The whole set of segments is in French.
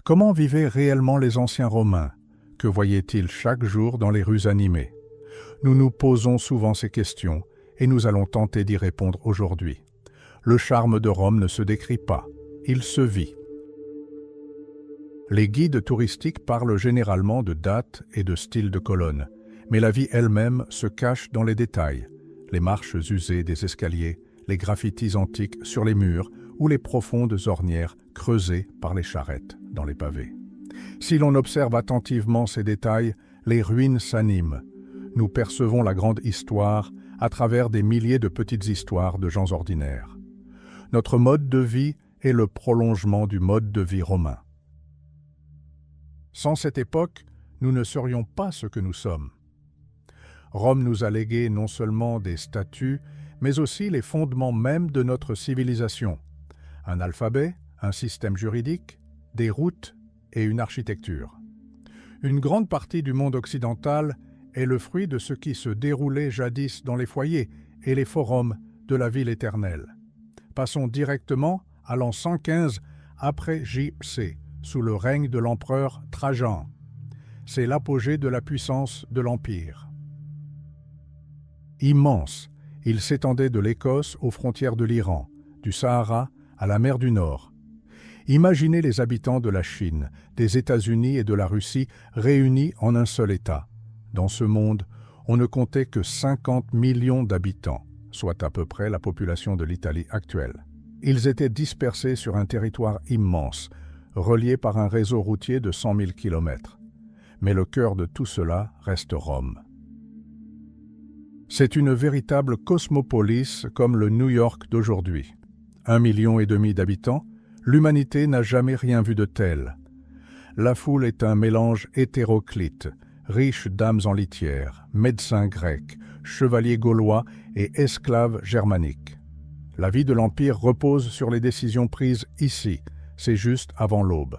Comment vivaient réellement les anciens Romains? Que voyaient-ils chaque jour dans les rues animées? Nous nous posons souvent ces questions et nous allons tenter d'y répondre aujourd'hui. Le charme de Rome ne se décrit pas, il se vit. Les guides touristiques parlent généralement de dates et de styles de colonnes, mais la vie elle-même se cache dans les détails. Les marches usées des escaliers, les graffitis antiques sur les murs ou les profondes ornières creusées par les charrettes dans les pavés. Si l'on observe attentivement ces détails, les ruines s'animent. Nous percevons la grande histoire à travers des milliers de petites histoires de gens ordinaires. Notre mode de vie est le prolongement du mode de vie romain. Sans cette époque, nous ne serions pas ce que nous sommes. Rome nous a légué non seulement des statues, mais aussi les fondements mêmes de notre civilisation. Un alphabet, un système juridique, des routes et une architecture. Une grande partie du monde occidental est le fruit de ce qui se déroulait jadis dans les foyers et les forums de la ville éternelle. Passons directement à l'an 115 après J.C., sous le règne de l'empereur Trajan. C'est l'apogée de la puissance de l'Empire. Immense, il s'étendait de l'Écosse aux frontières de l'Iran, du Sahara à la mer du Nord. Imaginez les habitants de la Chine, des États-Unis et de la Russie réunis en un seul État. Dans ce monde, on ne comptait que 50 millions d'habitants, soit à peu près la population de l'Italie actuelle. Ils étaient dispersés sur un territoire immense, reliés par un réseau routier de 100 000 kilomètres. Mais le cœur de tout cela reste Rome. C'est une véritable cosmopolis comme le New York d'aujourd'hui. 1,5 million d'habitants, l'humanité n'a jamais rien vu de tel. La foule est un mélange hétéroclite, riche d'âmes en litière, médecins grecs, chevaliers gaulois et esclaves germaniques. La vie de l'Empire repose sur les décisions prises ici, c'est juste avant l'aube.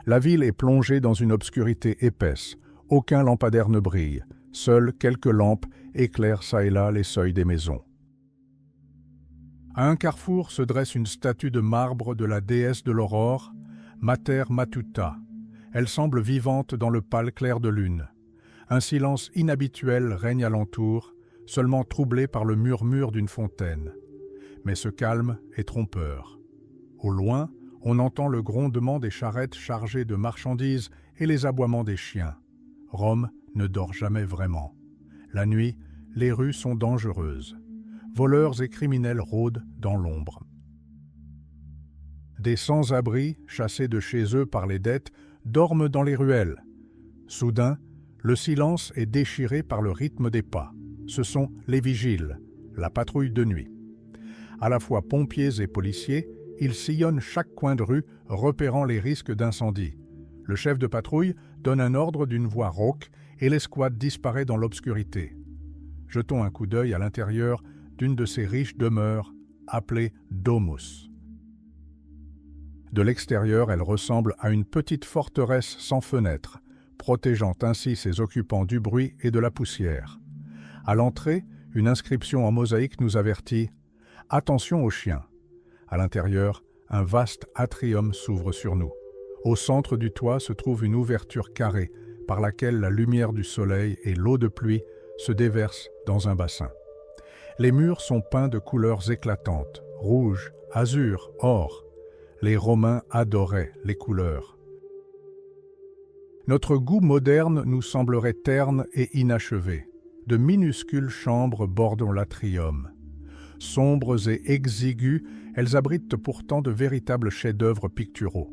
La ville est plongée dans une obscurité épaisse, aucun lampadaire ne brille, seules quelques lampes éclairent çà et là les seuils des maisons. À un carrefour se dresse une statue de marbre de la déesse de l'aurore, Mater Matuta. Elle semble vivante dans le pâle clair de lune. Un silence inhabituel règne alentour, seulement troublé par le murmure d'une fontaine. Mais ce calme est trompeur. Au loin, on entend le grondement des charrettes chargées de marchandises et les aboiements des chiens. Rome ne dort jamais vraiment. La nuit, les rues sont dangereuses. Voleurs et criminels rôdent dans l'ombre. Des sans-abri, chassés de chez eux par les dettes, dorment dans les ruelles. Soudain, le silence est déchiré par le rythme des pas. Ce sont les vigiles, la patrouille de nuit. À la fois pompiers et policiers, ils sillonnent chaque coin de rue, repérant les risques d'incendie. Le chef de patrouille donne un ordre d'une voix rauque et l'escouade disparaît dans l'obscurité. Jetons un coup d'œil à l'intérieur d'une de ces riches demeures appelée Domus. De l'extérieur, elle ressemble à une petite forteresse sans fenêtres, protégeant ainsi ses occupants du bruit et de la poussière. À l'entrée, une inscription en mosaïque nous avertit « Attention aux chiens ». À l'intérieur, un vaste atrium s'ouvre sur nous. Au centre du toit se trouve une ouverture carrée par laquelle la lumière du soleil et l'eau de pluie se déversent dans un bassin. Les murs sont peints de couleurs éclatantes, rouge, azur, or. Les Romains adoraient les couleurs. Notre goût moderne nous semblerait terne et inachevé. De minuscules chambres bordent l'atrium. Sombres et exiguës, elles abritent pourtant de véritables chefs-d'œuvre picturaux.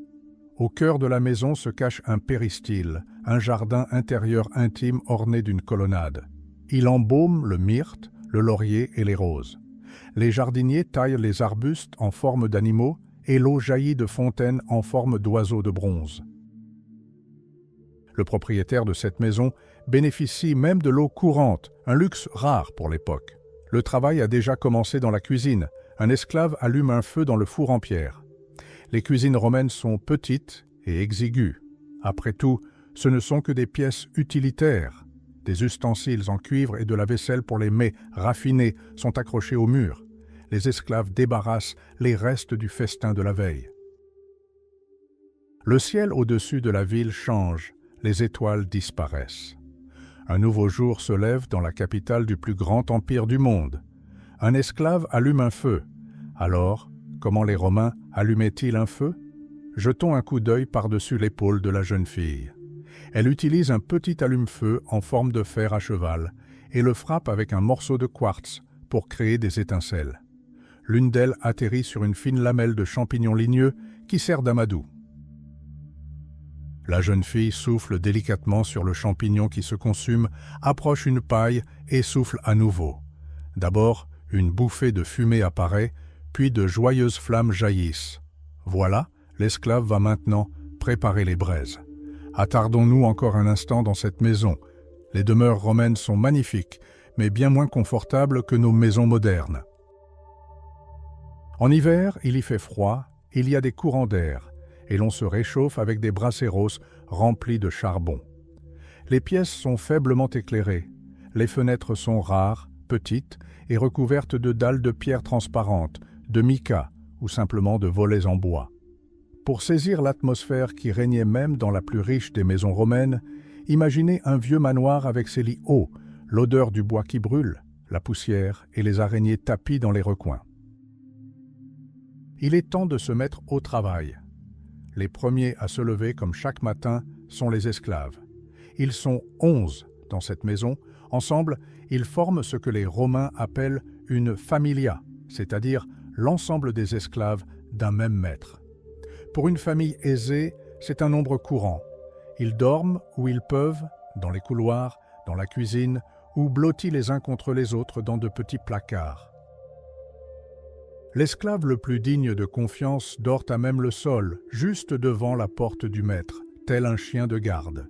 Au cœur de la maison se cache un péristyle, un jardin intérieur intime orné d'une colonnade. Il embaume le myrte, le laurier et les roses. Les jardiniers taillent les arbustes en forme d'animaux et l'eau jaillit de fontaines en forme d'oiseaux de bronze. Le propriétaire de cette maison bénéficie même de l'eau courante, un luxe rare pour l'époque. Le travail a déjà commencé dans la cuisine. Un esclave allume un feu dans le four en pierre. Les cuisines romaines sont petites et exiguës. Après tout, ce ne sont que des pièces utilitaires. Des ustensiles en cuivre et de la vaisselle pour les mets raffinés sont accrochés au mur. Les esclaves débarrassent les restes du festin de la veille. Le ciel au-dessus de la ville change, les étoiles disparaissent. Un nouveau jour se lève dans la capitale du plus grand empire du monde. Un esclave allume un feu. Alors, comment les Romains allumaient-ils un feu? Jetons un coup d'œil par-dessus l'épaule de la jeune fille. Elle utilise un petit allume-feu en forme de fer à cheval et le frappe avec un morceau de quartz pour créer des étincelles. L'une d'elles atterrit sur une fine lamelle de champignons ligneux qui sert d'amadou. La jeune fille souffle délicatement sur le champignon qui se consume, approche une paille et souffle à nouveau. D'abord, une bouffée de fumée apparaît, puis de joyeuses flammes jaillissent. Voilà, l'esclave va maintenant préparer les braises. Attardons-nous encore un instant dans cette maison. Les demeures romaines sont magnifiques, mais bien moins confortables que nos maisons modernes. En hiver, il y fait froid, il y a des courants d'air, et l'on se réchauffe avec des braseros remplis de charbon. Les pièces sont faiblement éclairées, les fenêtres sont rares, petites et recouvertes de dalles de pierre transparentes, de mica ou simplement de volets en bois. Pour saisir l'atmosphère qui régnait même dans la plus riche des maisons romaines, imaginez un vieux manoir avec ses lits hauts, l'odeur du bois qui brûle, la poussière et les araignées tapies dans les recoins. Il est temps de se mettre au travail. Les premiers à se lever comme chaque matin sont les esclaves. Ils sont 11 dans cette maison. Ensemble, ils forment ce que les Romains appellent une familia, c'est-à-dire l'ensemble des esclaves d'un même maître. Pour une famille aisée, c'est un nombre courant. Ils dorment où ils peuvent, dans les couloirs, dans la cuisine, ou blottis les uns contre les autres dans de petits placards. L'esclave le plus digne de confiance dort à même le sol, juste devant la porte du maître, tel un chien de garde.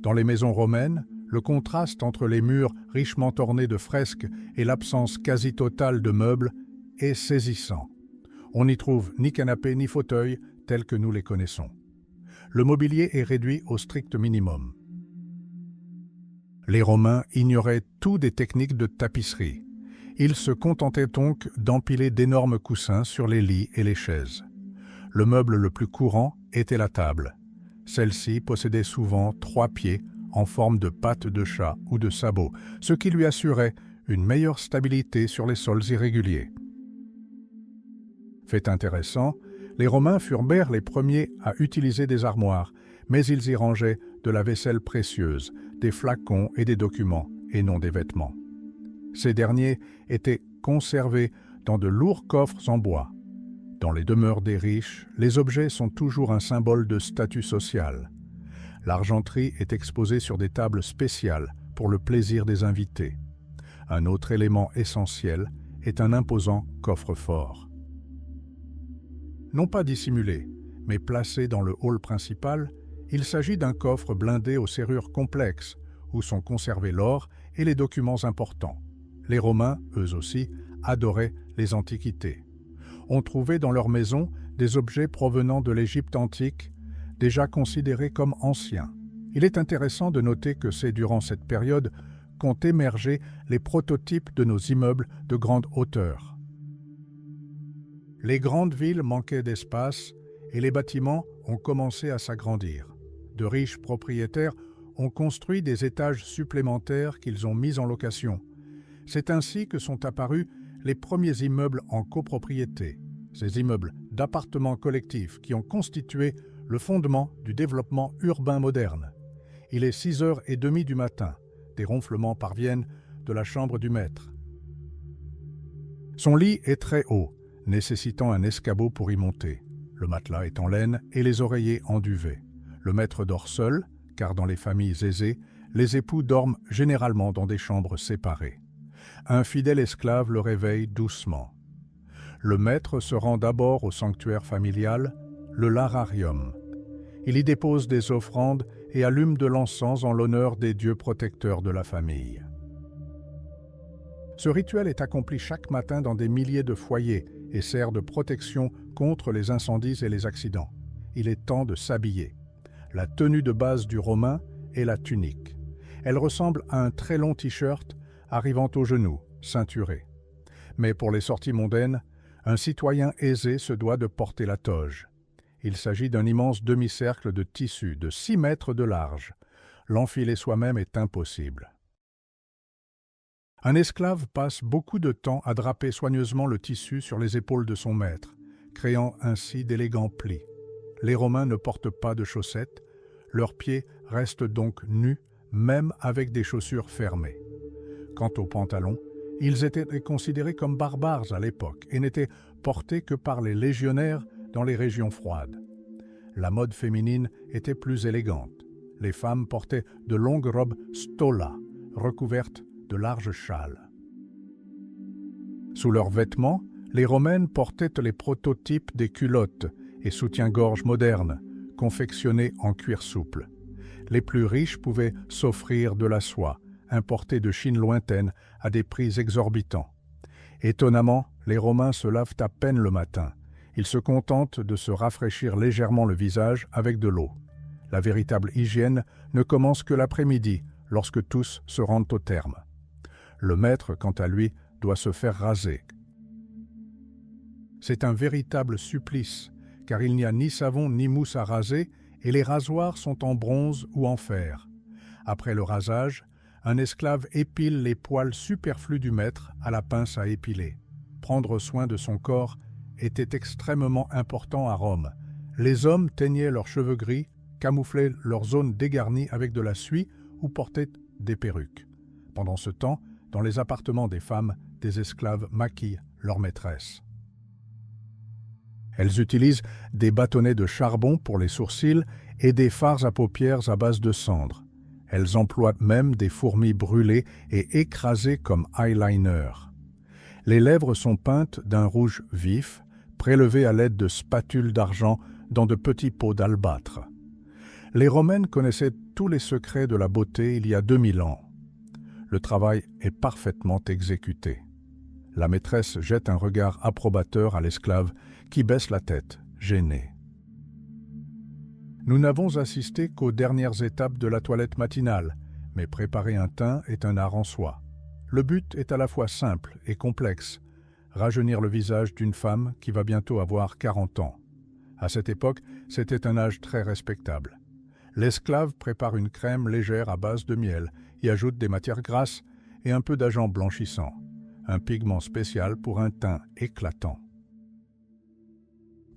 Dans les maisons romaines, le contraste entre les murs richement ornés de fresques et l'absence quasi totale de meubles est saisissant. On n'y trouve ni canapé ni fauteuil tels que nous les connaissons. Le mobilier est réduit au strict minimum. Les Romains ignoraient tout des techniques de tapisserie. Ils se contentaient donc d'empiler d'énormes coussins sur les lits et les chaises. Le meuble le plus courant était la table. Celle-ci possédait souvent 3 pieds en forme de pattes de chat ou de sabots, ce qui lui assurait une meilleure stabilité sur les sols irréguliers. Fait intéressant, les Romains furent les premiers à utiliser des armoires, mais ils y rangeaient de la vaisselle précieuse, des flacons et des documents, et non des vêtements. Ces derniers étaient conservés dans de lourds coffres en bois. Dans les demeures des riches, les objets sont toujours un symbole de statut social. L'argenterie est exposée sur des tables spéciales pour le plaisir des invités. Un autre élément essentiel est un imposant coffre-fort. Non pas dissimulé, mais placé dans le hall principal, il s'agit d'un coffre blindé aux serrures complexes, où sont conservés l'or et les documents importants. Les Romains, eux aussi, adoraient les antiquités. On trouvait dans leurs maisons des objets provenant de l'Égypte antique, déjà considérés comme anciens. Il est intéressant de noter que c'est durant cette période qu'ont émergé les prototypes de nos immeubles de grande hauteur. Les grandes villes manquaient d'espace et les bâtiments ont commencé à s'agrandir. De riches propriétaires ont construit des étages supplémentaires qu'ils ont mis en location. C'est ainsi que sont apparus les premiers immeubles en copropriété, ces immeubles d'appartements collectifs qui ont constitué le fondement du développement urbain moderne. Il est 6h30 du matin, des ronflements parviennent de la chambre du maître. Son lit est très haut, nécessitant un escabeau pour y monter. Le matelas est en laine et les oreillers en duvet. Le maître dort seul, car dans les familles aisées, les époux dorment généralement dans des chambres séparées. Un fidèle esclave le réveille doucement. Le maître se rend d'abord au sanctuaire familial, le lararium. Il y dépose des offrandes et allume de l'encens en l'honneur des dieux protecteurs de la famille. Ce rituel est accompli chaque matin dans des milliers de foyers et sert de protection contre les incendies et les accidents. Il est temps de s'habiller. La tenue de base du Romain est la tunique. Elle ressemble à un très long t-shirt arrivant aux genoux, ceinturé. Mais pour les sorties mondaines, un citoyen aisé se doit de porter la toge. Il s'agit d'un immense demi-cercle de tissu de 6 mètres de large. L'enfiler soi-même est impossible. Un esclave passe beaucoup de temps à draper soigneusement le tissu sur les épaules de son maître, créant ainsi d'élégants plis. Les Romains ne portent pas de chaussettes, leurs pieds restent donc nus, même avec des chaussures fermées. Quant aux pantalons, ils étaient considérés comme barbares à l'époque et n'étaient portés que par les légionnaires dans les régions froides. La mode féminine était plus élégante. Les femmes portaient de longues robes stola, recouvertes de larges châles. Sous leurs vêtements, les Romaines portaient les prototypes des culottes et soutiens-gorge modernes, confectionnés en cuir souple. Les plus riches pouvaient s'offrir de la soie, importée de Chine lointaine à des prix exorbitants. Étonnamment, les Romains se lavent à peine le matin. Ils se contentent de se rafraîchir légèrement le visage avec de l'eau. La véritable hygiène ne commence que l'après-midi, lorsque tous se rendent au terme. Le maître, quant à lui, doit se faire raser. C'est un véritable supplice, car il n'y a ni savon ni mousse à raser, et les rasoirs sont en bronze ou en fer. Après le rasage, un esclave épile les poils superflus du maître à la pince à épiler. Prendre soin de son corps était extrêmement important à Rome. Les hommes teignaient leurs cheveux gris, camouflaient leurs zones dégarnies avec de la suie ou portaient des perruques. Pendant ce temps, dans les appartements des femmes, des esclaves maquillent leurs maîtresses. Elles utilisent des bâtonnets de charbon pour les sourcils et des fards à paupières à base de cendre. Elles emploient même des fourmis brûlées et écrasées comme eyeliner. Les lèvres sont peintes d'un rouge vif, prélevé à l'aide de spatules d'argent dans de petits pots d'albâtre. Les Romaines connaissaient tous les secrets de la beauté il y a 2000 ans. Le travail est parfaitement exécuté. La maîtresse jette un regard approbateur à l'esclave qui baisse la tête, gêné. Nous n'avons assisté qu'aux dernières étapes de la toilette matinale, mais préparer un teint est un art en soi. Le but est à la fois simple et complexe, rajeunir le visage d'une femme qui va bientôt avoir 40 ans. À cette époque, c'était un âge très respectable. L'esclave prépare une crème légère à base de miel, y ajoute des matières grasses et un peu d'agent blanchissant, un pigment spécial pour un teint éclatant.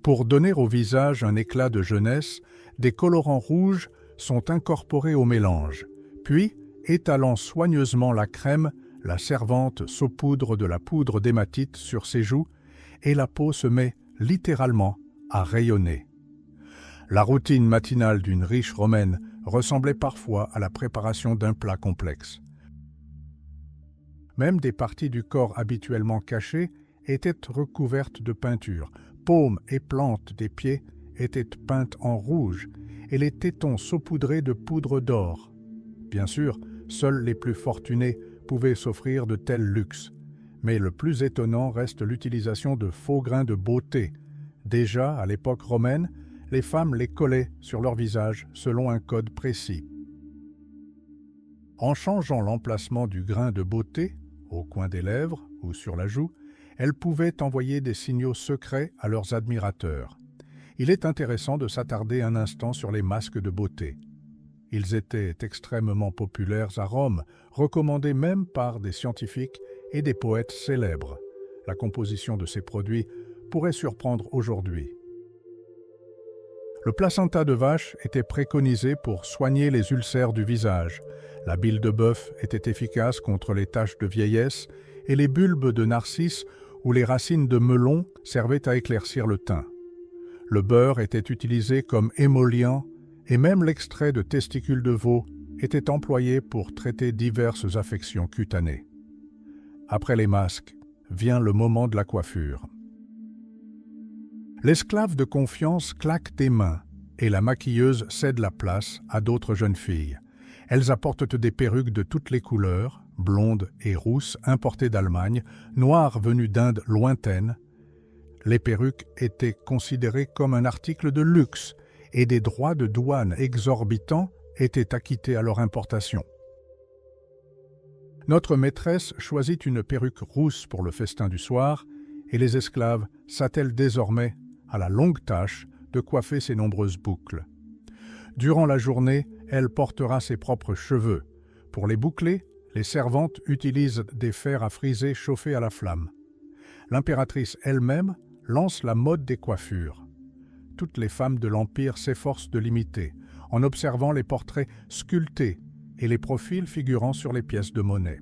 Pour donner au visage un éclat de jeunesse, des colorants rouges sont incorporés au mélange, puis, étalant soigneusement la crème, la servante saupoudre de la poudre d'hématite sur ses joues et la peau se met littéralement à rayonner. La routine matinale d'une riche romaine ressemblait parfois à la préparation d'un plat complexe. Même des parties du corps habituellement cachées étaient recouvertes de peinture. Paumes et plantes des pieds étaient peintes en rouge et les tétons saupoudrés de poudre d'or. Bien sûr, seuls les plus fortunés pouvaient s'offrir de tels luxes, mais le plus étonnant reste l'utilisation de faux grains de beauté. Déjà, à l'époque romaine, les femmes les collaient sur leur visage selon un code précis. En changeant l'emplacement du grain de beauté, au coin des lèvres ou sur la joue, elles pouvaient envoyer des signaux secrets à leurs admirateurs. Il est intéressant de s'attarder un instant sur les masques de beauté. Ils étaient extrêmement populaires à Rome, recommandés même par des scientifiques et des poètes célèbres. La composition de ces produits pourrait surprendre aujourd'hui. Le placenta de vache était préconisé pour soigner les ulcères du visage. La bile de bœuf était efficace contre les taches de vieillesse et les bulbes de narcisse ou les racines de melon servaient à éclaircir le teint. Le beurre était utilisé comme émollient et même l'extrait de testicules de veau était employé pour traiter diverses affections cutanées. Après les masques, vient le moment de la coiffure. L'esclave de confiance claque des mains et la maquilleuse cède la place à d'autres jeunes filles. Elles apportent des perruques de toutes les couleurs, blondes et rousses importées d'Allemagne, noires venues d'Inde lointaine. Les perruques étaient considérées comme un article de luxe et des droits de douane exorbitants étaient acquittés à leur importation. Notre maîtresse choisit une perruque rousse pour le festin du soir et les esclaves s'attellent désormais à la longue tâche de coiffer ses nombreuses boucles. Durant la journée, elle portera ses propres cheveux. Pour les boucler, les servantes utilisent des fers à friser chauffés à la flamme. L'impératrice elle-même lance la mode des coiffures. Toutes les femmes de l'Empire s'efforcent de l'imiter, en observant les portraits sculptés et les profils figurant sur les pièces de monnaie.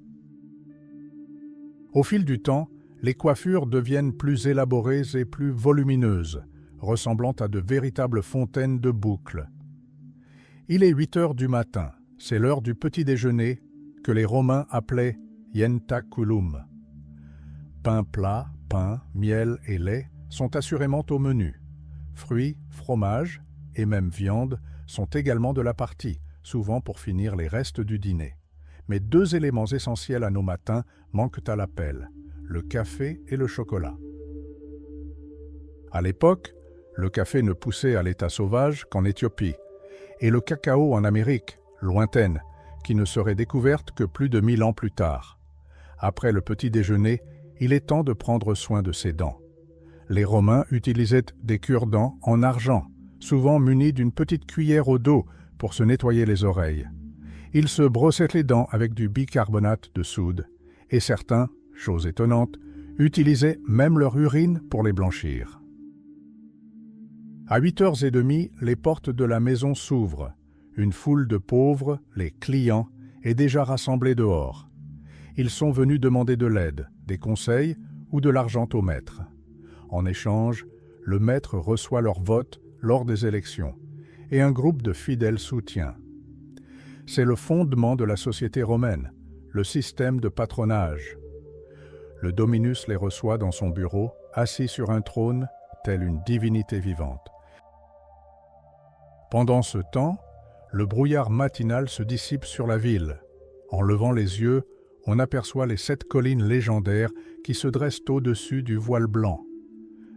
Au fil du temps, les coiffures deviennent plus élaborées et plus volumineuses, ressemblant à de véritables fontaines de boucles. Il est 8 heures du matin, c'est l'heure du petit déjeuner que les Romains appelaient ientaculum. Pain plat, pain, miel et lait sont assurément au menu. Fruits, fromages et même viande sont également de la partie, souvent pour finir les restes du dîner. Mais 2 éléments essentiels à nos matins manquent à l'appel, le café et le chocolat. À l'époque, le café ne poussait à l'état sauvage qu'en Éthiopie, et le cacao en Amérique, lointaine, qui ne serait découverte que plus de 1000 ans plus tard. Après le petit déjeuner, il est temps de prendre soin de ses dents. Les Romains utilisaient des cure-dents en argent, souvent munis d'une petite cuillère au dos pour se nettoyer les oreilles. Ils se brossaient les dents avec du bicarbonate de soude, et certains, chose étonnante, utilisaient même leur urine pour les blanchir. À 8h30, les portes de la maison s'ouvrent. Une foule de pauvres, les clients, est déjà rassemblée dehors. Ils sont venus demander de l'aide, des conseils ou de l'argent au maître. En échange, le maître reçoit leur vote lors des élections et un groupe de fidèles soutient. C'est le fondement de la société romaine, le système de patronage. Le dominus les reçoit dans son bureau, assis sur un trône, tel une divinité vivante. Pendant ce temps, le brouillard matinal se dissipe sur la ville. En levant les yeux, on aperçoit les 7 collines légendaires qui se dressent au-dessus du voile blanc.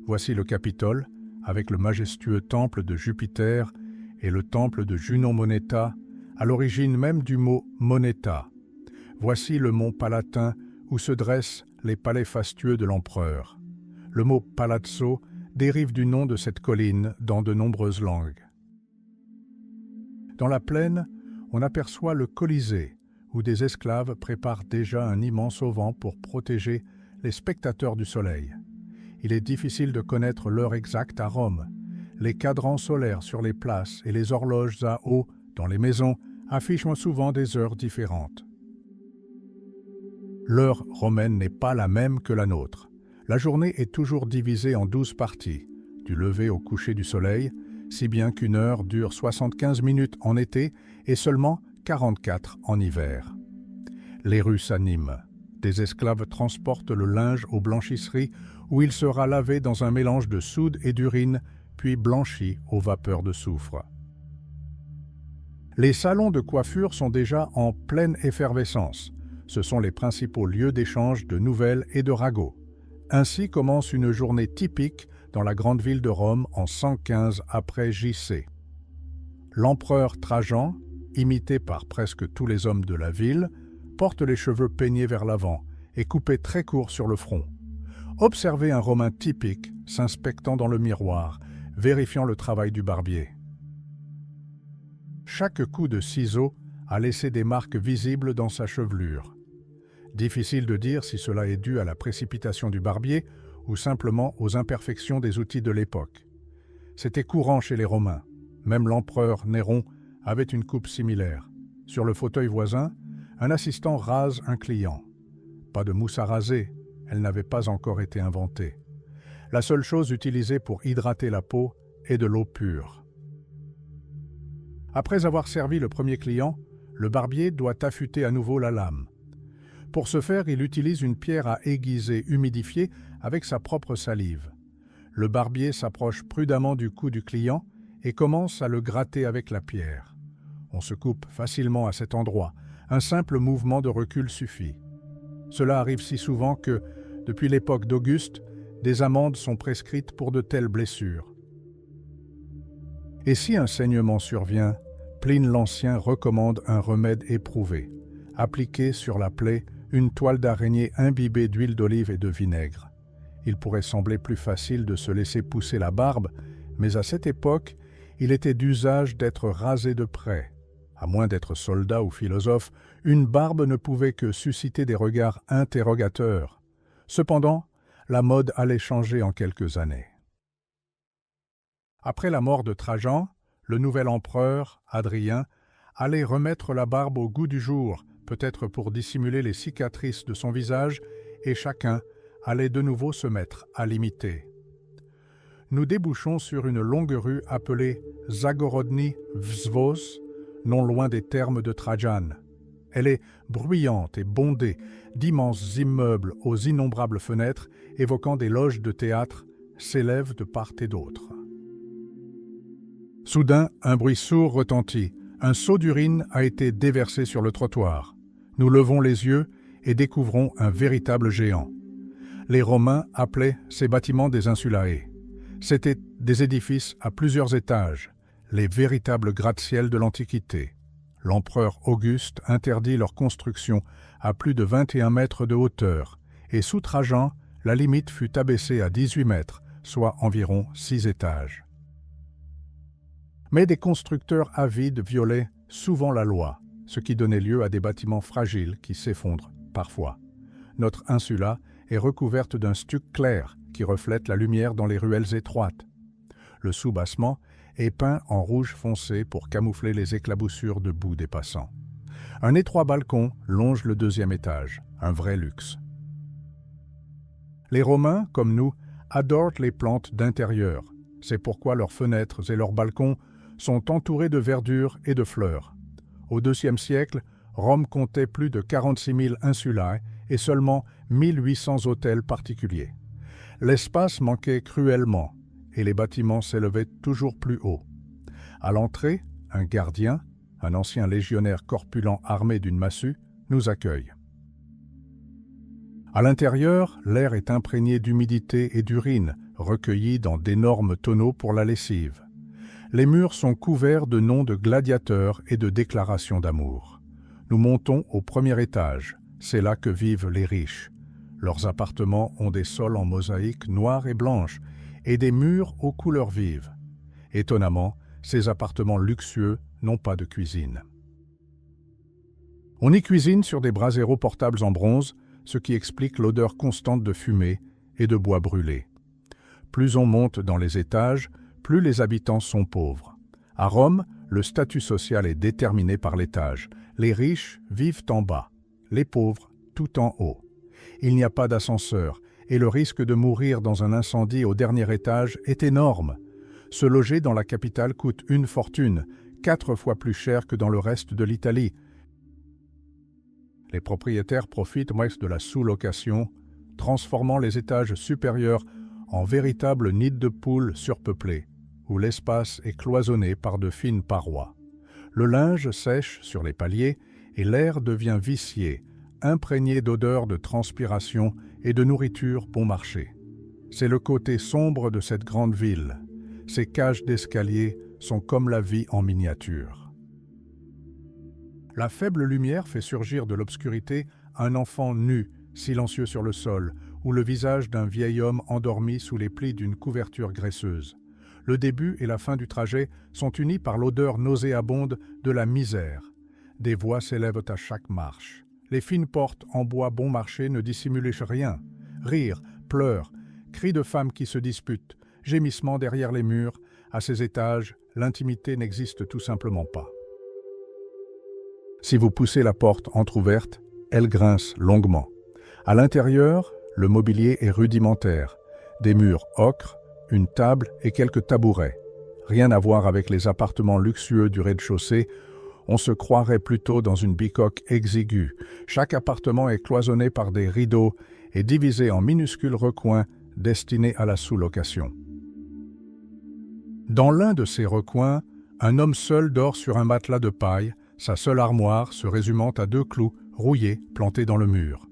Voici le Capitole, avec le majestueux temple de Jupiter et le temple de Junon Moneta, à l'origine même du mot Moneta. Voici le mont Palatin, où se dressent les palais fastueux de l'empereur. Le mot palazzo dérive du nom de cette colline dans de nombreuses langues. Dans la plaine, on aperçoit le Colisée, où des esclaves préparent déjà un immense auvent pour protéger les spectateurs du soleil. Il est difficile de connaître l'heure exacte à Rome. Les cadrans solaires sur les places et les horloges à eau dans les maisons affichent souvent des heures différentes. L'heure romaine n'est pas la même que la nôtre. La journée est toujours divisée en 12 parties, du lever au coucher du soleil, si bien qu'une heure dure 75 minutes en été et seulement 44 en hiver. Les rues s'animent. Des esclaves transportent le linge aux blanchisseries où il sera lavé dans un mélange de soude et d'urine, puis blanchi aux vapeurs de soufre. Les salons de coiffure sont déjà en pleine effervescence. Ce sont les principaux lieux d'échange de nouvelles et de ragots. Ainsi commence une journée typique dans la grande ville de Rome en 115 après J.C. L'empereur Trajan, imité par presque tous les hommes de la ville, porte les cheveux peignés vers l'avant et coupés très courts sur le front. Observez un Romain typique s'inspectant dans le miroir, vérifiant le travail du barbier. Chaque coup de ciseau a laissé des marques visibles dans sa chevelure. Difficile de dire si cela est dû à la précipitation du barbier ou simplement aux imperfections des outils de l'époque. C'était courant chez les Romains. Même l'empereur Néron avait une coupe similaire. Sur le fauteuil voisin, un assistant rase un client. Pas de mousse à raser, elle n'avait pas encore été inventée. La seule chose utilisée pour hydrater la peau est de l'eau pure. Après avoir servi le premier client, le barbier doit affûter à nouveau la lame. Pour ce faire, il utilise une pierre à aiguiser humidifiée avec sa propre salive. Le barbier s'approche prudemment du cou du client et commence à le gratter avec la pierre. On se coupe facilement à cet endroit. Un simple mouvement de recul suffit. Cela arrive si souvent que, depuis l'époque d'Auguste, des amendes sont prescrites pour de telles blessures. Et si un saignement survient, Pline l'Ancien recommande un remède éprouvé. Appliquer sur la plaie une toile d'araignée imbibée d'huile d'olive et de vinaigre. Il pourrait sembler plus facile de se laisser pousser la barbe, mais à cette époque, il était d'usage d'être rasé de près. À moins d'être soldat ou philosophe, une barbe ne pouvait que susciter des regards interrogateurs. Cependant, la mode allait changer en quelques années. Après la mort de Trajan, le nouvel empereur, Hadrien, allait remettre la barbe au goût du jour, peut-être pour dissimuler les cicatrices de son visage, et chacun allait de nouveau se mettre à l'imiter. Nous débouchons sur une longue rue appelée Zagorodni Vzvoz, non loin des thermes de Trajan. Elle est bruyante et bondée d'immenses immeubles aux innombrables fenêtres, évoquant des loges de théâtre, s'élèvent de part et d'autre. Soudain, un bruit sourd retentit. Un seau d'urine a été déversé sur le trottoir. Nous levons les yeux et découvrons un véritable géant. Les Romains appelaient ces bâtiments des insulae. C'étaient des édifices à plusieurs étages, les véritables gratte-ciel de l'Antiquité. L'empereur Auguste interdit leur construction à plus de 21 mètres de hauteur, et sous Trajan, la limite fut abaissée à 18 mètres, soit environ 6 étages. Mais des constructeurs avides violaient souvent la loi, ce qui donnait lieu à des bâtiments fragiles qui s'effondrent parfois. Notre insula est recouverte d'un stuc clair qui reflète la lumière dans les ruelles étroites. Le soubassement est peint en rouge foncé pour camoufler les éclaboussures de boue des passants. Un étroit balcon longe le deuxième étage, un vrai luxe. Les Romains, comme nous, adorent les plantes d'intérieur. C'est pourquoi leurs fenêtres et leurs balcons sont entourés de verdure et de fleurs. Au IIe siècle, Rome comptait plus de 46 000 insulae et seulement 1800 hôtels particuliers. L'espace manquait cruellement et les bâtiments s'élevaient toujours plus haut. À l'entrée, un gardien, un ancien légionnaire corpulent armé d'une massue, nous accueille. À l'intérieur, l'air est imprégné d'humidité et d'urine, recueillis dans d'énormes tonneaux pour la lessive. Les murs sont couverts de noms de gladiateurs et de déclarations d'amour. Nous montons au premier étage, c'est là que vivent les riches. Leurs appartements ont des sols en mosaïque noire et blanche et des murs aux couleurs vives. Étonnamment, ces appartements luxueux n'ont pas de cuisine. On y cuisine sur des braseros portables en bronze, ce qui explique l'odeur constante de fumée et de bois brûlé. Plus on monte dans les étages, plus les habitants sont pauvres. À Rome, le statut social est déterminé par l'étage. Les riches vivent en bas, les pauvres tout en haut. Il n'y a pas d'ascenseur et le risque de mourir dans un incendie au dernier étage est énorme. Se loger dans la capitale coûte une fortune, 4 fois plus cher que dans le reste de l'Italie. Les propriétaires profitent de la sous-location, transformant les étages supérieurs en véritables nids de poules surpeuplés, où l'espace est cloisonné par de fines parois. Le linge sèche sur les paliers et l'air devient vicié, imprégné d'odeurs de transpiration et de nourriture bon marché. C'est le côté sombre de cette grande ville. Ces cages d'escalier sont comme la vie en miniature. La faible lumière fait surgir de l'obscurité un enfant nu, silencieux sur le sol, ou le visage d'un vieil homme endormi sous les plis d'une couverture graisseuse. Le début et la fin du trajet sont unis par l'odeur nauséabonde de la misère. Des voix s'élèvent à chaque marche. Les fines portes en bois bon marché ne dissimulent rien. Rires, pleurs, cris de femmes qui se disputent, gémissements derrière les murs. À ces étages, l'intimité n'existe tout simplement pas. Si vous poussez la porte entr'ouverte, elle grince longuement. À l'intérieur, le mobilier est rudimentaire. Des murs ocre, une table et quelques tabourets. Rien à voir avec les appartements luxueux du rez-de-chaussée. On se croirait plutôt dans une bicoque exiguë. Chaque appartement est cloisonné par des rideaux et divisé en minuscules recoins destinés à la sous-location. Dans l'un de ces recoins, un homme seul dort sur un matelas de paille, sa seule armoire se résumant à 2 clous rouillés plantés dans le mur.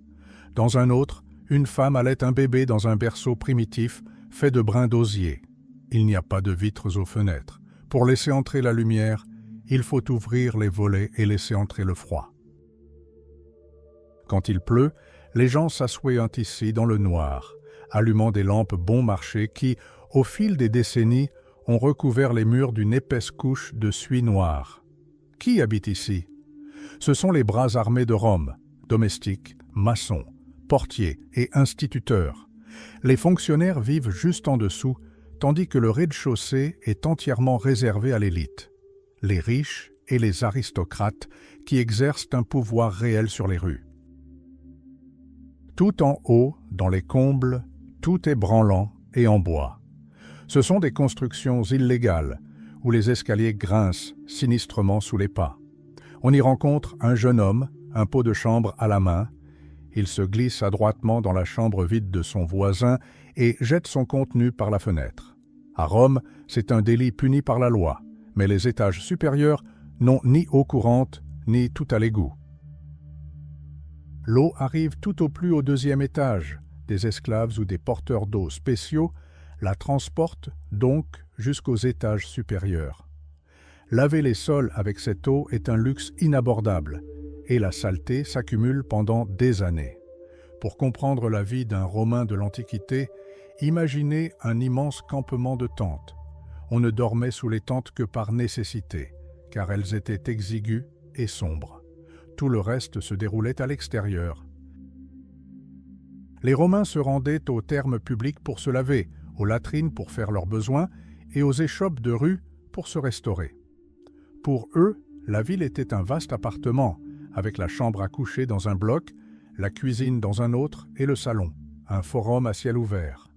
Dans un autre, une femme allait un bébé dans un berceau primitif fait de brins d'osier. Il n'y a pas de vitres aux fenêtres. Pour laisser entrer la lumière, il faut ouvrir les volets et laisser entrer le froid. Quand il pleut, les gens s'assoient ici dans le noir, allumant des lampes bon marché qui, au fil des décennies, ont recouvert les murs d'une épaisse couche de suie noire. Qui habite ici? Ce sont les bras armés de Rome, domestiques, maçons, portiers et instituteurs. Les fonctionnaires vivent juste en dessous, tandis que le rez-de-chaussée est entièrement réservé à l'élite, les riches et les aristocrates qui exercent un pouvoir réel sur les rues. Tout en haut, dans les combles, tout est branlant et en bois. Ce sont des constructions illégales, où les escaliers grincent sinistrement sous les pas. On y rencontre un jeune homme, un pot de chambre à la main. Il se glisse adroitement dans la chambre vide de son voisin et jette son contenu par la fenêtre. À Rome, c'est un délit puni par la loi, mais les étages supérieurs n'ont ni eau courante, ni tout à l'égout. L'eau arrive tout au plus au deuxième étage. Des esclaves ou des porteurs d'eau spéciaux la transportent donc jusqu'aux étages supérieurs. Laver les sols avec cette eau est un luxe inabordable, et la saleté s'accumule pendant des années. Pour comprendre la vie d'un Romain de l'Antiquité, imaginez un immense campement de tentes. On ne dormait sous les tentes que par nécessité, car elles étaient exiguës et sombres. Tout le reste se déroulait à l'extérieur. Les Romains se rendaient aux thermes publics pour se laver, aux latrines pour faire leurs besoins et aux échoppes de rue pour se restaurer. Pour eux, la ville était un vaste appartement, avec la chambre à coucher dans un bloc, la cuisine dans un autre et le salon, un forum à ciel ouvert.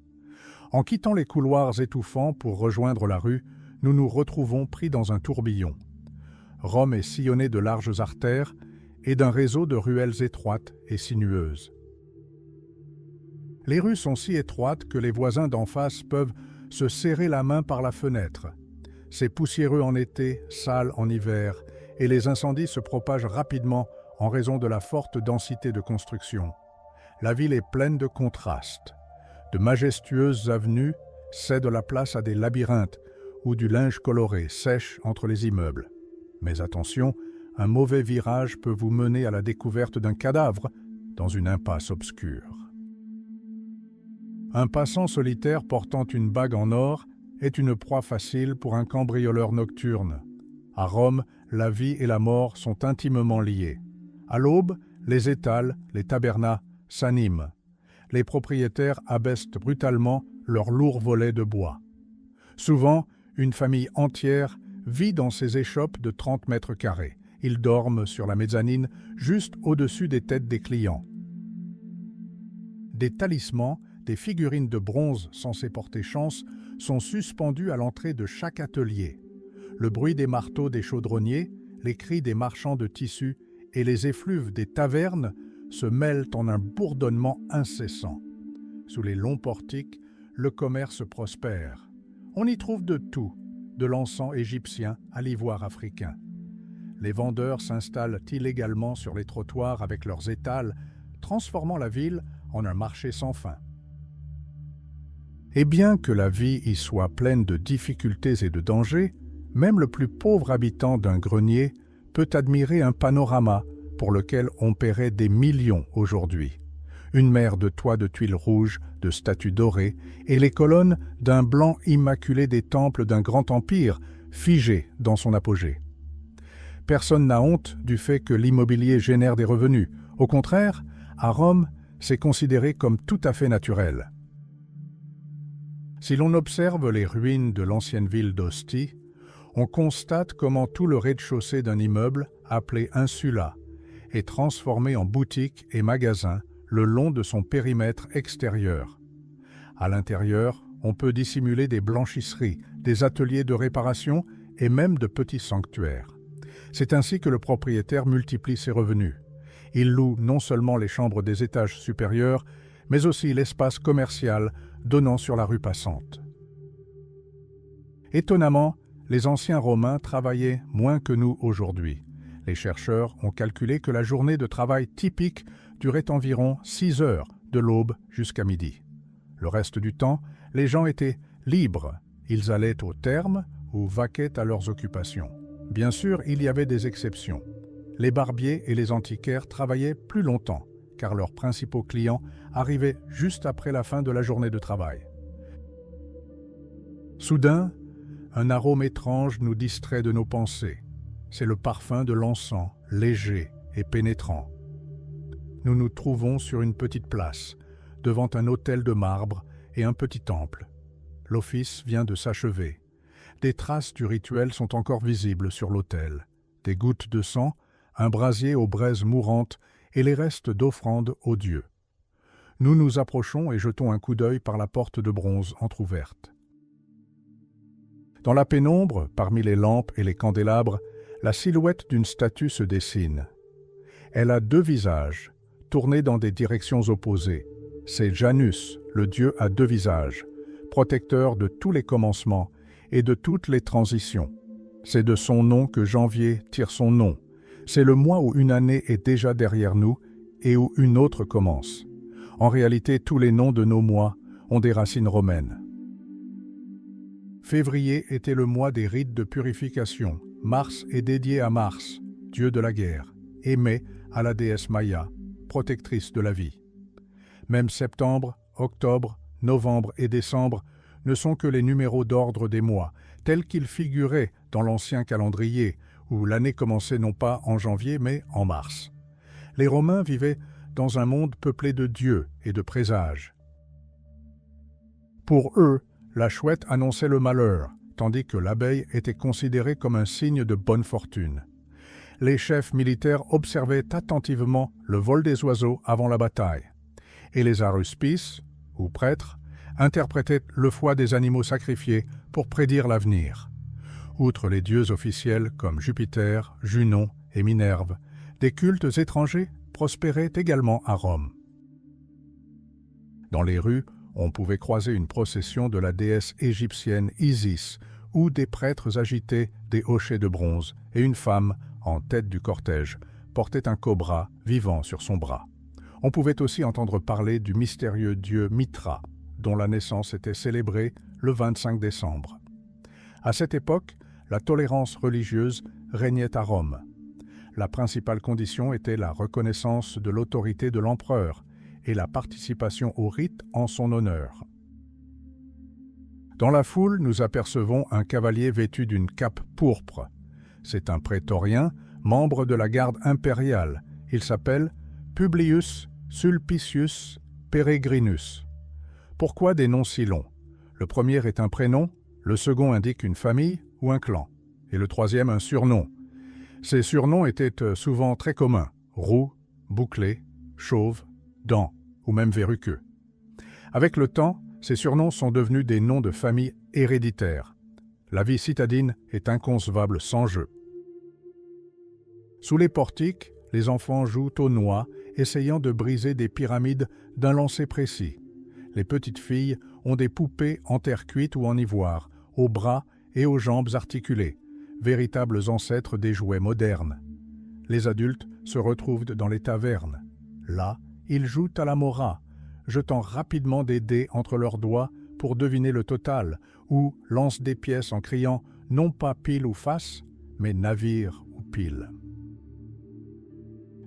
En quittant les couloirs étouffants pour rejoindre la rue, nous nous retrouvons pris dans un tourbillon. Rome est sillonnée de larges artères et d'un réseau de ruelles étroites et sinueuses. Les rues sont si étroites que les voisins d'en face peuvent se serrer la main par la fenêtre. C'est poussiéreux en été, sale en hiver, et les incendies se propagent rapidement en raison de la forte densité de construction. La ville est pleine de contrastes. De majestueuses avenues cèdent la place à des labyrinthes où du linge coloré sèche entre les immeubles. Mais attention, un mauvais virage peut vous mener à la découverte d'un cadavre dans une impasse obscure. Un passant solitaire portant une bague en or est une proie facile pour un cambrioleur nocturne. À Rome, la vie et la mort sont intimement liées. À l'aube, les étals, les tabernas s'animent. Les propriétaires abaissent brutalement leurs lourds volets de bois. Souvent, une famille entière vit dans ces échoppes de 30 mètres carrés. Ils dorment sur la mezzanine, juste au-dessus des têtes des clients. Des talismans, des figurines de bronze censées porter chance, sont suspendues à l'entrée de chaque atelier. Le bruit des marteaux des chaudronniers, les cris des marchands de tissus et les effluves des tavernes se mêlent en un bourdonnement incessant. Sous les longs portiques, le commerce prospère. On y trouve de tout, de l'encens égyptien à l'ivoire africain. Les vendeurs s'installent illégalement sur les trottoirs avec leurs étals, transformant la ville en un marché sans fin. Et bien que la vie y soit pleine de difficultés et de dangers, même le plus pauvre habitant d'un grenier peut admirer un panorama pour lequel on paierait des millions aujourd'hui. Une mer de toits de tuiles rouges, de statues dorées, et les colonnes d'un blanc immaculé des temples d'un grand empire, figé dans son apogée. Personne n'a honte du fait que l'immobilier génère des revenus. Au contraire, à Rome, c'est considéré comme tout à fait naturel. Si l'on observe les ruines de l'ancienne ville d'Ostie, on constate comment tout le rez-de-chaussée d'un immeuble, appelé insula, est transformé en boutique et magasin le long de son périmètre extérieur. À l'intérieur, on peut dissimuler des blanchisseries, des ateliers de réparation et même de petits sanctuaires. C'est ainsi que le propriétaire multiplie ses revenus. Il loue non seulement les chambres des étages supérieurs, mais aussi l'espace commercial donnant sur la rue passante. Étonnamment, les anciens Romains travaillaient moins que nous aujourd'hui. Les chercheurs ont calculé que la journée de travail typique durait environ 6 heures, de l'aube jusqu'à midi. Le reste du temps, les gens étaient libres. Ils allaient au terme ou vaquaient à leurs occupations. Bien sûr, il y avait des exceptions. Les barbiers et les antiquaires travaillaient plus longtemps, car leurs principaux clients arrivaient juste après la fin de la journée de travail. Soudain, Un arôme étrange nous distrait de nos pensées. C'est le parfum de l'encens, léger et pénétrant. Nous nous trouvons sur une petite place, devant un autel de marbre et un petit temple. L'office vient de s'achever. Des traces du rituel sont encore visibles sur l'autel. Des gouttes de sang, un brasier aux braises mourantes et les restes d'offrandes aux dieux. Nous nous approchons et jetons un coup d'œil par la porte de bronze entr'ouverte. Dans la pénombre, parmi les lampes et les candélabres, la silhouette d'une statue se dessine. Elle a 2 visages, tournés dans des directions opposées. C'est Janus, le dieu à 2 visages, protecteur de tous les commencements et de toutes les transitions. C'est de son nom que janvier tire son nom. C'est le mois où une année est déjà derrière nous et où une autre commence. En réalité, tous les noms de nos mois ont des racines romaines. Février était le mois des rites de purification. Mars est dédié à Mars, dieu de la guerre, et mai à la déesse Maya, protectrice de la vie. Même septembre, octobre, novembre et décembre ne sont que les numéros d'ordre des mois, tels qu'ils figuraient dans l'ancien calendrier, où l'année commençait non pas en janvier mais en mars. Les Romains vivaient dans un monde peuplé de dieux et de présages. Pour eux, la chouette annonçait le malheur, tandis que l'abeille était considérée comme un signe de bonne fortune. Les chefs militaires observaient attentivement le vol des oiseaux avant la bataille, et les aruspices, ou prêtres, interprétaient le foie des animaux sacrifiés pour prédire l'avenir. Outre les dieux officiels comme Jupiter, Junon et Minerve, des cultes étrangers prospéraient également à Rome. Dans les rues, on pouvait croiser une procession de la déesse égyptienne Isis, où des prêtres agitaient des hochets de bronze et une femme, en tête du cortège, portait un cobra vivant sur son bras. On pouvait aussi entendre parler du mystérieux dieu Mitra, dont la naissance était célébrée le 25 décembre. À cette époque, la tolérance religieuse régnait à Rome. La principale condition était la reconnaissance de l'autorité de l'empereur et la participation au rite en son honneur. Dans la foule, nous apercevons un cavalier vêtu d'une cape pourpre. C'est un prétorien, membre de la garde impériale. Il s'appelle Publius Sulpicius Peregrinus. Pourquoi des noms si longs? Le premier est un prénom, le second indique une famille ou un clan, et le troisième un surnom. Ces surnoms étaient souvent très communs, roux, bouclé, chauve, dents ou même verruqueux. Avec le temps, ces surnoms sont devenus des noms de famille héréditaires. La vie citadine est inconcevable sans jeu. Sous les portiques, les enfants jouent aux noix, essayant de briser des pyramides d'un lancer précis. Les petites filles ont des poupées en terre cuite ou en ivoire, aux bras et aux jambes articulées, véritables ancêtres des jouets modernes. Les adultes se retrouvent dans les tavernes. Là, ils jouent à la mora, jetant rapidement des dés entre leurs doigts pour deviner le total, ou lancent des pièces en criant non pas pile ou face, mais navire ou pile.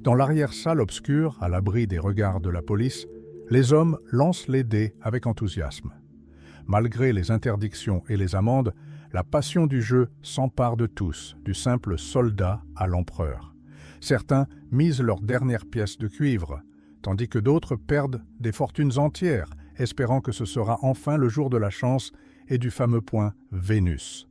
Dans l'arrière-salle obscure, à l'abri des regards de la police, les hommes lancent les dés avec enthousiasme. Malgré les interdictions et les amendes, la passion du jeu s'empare de tous, du simple soldat à l'empereur. Certains misent leurs dernières pièces de cuivre, tandis que d'autres perdent des fortunes entières, espérant que ce sera enfin le jour de la chance et du fameux point Vénus.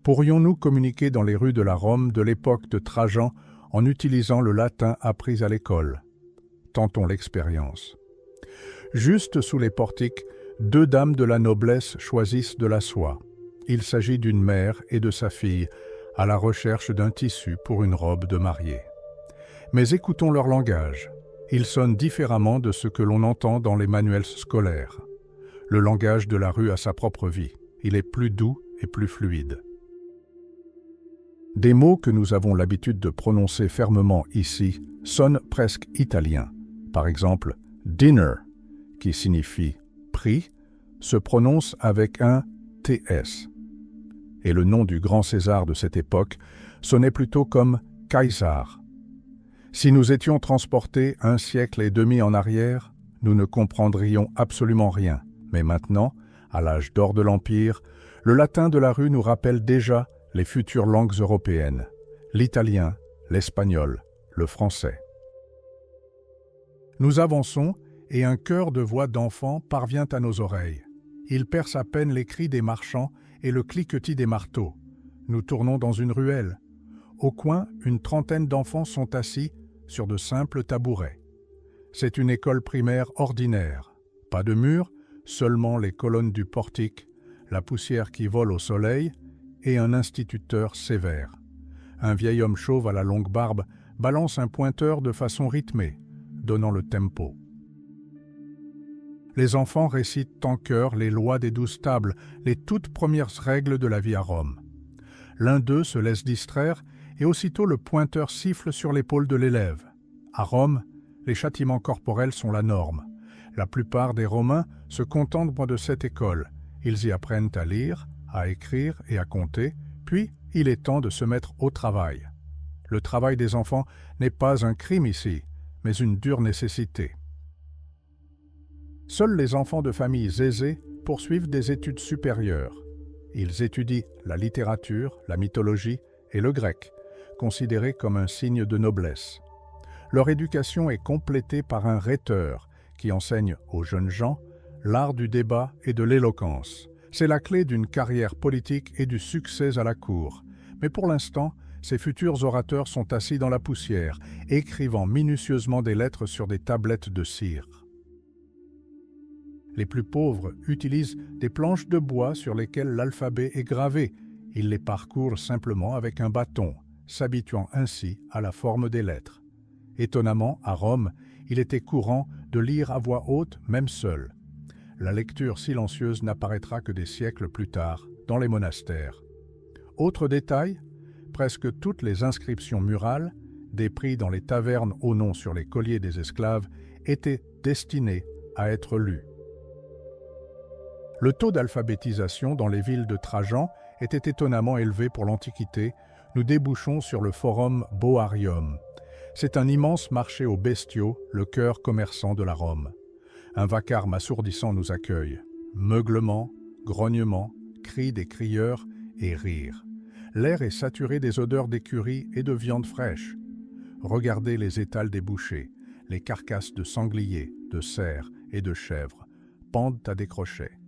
Pourrions-nous communiquer dans les rues de la Rome de l'époque de Trajan en utilisant le latin appris à l'école? Tentons l'expérience. Juste sous les portiques, 2 dames de la noblesse choisissent de la soie. Il s'agit d'une mère et de sa fille, à la recherche d'un tissu pour une robe de mariée. Mais écoutons leur langage. Il sonne différemment de ce que l'on entend dans les manuels scolaires. Le langage de la rue a sa propre vie. Il est plus doux et plus fluide. Des mots que nous avons l'habitude de prononcer fermement ici sonnent presque italiens. Par exemple, « dinner », qui signifie « prix », se prononce avec un « ts ». Et le nom du grand César de cette époque sonnait plutôt comme « Caesar ». Si nous étions transportés 1 siècle et demi en arrière, nous ne comprendrions absolument rien. Mais maintenant, à l'âge d'or de l'Empire, Le latin de la rue nous rappelle déjà les futures langues européennes, l'italien, l'espagnol, le français. Nous avançons et un chœur de voix d'enfants parvient à nos oreilles. Il perce à peine les cris des marchands et le cliquetis des marteaux. Nous tournons dans une ruelle. Au coin, une trentaine d'enfants sont assis sur de simples tabourets. C'est une école primaire ordinaire. Pas de mur, seulement les colonnes du portique, la poussière qui vole au soleil et un instituteur sévère. Un vieil homme chauve à la longue barbe balance un pointeur de façon rythmée, donnant le tempo. Les enfants récitent en chœur les lois des 12 tables, les toutes premières règles de la vie à Rome. L'un d'eux se laisse distraire et aussitôt le pointeur siffle sur l'épaule de l'élève. À Rome, les châtiments corporels sont la norme. La plupart des Romains se contentent de cette école. Ils y apprennent à lire, à écrire et à compter, puis il est temps de se mettre au travail. Le travail des enfants n'est pas un crime ici, mais une dure nécessité. Seuls les enfants de familles aisées poursuivent des études supérieures. Ils étudient la littérature, la mythologie et le grec, considérés comme un signe de noblesse. Leur éducation est complétée par un rhéteur qui enseigne aux jeunes gens l'art du débat et de l'éloquence. C'est la clé d'une carrière politique et du succès à la cour. Mais pour l'instant, ces futurs orateurs sont assis dans la poussière, écrivant minutieusement des lettres sur des tablettes de cire. Les plus pauvres utilisent des planches de bois sur lesquelles l'alphabet est gravé. Ils les parcourent simplement avec un bâton, s'habituant ainsi à la forme des lettres. Étonnamment, à Rome, il était courant de lire à voix haute, même seul. La lecture silencieuse n'apparaîtra que des siècles plus tard, dans les monastères. Autre détail, presque toutes les inscriptions murales, déprises dans les tavernes au nom sur les colliers des esclaves, étaient destinées à être lues. Le taux d'alphabétisation dans les villes de Trajan était étonnamment élevé pour l'Antiquité. Nous débouchons sur le Forum Boarium. C'est un immense marché aux bestiaux, le cœur commerçant de la Rome. Un vacarme assourdissant nous accueille. Meuglements, grognements, cris des crieurs et rires. L'air est saturé des odeurs d'écurie et de viande fraîche. Regardez les étals des bouchers, les carcasses de sangliers, de cerfs et de chèvres pendent à des crochets.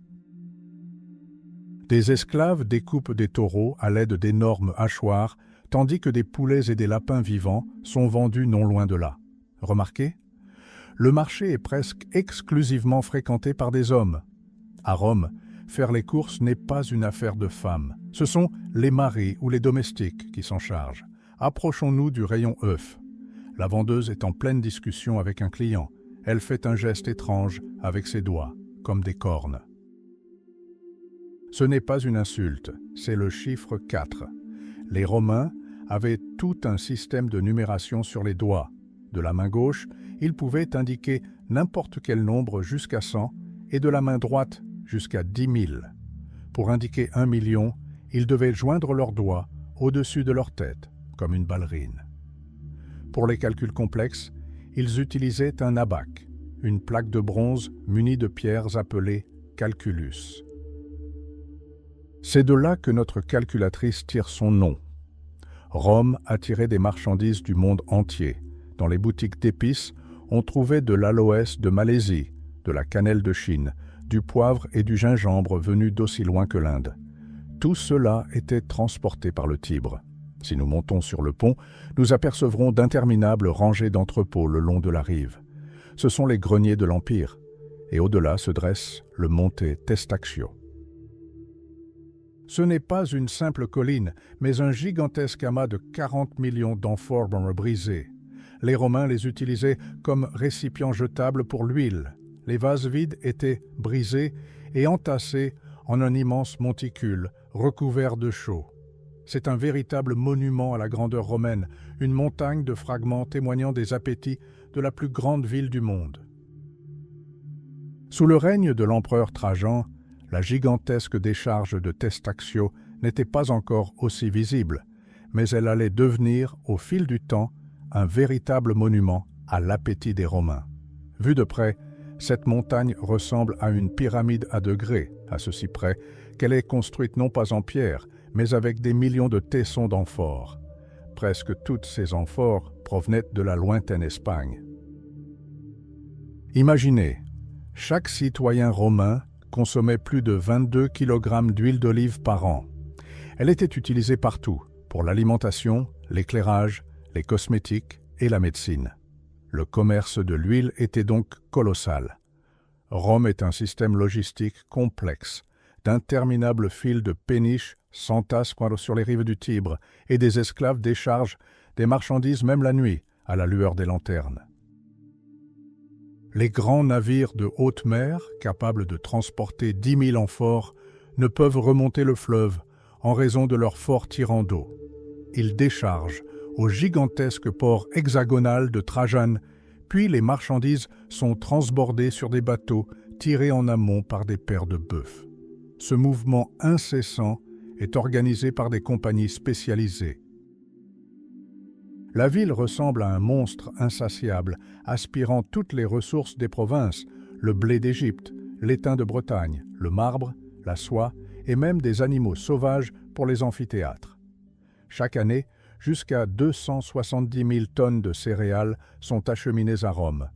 Des esclaves découpent des taureaux à l'aide d'énormes hachoirs, tandis que des poulets et des lapins vivants sont vendus non loin de là. Remarquez, le marché est presque exclusivement fréquenté par des hommes. À Rome, faire les courses n'est pas une affaire de femmes. Ce sont les maris ou les domestiques qui s'en chargent. Approchons-nous du rayon œufs. La vendeuse est en pleine discussion avec un client. Elle fait un geste étrange avec ses doigts, comme des cornes. Ce n'est pas une insulte, c'est le chiffre 4. Les Romains avaient tout un système de numération sur les doigts. De la main gauche, ils pouvaient indiquer n'importe quel nombre jusqu'à 100 et de la main droite jusqu'à 10 000. Pour indiquer 1 million, ils devaient joindre leurs doigts au-dessus de leur tête, comme une ballerine. Pour les calculs complexes, ils utilisaient un abaque, une plaque de bronze munie de pierres appelées calculus. C'est de là que notre calculatrice tire son nom. Rome attirait des marchandises du monde entier. Dans les boutiques d'épices, on trouvait de l'aloès de Malaisie, de la cannelle de Chine, du poivre et du gingembre venus d'aussi loin que l'Inde. Tout cela était transporté par le Tibre. Si nous montons sur le pont, nous apercevrons d'interminables rangées d'entrepôts le long de la rive. Ce sont les greniers de l'Empire, et au-delà se dresse le monte Testaccio. Ce n'est pas une simple colline, mais un gigantesque amas de 40 millions d'amphores brisées. Les Romains les utilisaient comme récipients jetables pour l'huile. Les vases vides étaient brisés et entassés en un immense monticule recouvert de chaux. C'est un véritable monument à la grandeur romaine, une montagne de fragments témoignant des appétits de la plus grande ville du monde. Sous le règne de l'empereur Trajan, la gigantesque décharge de Testaccio n'était pas encore aussi visible, mais elle allait devenir, au fil du temps, un véritable monument à l'appétit des Romains. Vue de près, cette montagne ressemble à une pyramide à degrés, à ceci près qu'elle est construite non pas en pierre, mais avec des millions de tessons d'amphores. Presque toutes ces amphores provenaient de la lointaine Espagne. Imaginez, chaque citoyen romain consommait plus de 22 kg d'huile d'olive par an. Elle était utilisée partout, pour l'alimentation, l'éclairage, les cosmétiques et la médecine. Le commerce de l'huile était donc colossal. Rome est un système logistique complexe, d'interminables fils de péniches s'entassent sur les rives du Tibre et des esclaves déchargent des marchandises même la nuit, à la lueur des lanternes. Les grands navires de haute mer, capables de transporter 10 000 amphores, ne peuvent remonter le fleuve en raison de leur fort tirant d'eau. Ils déchargent au gigantesque port hexagonal de Trajane, puis les marchandises sont transbordées sur des bateaux tirés en amont par des paires de bœufs. Ce mouvement incessant est organisé par des compagnies spécialisées. La ville ressemble à un monstre insatiable, aspirant toutes les ressources des provinces, le blé d'Égypte, l'étain de Bretagne, le marbre, la soie et même des animaux sauvages pour les amphithéâtres. Chaque année, jusqu'à 270 000 tonnes de céréales sont acheminées à Rome.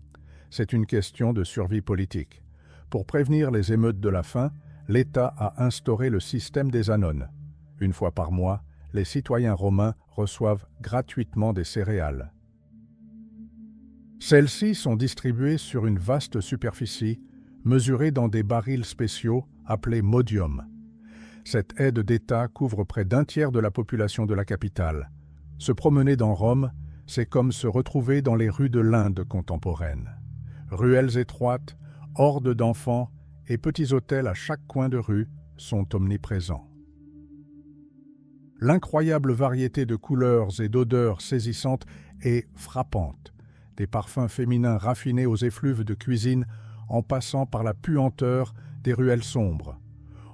C'est une question de survie politique. Pour prévenir les émeutes de la faim, l'État a instauré le système des anones. Une fois par mois, les citoyens romains reçoivent gratuitement des céréales. Celles-ci sont distribuées sur une vaste superficie, mesurée dans des barils spéciaux appelés modium. Cette aide d'État couvre près d'un tiers de la population de la capitale. Se promener dans Rome, c'est comme se retrouver dans les rues de l'Inde contemporaine. Ruelles étroites, hordes d'enfants et petits hôtels à chaque coin de rue sont omniprésents. L'incroyable variété de couleurs et d'odeurs saisissantes est frappante, des parfums féminins raffinés aux effluves de cuisine en passant par la puanteur des ruelles sombres.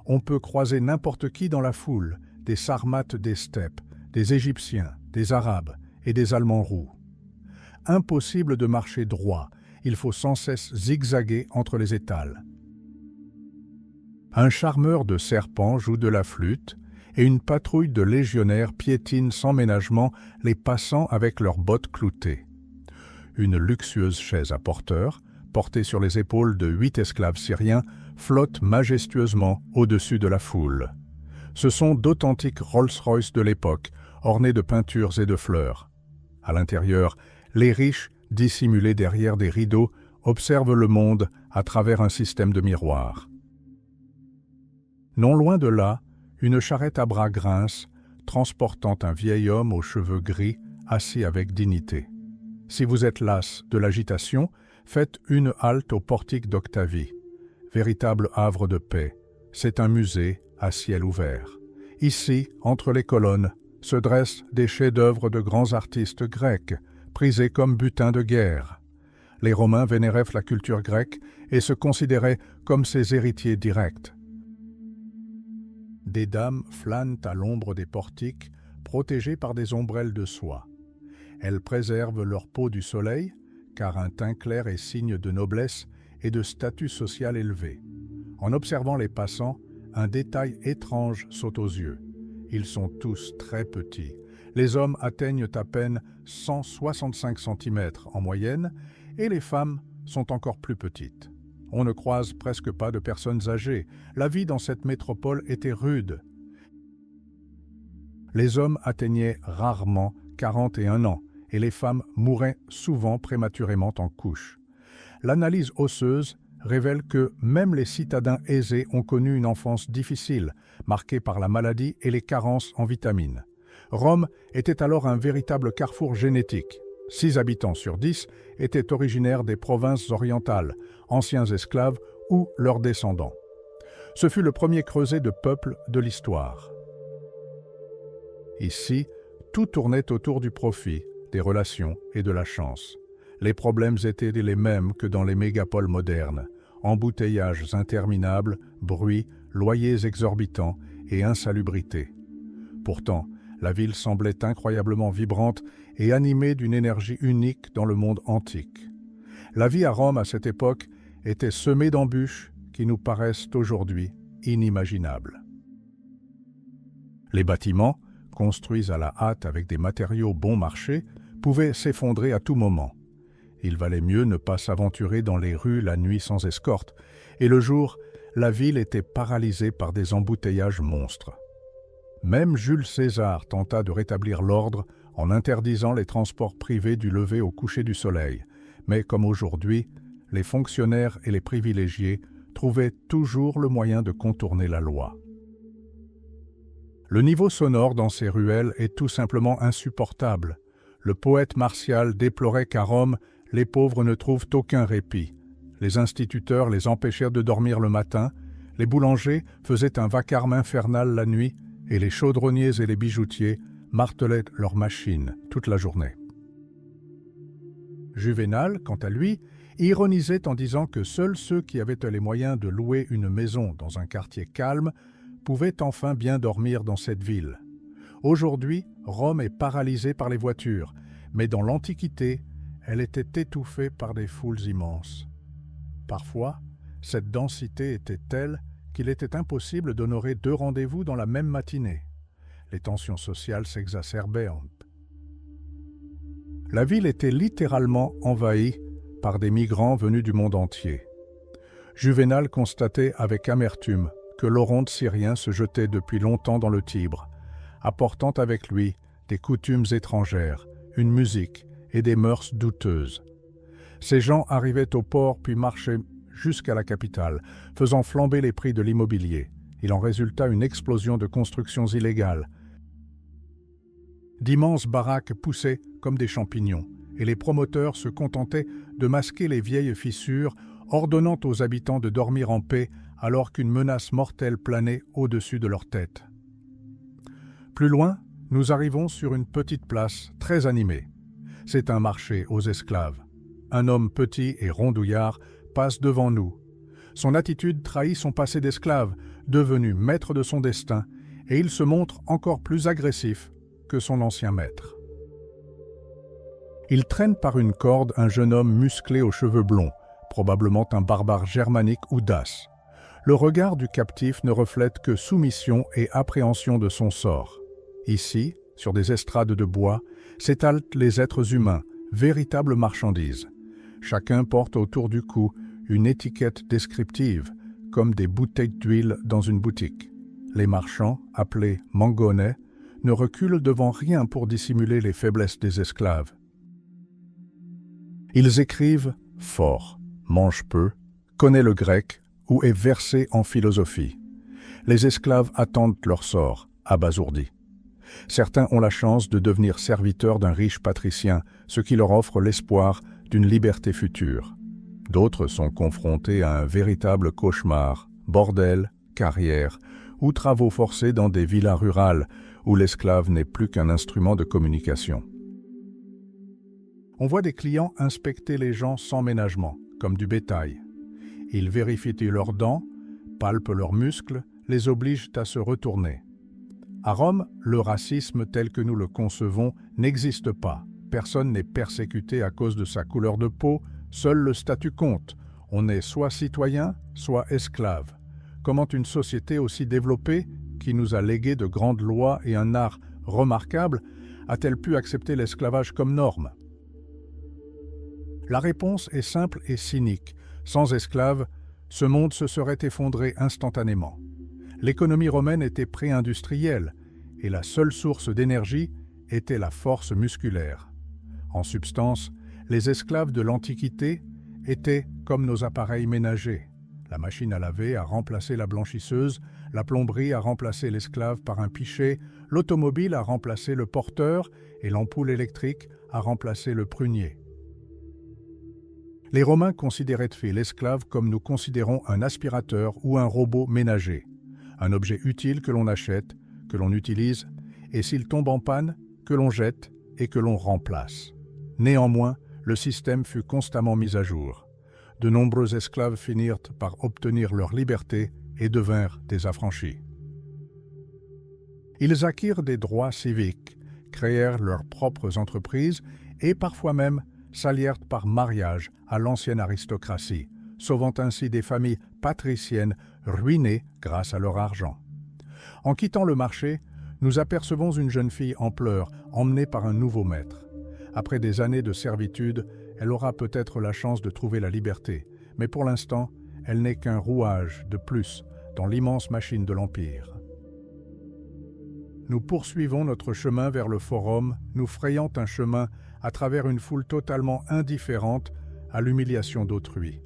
On peut croiser n'importe qui dans la foule, des Sarmates des steppes, des Égyptiens, des Arabes et des Allemands roux. Impossible de marcher droit, il faut sans cesse zigzaguer entre les étals. Un charmeur de serpents joue de la flûte et une patrouille de légionnaires piétine sans ménagement les passants avec leurs bottes cloutées. Une luxueuse chaise à porteur, portée sur les épaules de 8 esclaves syriens, flotte majestueusement au-dessus de la foule. Ce sont d'authentiques Rolls-Royce de l'époque, ornés de peintures et de fleurs. À l'intérieur, les riches, dissimulés derrière des rideaux, observent le monde à travers un système de miroirs. Non loin de là, une charrette à bras grince, transportant un vieil homme aux cheveux gris, assis avec dignité. Si vous êtes las de l'agitation, faites une halte au portique d'Octavie. Véritable havre de paix, c'est un musée à ciel ouvert. Ici, entre les colonnes, se dressent des chefs-d'œuvre de grands artistes grecs, prisés comme butin de guerre. Les Romains vénéraient la culture grecque et se considéraient comme ses héritiers directs. Des dames flânent à l'ombre des portiques, protégées par des ombrelles de soie. Elles préservent leur peau du soleil, car un teint clair est signe de noblesse et de statut social élevé. En observant les passants, un détail étrange saute aux yeux. Ils sont tous très petits. Les hommes atteignent à peine 165 cm en moyenne et les femmes sont encore plus petites. On ne croise presque pas de personnes âgées. La vie dans cette métropole était rude. Les hommes atteignaient rarement 41 ans et les femmes mouraient souvent prématurément en couches. L'analyse osseuse révèle que même les citadins aisés ont connu une enfance difficile, marquée par la maladie et les carences en vitamines. Rome était alors un véritable carrefour génétique. 6 habitants sur 10 étaient originaires des provinces orientales, anciens esclaves ou leurs descendants. Ce fut le premier creuset de peuple de l'histoire. Ici, tout tournait autour du profit, des relations et de la chance. Les problèmes étaient les mêmes que dans les mégapoles modernes. Embouteillages interminables, bruit, loyers exorbitants et insalubrité. Pourtant, la ville semblait incroyablement vibrante et animée d'une énergie unique dans le monde antique. La vie à Rome à cette époque était semée d'embûches qui nous paraissent aujourd'hui inimaginables. Les bâtiments, construits à la hâte avec des matériaux bon marché, pouvaient s'effondrer à tout moment. Il valait mieux ne pas s'aventurer dans les rues la nuit sans escorte, et le jour, la ville était paralysée par des embouteillages monstres. Même Jules César tenta de rétablir l'ordre en interdisant les transports privés du lever au coucher du soleil, mais comme aujourd'hui, les fonctionnaires et les privilégiés trouvaient toujours le moyen de contourner la loi. Le niveau sonore dans ces ruelles est tout simplement insupportable. Le poète Martial déplorait qu'à Rome, les pauvres ne trouvent aucun répit. Les instituteurs les empêchèrent de dormir le matin, les boulangers faisaient un vacarme infernal la nuit, et les chaudronniers et les bijoutiers martelaient leurs machines toute la journée. Juvénal, quant à lui, ironisait en disant que seuls ceux qui avaient les moyens de louer une maison dans un quartier calme pouvaient enfin bien dormir dans cette ville. Aujourd'hui, Rome est paralysée par les voitures, mais dans l'Antiquité, elle était étouffée par des foules immenses. Parfois, cette densité était telle qu'il était impossible d'honorer 2 rendez-vous dans la même matinée. Les tensions sociales s'exacerbaient. La ville était littéralement envahie par des migrants venus du monde entier. Juvénal constatait avec amertume que l'Oronte syrien se jetait depuis longtemps dans le Tibre, apportant avec lui des coutumes étrangères, une musique et des mœurs douteuses. Ces gens arrivaient au port puis marchaient jusqu'à la capitale, faisant flamber les prix de l'immobilier. Il en résulta une explosion de constructions illégales. D'immenses baraques poussaient comme des champignons, et les promoteurs se contentaient de masquer les vieilles fissures, ordonnant aux habitants de dormir en paix alors qu'une menace mortelle planait au-dessus de leur tête. Plus loin, nous arrivons sur une petite place très animée. C'est un marché aux esclaves. Un homme petit et rondouillard passe devant nous. Son attitude trahit son passé d'esclave, devenu maître de son destin, et il se montre encore plus agressif que son ancien maître. Il traîne par une corde un jeune homme musclé aux cheveux blonds, probablement un barbare germanique ou dace. Le regard du captif ne reflète que soumission et appréhension de son sort. Ici, sur des estrades de bois, s'étalent les êtres humains, véritables marchandises. Chacun porte autour du cou une étiquette descriptive, comme des bouteilles d'huile dans une boutique. Les marchands, appelés mangonais, ne reculent devant rien pour dissimuler les faiblesses des esclaves. Ils écrivent fort, mangent peu, connaissent le grec ou est versé en philosophie. Les esclaves attendent leur sort, abasourdis. Certains ont la chance de devenir serviteurs d'un riche patricien, ce qui leur offre l'espoir d'une liberté future. D'autres sont confrontés à un véritable cauchemar, bordel, carrière ou travaux forcés dans des villas rurales où l'esclave n'est plus qu'un instrument de communication. On voit des clients inspecter les gens sans ménagement, comme du bétail. Ils vérifient leurs dents, palpent leurs muscles, les obligent à se retourner. À Rome, le racisme tel que nous le concevons n'existe pas. Personne n'est persécuté à cause de sa couleur de peau, seul le statut compte. On est soit citoyen, soit esclave. Comment une société aussi développée, qui nous a légué de grandes lois et un art remarquable, a-t-elle pu accepter l'esclavage comme norme? La réponse est simple et cynique. Sans esclaves, ce monde se serait effondré instantanément. L'économie romaine était pré-industrielle et la seule source d'énergie était la force musculaire. En substance, les esclaves de l'Antiquité étaient comme nos appareils ménagers. La machine à laver a remplacé la blanchisseuse, la plomberie a remplacé l'esclave par un pichet, l'automobile a remplacé le porteur et l'ampoule électrique a remplacé le prunier. Les Romains considéraient l'esclave comme nous considérons un aspirateur ou un robot ménager. Un objet utile que l'on achète, que l'on utilise, et s'il tombe en panne, que l'on jette et que l'on remplace. Néanmoins, le système fut constamment mis à jour. De nombreux esclaves finirent par obtenir leur liberté et devinrent des affranchis. Ils acquirent des droits civiques, créèrent leurs propres entreprises et parfois même s'allièrent par mariage à l'ancienne aristocratie, sauvant ainsi des familles patriciennes ruinées grâce à leur argent. En quittant le marché, Nous apercevons une jeune fille en pleurs, emmenée par un nouveau maître. Après des années de servitude, elle aura peut-être la chance de trouver la liberté, mais pour l'instant, elle n'est qu'un rouage de plus dans l'immense machine de l'Empire. Nous poursuivons notre chemin vers le forum, nous frayant un chemin à travers une foule totalement indifférente à l'humiliation d'autrui.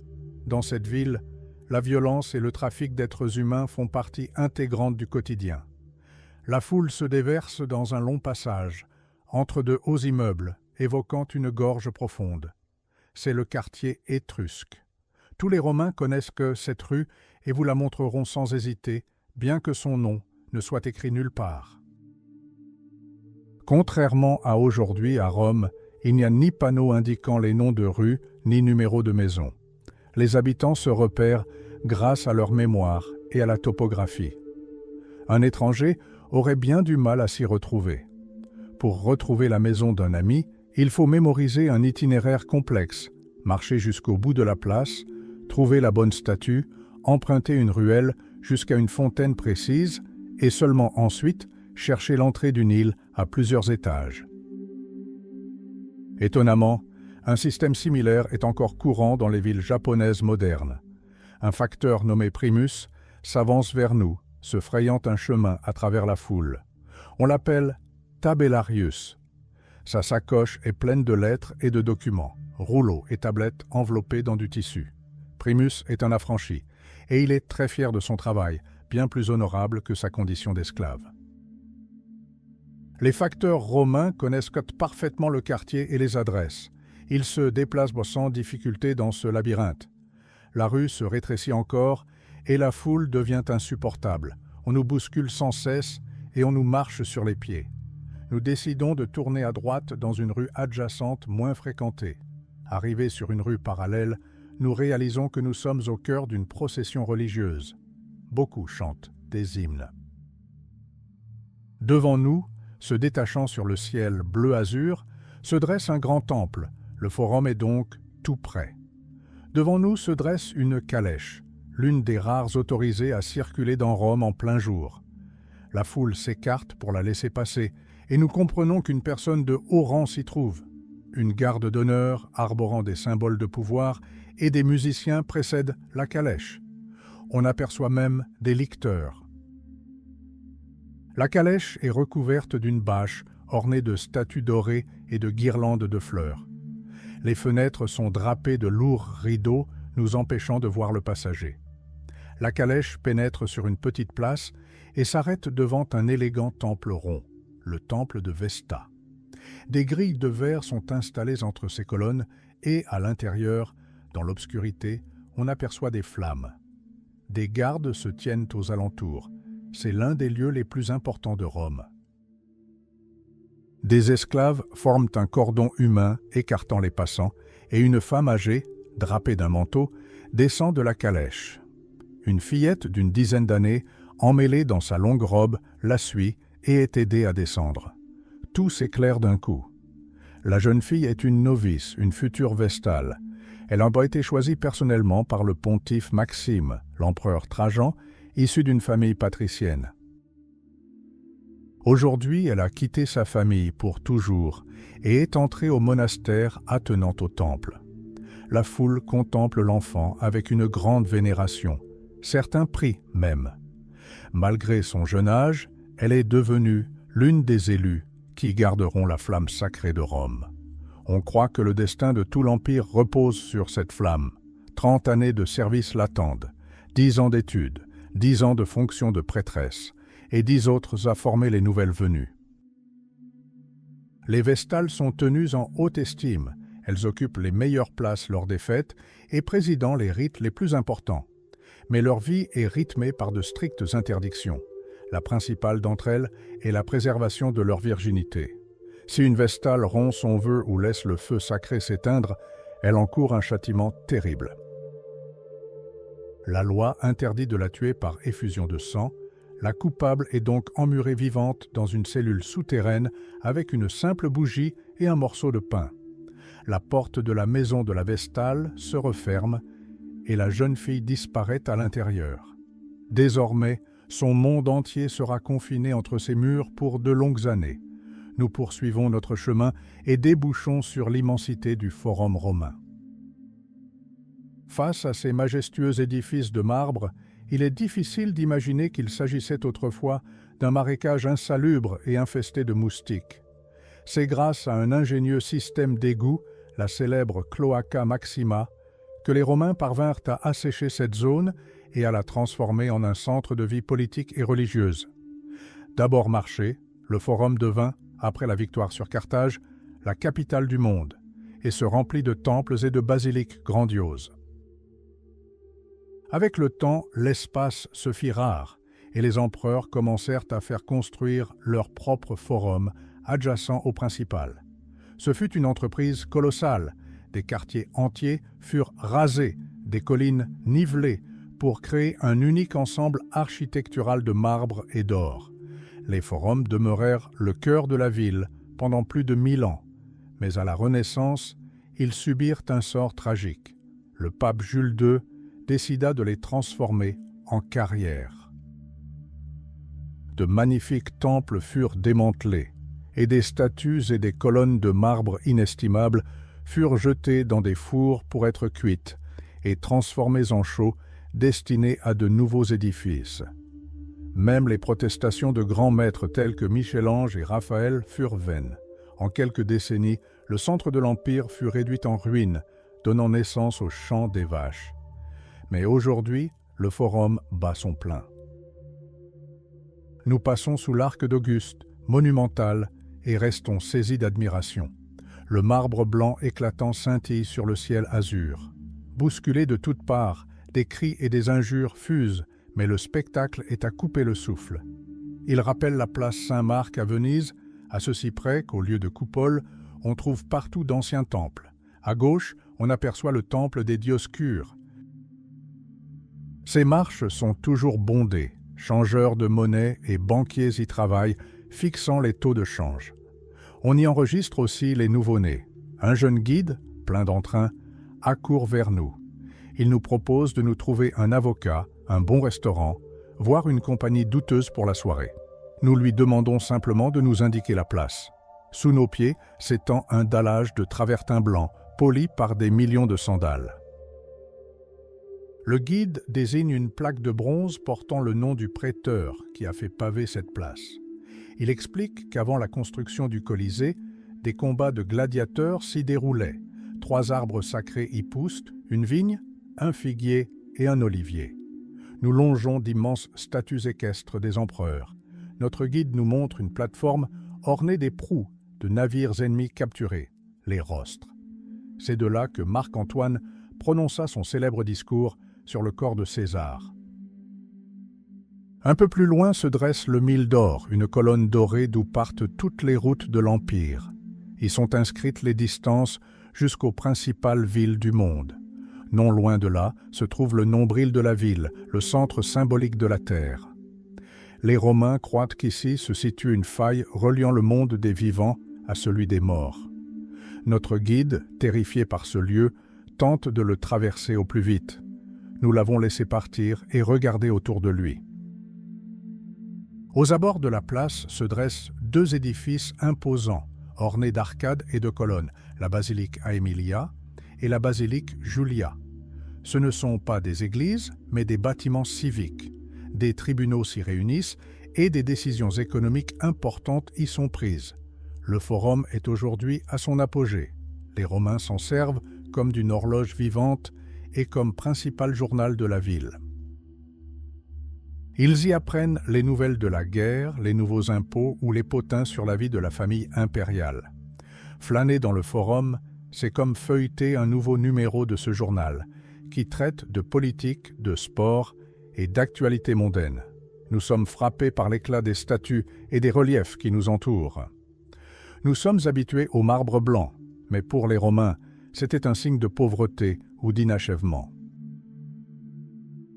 Dans cette ville, la violence et le trafic d'êtres humains font partie intégrante du quotidien. La foule se déverse dans un long passage, entre de hauts immeubles, évoquant une gorge profonde. C'est le quartier étrusque. Tous les Romains connaissent que cette rue et vous la montreront sans hésiter, bien que son nom ne soit écrit nulle part. Contrairement à aujourd'hui à Rome, il n'y a ni panneau indiquant les noms de rues, ni numéro de maison. Les habitants se repèrent grâce à leur mémoire et à la topographie. Un étranger aurait bien du mal à s'y retrouver. Pour retrouver la maison d'un ami, il faut mémoriser un itinéraire complexe, marcher jusqu'au bout de la place, trouver la bonne statue, emprunter une ruelle jusqu'à une fontaine précise et seulement ensuite chercher l'entrée d'une île à plusieurs étages. Étonnamment, un système similaire est encore courant dans les villes japonaises modernes. Un facteur nommé Primus s'avance vers nous, se frayant un chemin à travers la foule. On l'appelle Tabellarius. Sa sacoche est pleine de lettres et de documents, rouleaux et tablettes enveloppés dans du tissu. Primus est un affranchi, et il est très fier de son travail, bien plus honorable que sa condition d'esclave. Les facteurs romains connaissent parfaitement le quartier et les adresses. Ils se déplacent sans difficulté dans ce labyrinthe. La rue se rétrécit encore et la foule devient insupportable. On nous bouscule sans cesse et on nous marche sur les pieds. Nous décidons de tourner à droite dans une rue adjacente moins fréquentée. Arrivés sur une rue parallèle, nous réalisons que nous sommes au cœur d'une procession religieuse. Beaucoup chantent des hymnes. Devant nous, se détachant sur le ciel bleu-azur, se dresse un grand temple. Le forum est donc tout près. Devant nous se dresse une calèche, l'une des rares autorisées à circuler dans Rome en plein jour. La foule s'écarte pour la laisser passer, et nous comprenons qu'une personne de haut rang s'y trouve. Une garde d'honneur arborant des symboles de pouvoir et des musiciens précèdent la calèche. On aperçoit même des licteurs. La calèche est recouverte d'une bâche ornée de statues dorées et de guirlandes de fleurs. Les fenêtres sont drapées de lourds rideaux, nous empêchant de voir le passager. La calèche pénètre sur une petite place et s'arrête devant un élégant temple rond, le temple de Vesta. Des grilles de verre sont installées entre ces colonnes et, à l'intérieur, dans l'obscurité, on aperçoit des flammes. Des gardes se tiennent aux alentours. C'est l'un des lieux les plus importants de Rome. Des esclaves forment un cordon humain écartant les passants et une femme âgée, drapée d'un manteau, descend de la calèche. Une fillette d'une dizaine d'années, emmêlée dans sa longue robe, la suit et est aidée à descendre. Tout s'éclaire d'un coup. La jeune fille est une novice, une future vestale. Elle a été choisie personnellement par le pontife Maxime, l'empereur Trajan, issu d'une famille patricienne. Aujourd'hui, elle a quitté sa famille pour toujours et est entrée au monastère attenant au temple. La foule contemple l'enfant avec une grande vénération, certains prient même. Malgré son jeune âge, elle est devenue l'une des élues qui garderont la flamme sacrée de Rome. On croit que le destin de tout l'Empire repose sur cette flamme. 30 années de service l'attendent, 10 ans d'études, 10 ans de fonction de prêtresse, et 10 autres à former les nouvelles venues. Les Vestales sont tenues en haute estime, elles occupent les meilleures places lors des fêtes et président les rites les plus importants. Mais leur vie est rythmée par de strictes interdictions. La principale d'entre elles est la préservation de leur virginité. Si une Vestale rompt son vœu ou laisse le feu sacré s'éteindre, elle encourt un châtiment terrible. La loi interdit de la tuer par effusion de sang. La coupable est donc emmurée vivante dans une cellule souterraine avec une simple bougie et un morceau de pain. La porte de la maison de la Vestale se referme et la jeune fille disparaît à l'intérieur. Désormais, Son monde entier sera confiné entre ses murs pour de longues années. Nous poursuivons notre chemin et débouchons sur l'immensité du Forum romain. Face à ces majestueux édifices de marbre, il est difficile d'imaginer qu'il s'agissait autrefois d'un marécage insalubre et infesté de moustiques. C'est grâce à un ingénieux système d'égouts, la célèbre Cloaca Maxima, que les Romains parvinrent à assécher cette zone et à la transformer en un centre de vie politique et religieuse. D'abord marché, le Forum devint, après la victoire sur Carthage, la capitale du monde, et se remplit de temples et de basiliques grandioses. Avec le temps, l'espace se fit rare, et les empereurs commencèrent à faire construire leur propre forum adjacent au principal. Ce fut une entreprise colossale. Des quartiers entiers furent rasés, des collines nivelées, pour créer un unique ensemble architectural de marbre et d'or. Les forums demeurèrent le cœur de la ville pendant plus de 1000 ans, mais à la Renaissance, ils subirent un sort tragique. Le pape Jules II décida de les transformer en carrières. De magnifiques temples furent démantelés, et des statues et des colonnes de marbre inestimables furent jetées dans des fours pour être cuites et transformées en chaux destinés à de nouveaux édifices. Même les protestations de grands maîtres tels que Michel-Ange et Raphaël furent vaines. En quelques décennies, le centre de l'Empire fut réduit en ruines, donnant naissance au champ des vaches. Mais aujourd'hui, le Forum bat son plein. Nous passons sous l'arc d'Auguste, monumental, et restons saisis d'admiration. Le marbre blanc éclatant scintille sur le ciel azur. Bousculé de toutes parts, des cris et des injures fusent, mais le spectacle est à couper le souffle. Il rappelle la place Saint-Marc à Venise, à ceci près qu'au lieu de coupole, on trouve partout d'anciens temples. À gauche, on aperçoit le temple des Dioscures. Ces marches sont toujours bondées, changeurs de monnaie et banquiers y travaillent, fixant les taux de change. On y enregistre aussi les nouveau-nés. Un jeune guide, plein d'entrain, accourt vers nous. Il nous propose de nous trouver un avocat, un bon restaurant, voire une compagnie douteuse pour la soirée. Nous lui demandons simplement de nous indiquer la place. Sous nos pieds s'étend un dallage de travertin blanc, poli par des millions de sandales. Le guide désigne une plaque de bronze portant le nom du prêteur qui a fait paver cette place. Il explique qu'avant la construction du Colisée, des combats de gladiateurs s'y déroulaient. 3 arbres sacrés y poussent, une vigne, un figuier et un olivier. Nous longeons d'immenses statues équestres des empereurs. Notre guide nous montre une plateforme ornée des proues de navires ennemis capturés, les rostres. C'est de là que Marc-Antoine prononça son célèbre discours sur le corps de César. Un peu plus loin se dresse le Mille d'Or, une colonne dorée d'où partent toutes les routes de l'Empire. Y sont inscrites les distances jusqu'aux principales villes du monde. Non loin de là se trouve le nombril de la ville, le centre symbolique de la Terre. Les Romains croient qu'ici se situe une faille reliant le monde des vivants à celui des morts. Notre guide, terrifié par ce lieu, tente de le traverser au plus vite. Nous l'avons laissé partir et regarder autour de lui. Aux abords de la place se dressent 2 édifices imposants, ornés d'arcades et de colonnes, la basilique Aemilia et la basilique Julia. Ce ne sont pas des églises, mais des bâtiments civiques. Des tribunaux s'y réunissent et des décisions économiques importantes y sont prises. Le Forum est aujourd'hui à son apogée. Les Romains s'en servent comme d'une horloge vivante et comme principal journal de la ville. Ils y apprennent les nouvelles de la guerre, les nouveaux impôts ou les potins sur la vie de la famille impériale. Flâner dans le Forum, c'est comme feuilleter un nouveau numéro de ce journal, qui traite de politique, de sport et d'actualité mondaine. Nous sommes frappés par l'éclat des statues et des reliefs qui nous entourent. Nous sommes habitués au marbre blanc, mais pour les Romains, c'était un signe de pauvreté ou d'inachèvement.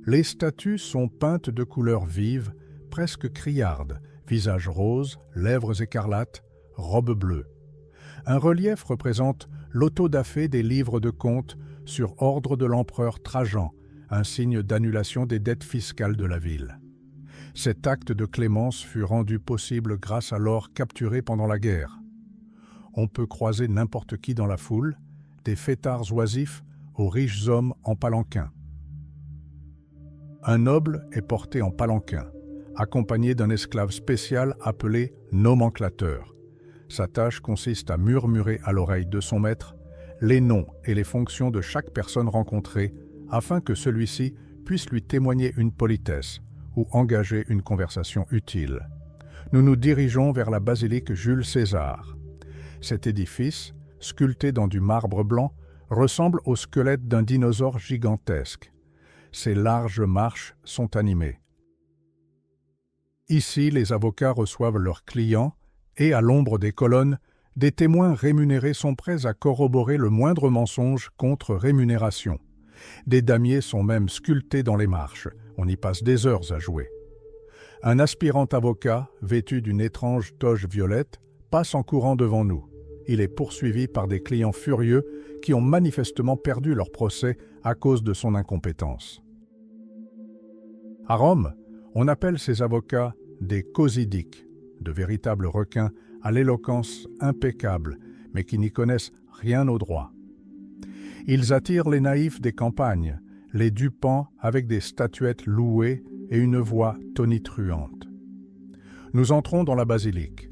Les statues sont peintes de couleurs vives, presque criardes, visage rose, lèvres écarlates, robe bleue. Un relief représente l'autodafé des livres de comptes sur ordre de l'empereur Trajan, un signe d'annulation des dettes fiscales de la ville. Cet acte de clémence fut rendu possible grâce à l'or capturé pendant la guerre. On peut croiser n'importe qui dans la foule, des fêtards oisifs aux riches hommes en palanquin. Un noble est porté en palanquin, accompagné d'un esclave spécial appelé nomenclateur. Sa tâche consiste à murmurer à l'oreille de son maître les noms et les fonctions de chaque personne rencontrée afin que celui-ci puisse lui témoigner une politesse ou engager une conversation utile. Nous nous dirigeons vers la basilique Jules César. Cet édifice, sculpté dans du marbre blanc, ressemble au squelette d'un dinosaure gigantesque. Ses larges marches sont animées. Ici, les avocats reçoivent leurs clients et, à l'ombre des colonnes, des témoins rémunérés sont prêts à corroborer le moindre mensonge contre rémunération. Des damiers sont même sculptés dans les marches. On y passe des heures à jouer. Un aspirant avocat, vêtu d'une étrange toge violette, passe en courant devant nous. Il est poursuivi par des clients furieux qui ont manifestement perdu leur procès à cause de son incompétence. À Rome, on appelle ces avocats des causidiques, de véritables requins à l'éloquence impeccable, mais qui n'y connaissent rien au droit. Ils attirent les naïfs des campagnes, les dupant avec des statuettes louées et une voix tonitruante. Nous entrons dans la basilique.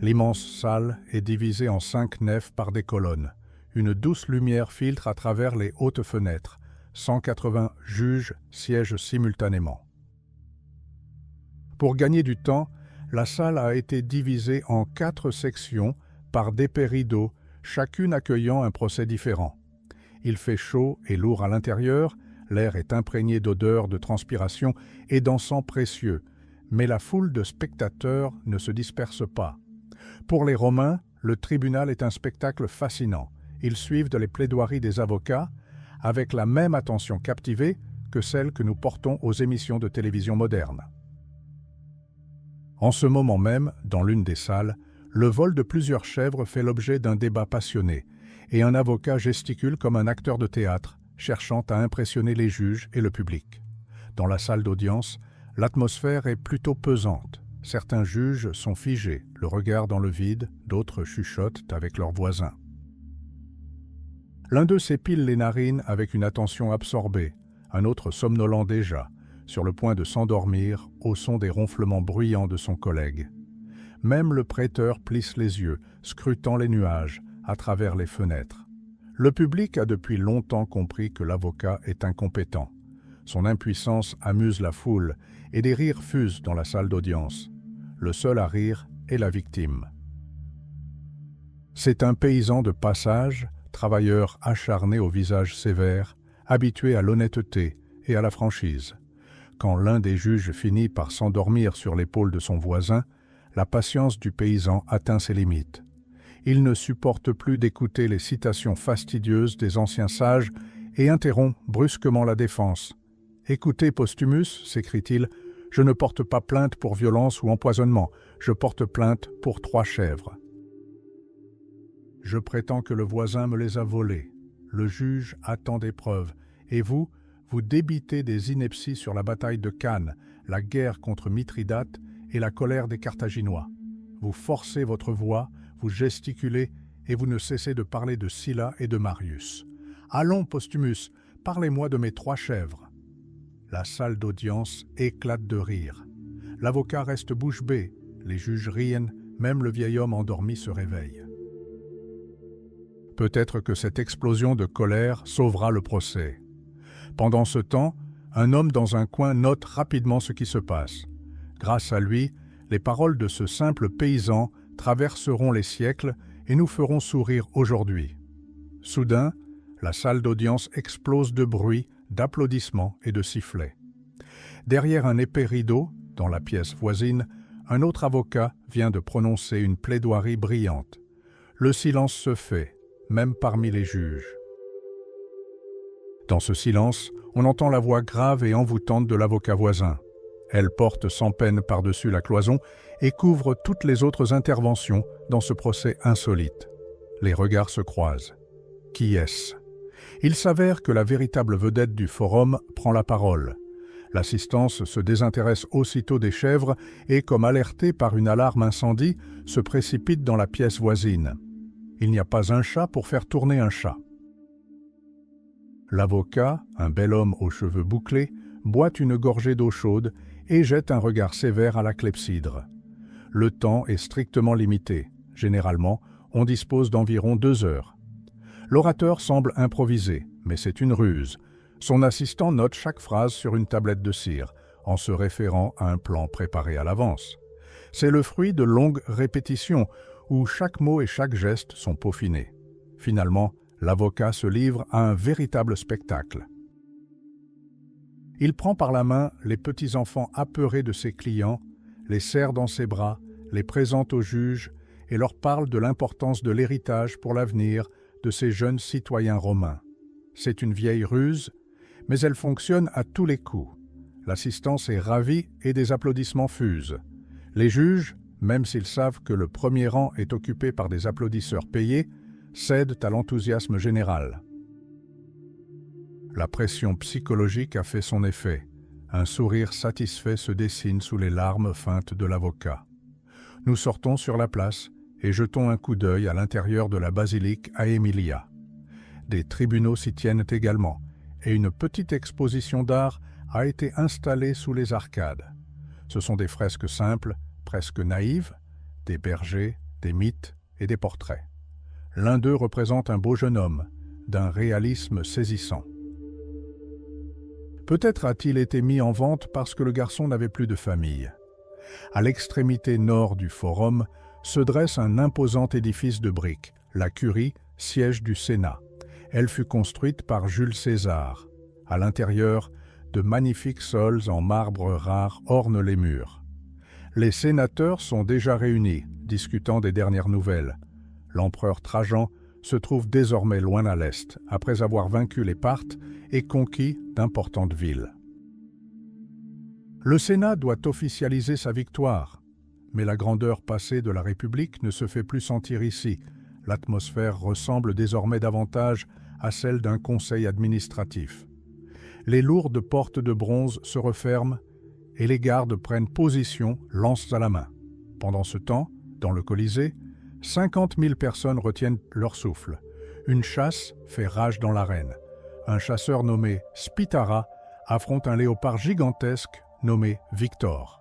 L'immense salle est divisée en 5 nefs par des colonnes. Une douce lumière filtre à travers les hautes fenêtres. 180 juges siègent simultanément. Pour gagner du temps, la salle a été divisée en 4 sections par d'épais rideaux, chacune accueillant un procès différent. Il fait chaud et lourd à l'intérieur, l'air est imprégné d'odeurs de transpiration et d'encens précieux, mais la foule de spectateurs ne se disperse pas. Pour les Romains, le tribunal est un spectacle fascinant. Ils suivent les plaidoiries des avocats avec la même attention captivée que celle que nous portons aux émissions de télévision modernes. En ce moment même, dans l'une des salles, le vol de plusieurs chèvres fait l'objet d'un débat passionné, et un avocat gesticule comme un acteur de théâtre, cherchant à impressionner les juges et le public. Dans la salle d'audience, l'atmosphère est plutôt pesante. Certains juges sont figés, le regard dans le vide, d'autres chuchotent avec leurs voisins. L'un d'eux s'épile les narines avec une attention absorbée, un autre somnolent déjà, sur le point de s'endormir au son des ronflements bruyants de son collègue. Même le prêteur plisse les yeux, scrutant les nuages à travers les fenêtres. Le public a depuis longtemps compris que l'avocat est incompétent. Son impuissance amuse la foule et des rires fusent dans la salle d'audience. Le seul à rire est la victime. C'est un paysan de passage, travailleur acharné au visage sévère, habitué à l'honnêteté et à la franchise. Quand l'un des juges finit par s'endormir sur l'épaule de son voisin, la patience du paysan atteint ses limites. Il ne supporte plus d'écouter les citations fastidieuses des anciens sages et interrompt brusquement la défense. « Écoutez, Postumus, s'écrie-t-il, je ne porte pas plainte pour violence ou empoisonnement, je porte plainte pour 3 chèvres. Je prétends que le voisin me les a volées. Le juge attend des preuves, et vous débitez des inepties sur la bataille de Cannes, la guerre contre Mithridate et la colère des Carthaginois. Vous forcez votre voix, vous gesticulez et vous ne cessez de parler de Sylla et de Marius. Allons, Postumus, parlez-moi de mes 3 chèvres. La salle d'audience éclate de rire. L'avocat reste bouche bée, les juges rient, même le vieil homme endormi se réveille. Peut-être que cette explosion de colère sauvera le procès. Pendant ce temps, un homme dans un coin note rapidement ce qui se passe. Grâce à lui, les paroles de ce simple paysan traverseront les siècles et nous feront sourire aujourd'hui. Soudain, la salle d'audience explose de bruit, d'applaudissements et de sifflets. Derrière un épais rideau, dans la pièce voisine, un autre avocat vient de prononcer une plaidoirie brillante. Le silence se fait, même parmi les juges. Dans ce silence, on entend la voix grave et envoûtante de l'avocat voisin. Elle porte sans peine par-dessus la cloison et couvre toutes les autres interventions dans ce procès insolite. Les regards se croisent. Qui est-ce ? Il s'avère que la véritable vedette du forum prend la parole. L'assistance se désintéresse aussitôt des chèvres et, comme alerté par une alarme incendie, se précipite dans la pièce voisine. Il n'y a pas un chat pour faire tourner un chat. L'avocat, un bel homme aux cheveux bouclés, boit une gorgée d'eau chaude et jette un regard sévère à la clepsydre. Le temps est strictement limité. Généralement, on dispose d'environ 2 heures. L'orateur semble improviser, mais c'est une ruse. Son assistant note chaque phrase sur une tablette de cire, en se référant à un plan préparé à l'avance. C'est le fruit de longues répétitions, où chaque mot et chaque geste sont peaufinés. Finalement, l'avocat se livre à un véritable spectacle. Il prend par la main les petits enfants apeurés de ses clients, les serre dans ses bras, les présente au juge et leur parle de l'importance de l'héritage pour l'avenir de ces jeunes citoyens romains. C'est une vieille ruse, mais elle fonctionne à tous les coups. L'assistance est ravie et des applaudissements fusent. Les juges, même s'ils savent que le premier rang est occupé par des applaudisseurs payés, cèdent à l'enthousiasme général. La pression psychologique a fait son effet. Un sourire satisfait se dessine sous les larmes feintes de l'avocat. Nous sortons sur la place et jetons un coup d'œil à l'intérieur de la basilique à Emilia. Des tribunaux s'y tiennent également, et une petite exposition d'art a été installée sous les arcades. Ce sont des fresques simples, presque naïves, des bergers, des mythes et des portraits. L'un d'eux représente un beau jeune homme, d'un réalisme saisissant. Peut-être a-t-il été mis en vente parce que le garçon n'avait plus de famille. À l'extrémité nord du forum se dresse un imposant édifice de briques, la Curie, siège du Sénat. Elle fut construite par Jules César. À l'intérieur, de magnifiques sols en marbre rare ornent les murs. Les sénateurs sont déjà réunis, discutant des dernières nouvelles. L'empereur Trajan se trouve désormais loin à l'est, après avoir vaincu les Parthes et conquis d'importantes villes. Le Sénat doit officialiser sa victoire, mais la grandeur passée de la République ne se fait plus sentir ici. L'atmosphère ressemble désormais davantage à celle d'un conseil administratif. Les lourdes portes de bronze se referment et les gardes prennent position, lance à la main. Pendant ce temps, dans le Colisée, 50 000 personnes retiennent leur souffle. Une chasse fait rage dans l'arène. Un chasseur nommé Spitara affronte un léopard gigantesque nommé Victor.